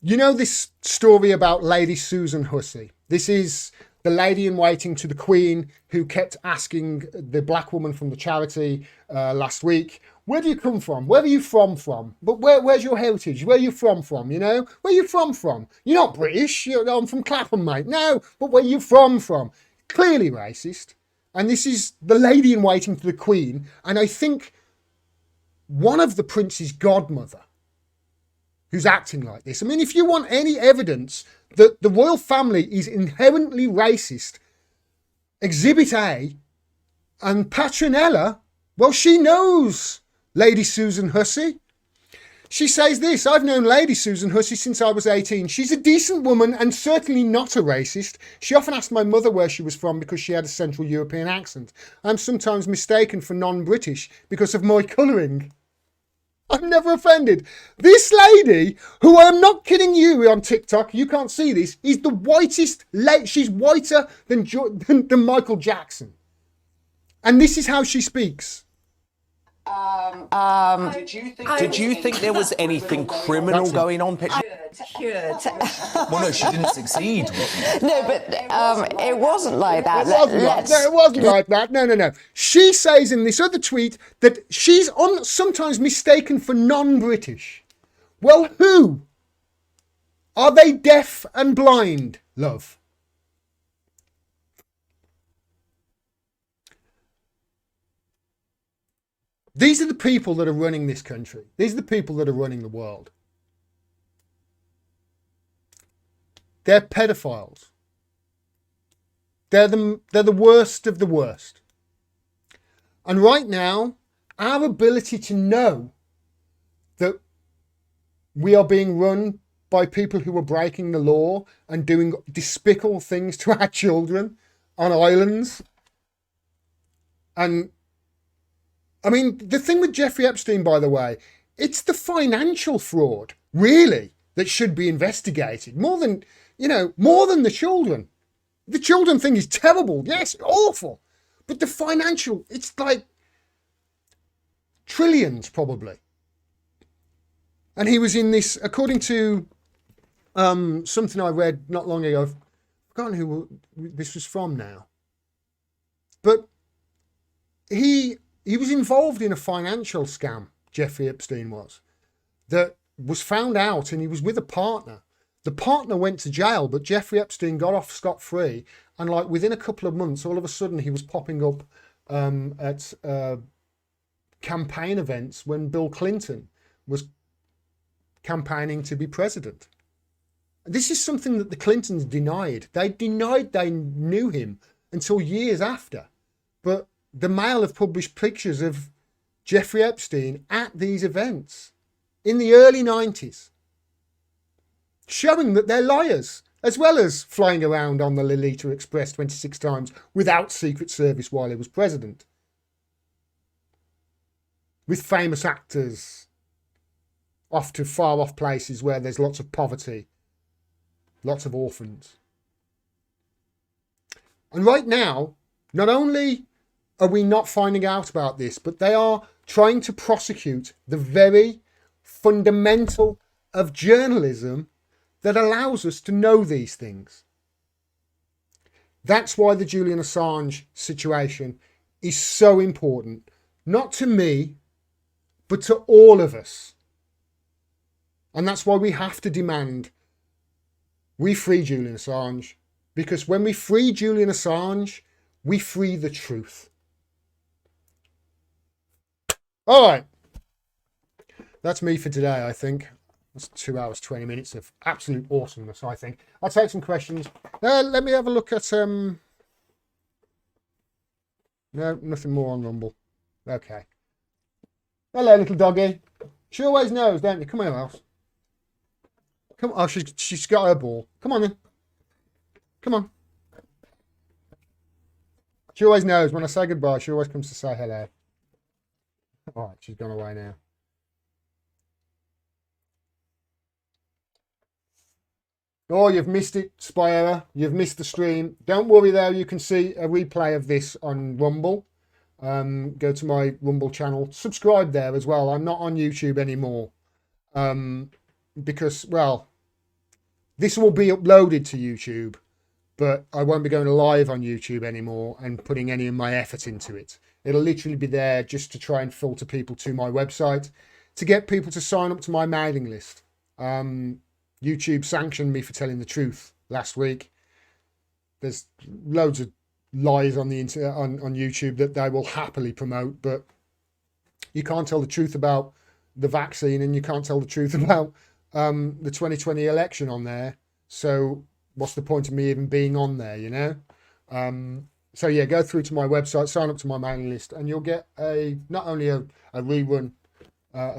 You know this story about Lady Susan Hussey? This is the lady in waiting to the Queen who kept asking the black woman from the charity last week, where do you come from? Where are you from? But where's your heritage? Where are you from? You know? Where are you from? You're not British. I'm from Clapham, mate. No, but where are you from? Clearly racist. And this is the lady in waiting to the Queen. And I think one of the prince's godmother who's acting like this. I mean, if you want any evidence that the royal family is inherently racist, Exhibit A, and Patronella, well, she knows Lady Susan Hussey. She says this, I've known Lady Susan Hussey since I was 18. She's a decent woman and certainly not a racist. She often asked my mother where she was from because she had a Central European accent. I'm sometimes mistaken for non-British because of my colouring. I'm never offended. This lady, who I am not kidding you on TikTok, you can't see this, is the whitest, she's whiter than Michael Jackson. And this is how she speaks. Did you think there was anything criminal going on? Well, no, she didn't succeed. No, but it wasn't like that. It wasn't like that. No. She says in this other tweet that she's sometimes mistaken for non-British. Well, who? Are they deaf and blind, love? These are the people that are running this country. These are the people that are running the world. They're pedophiles. They're the worst of the worst. And right now, our ability to know that we are being run by people who are breaking the law and doing despicable things to our children on islands. And I mean, the thing with Jeffrey Epstein, by the way, it's the financial fraud, really, that should be investigated more than the children. The children thing is terrible. Yes, awful. But the financial, it's like trillions, probably. And he was in this, according to something I read not long ago. I've forgotten who this was from now. But he was involved in a financial scam, Jeffrey Epstein was, that was found out, and he was with a partner. The partner went to jail, but Jeffrey Epstein got off scot-free, and like within a couple of months, all of a sudden he was popping up at campaign events when Bill Clinton was campaigning to be president. This is something that the Clintons denied. They denied they knew him until years after. But the Mail have published pictures of Jeffrey Epstein at these events in the early 90s, showing that they're liars, as well as flying around on the Lolita Express 26 times without Secret Service while he was president, with famous actors off to far off places where there's lots of poverty, lots of orphans. And right now, not only are we not finding out about this, but they are trying to prosecute the very fundamental of journalism that allows us to know these things. That's why the Julian Assange situation is so important, not to me, but to all of us. And that's why we have to demand we free Julian Assange, because when we free Julian Assange, we free the truth. All right. that's me for today, I think. That's 2 hours, 20 minutes of absolute awesomeness, I think. I'll take some questions. Let me have a look at... No, nothing more on Rumble. Okay. Hello, little doggy. She always knows, don't you? Come here, Elf. Come on. Oh, she's got her ball. Come on, then. Come on. She always knows. When I say goodbye, she always comes to say hello. All right, she's gone away now. Oh, you've missed it, Spy Error. You've missed the stream. Don't worry, though. You can see a replay of this on Rumble. Go to my Rumble channel. Subscribe there as well. I'm not on YouTube anymore. Because, well, this will be uploaded to YouTube, but I won't be going live on YouTube anymore and putting any of my effort into it. It'll literally be there just to try and filter people to my website, to get people to sign up to my mailing list. YouTube sanctioned me for telling the truth last week. There's loads of lies on the on YouTube that they will happily promote, but you can't tell the truth about the vaccine and you can't tell the truth about the 2020 election on there. So what's the point of me even being on there, you know? So yeah, go through to my website, sign up to my mailing list, and you'll get not only a rerun,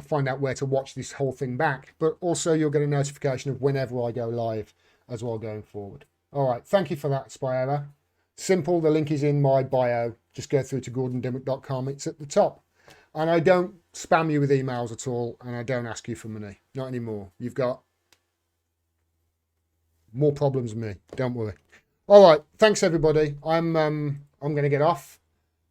find out where to watch this whole thing back, but also you'll get a notification of whenever I go live as well going forward. All right, thank you for that, Spy Error. Simple, the link is in my bio. Just go through to gordondimmack.com. It's at the top. And I don't spam you with emails at all, and I don't ask you for money. Not anymore. You've got more problems than me. Don't worry. All right, thanks everybody. I'm going to get off.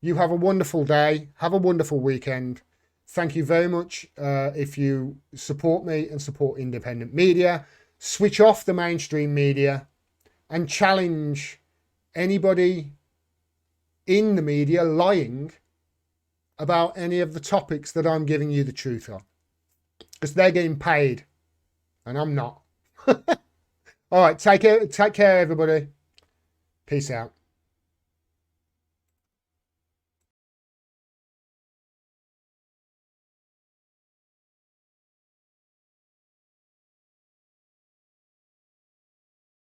You have a wonderful day. Have a wonderful weekend. Thank you very much if you support me and support independent media. Switch off the mainstream media and challenge anybody in the media lying about any of the topics that I'm giving you the truth on. Because they're getting paid and I'm not. All right, take care everybody. Peace out.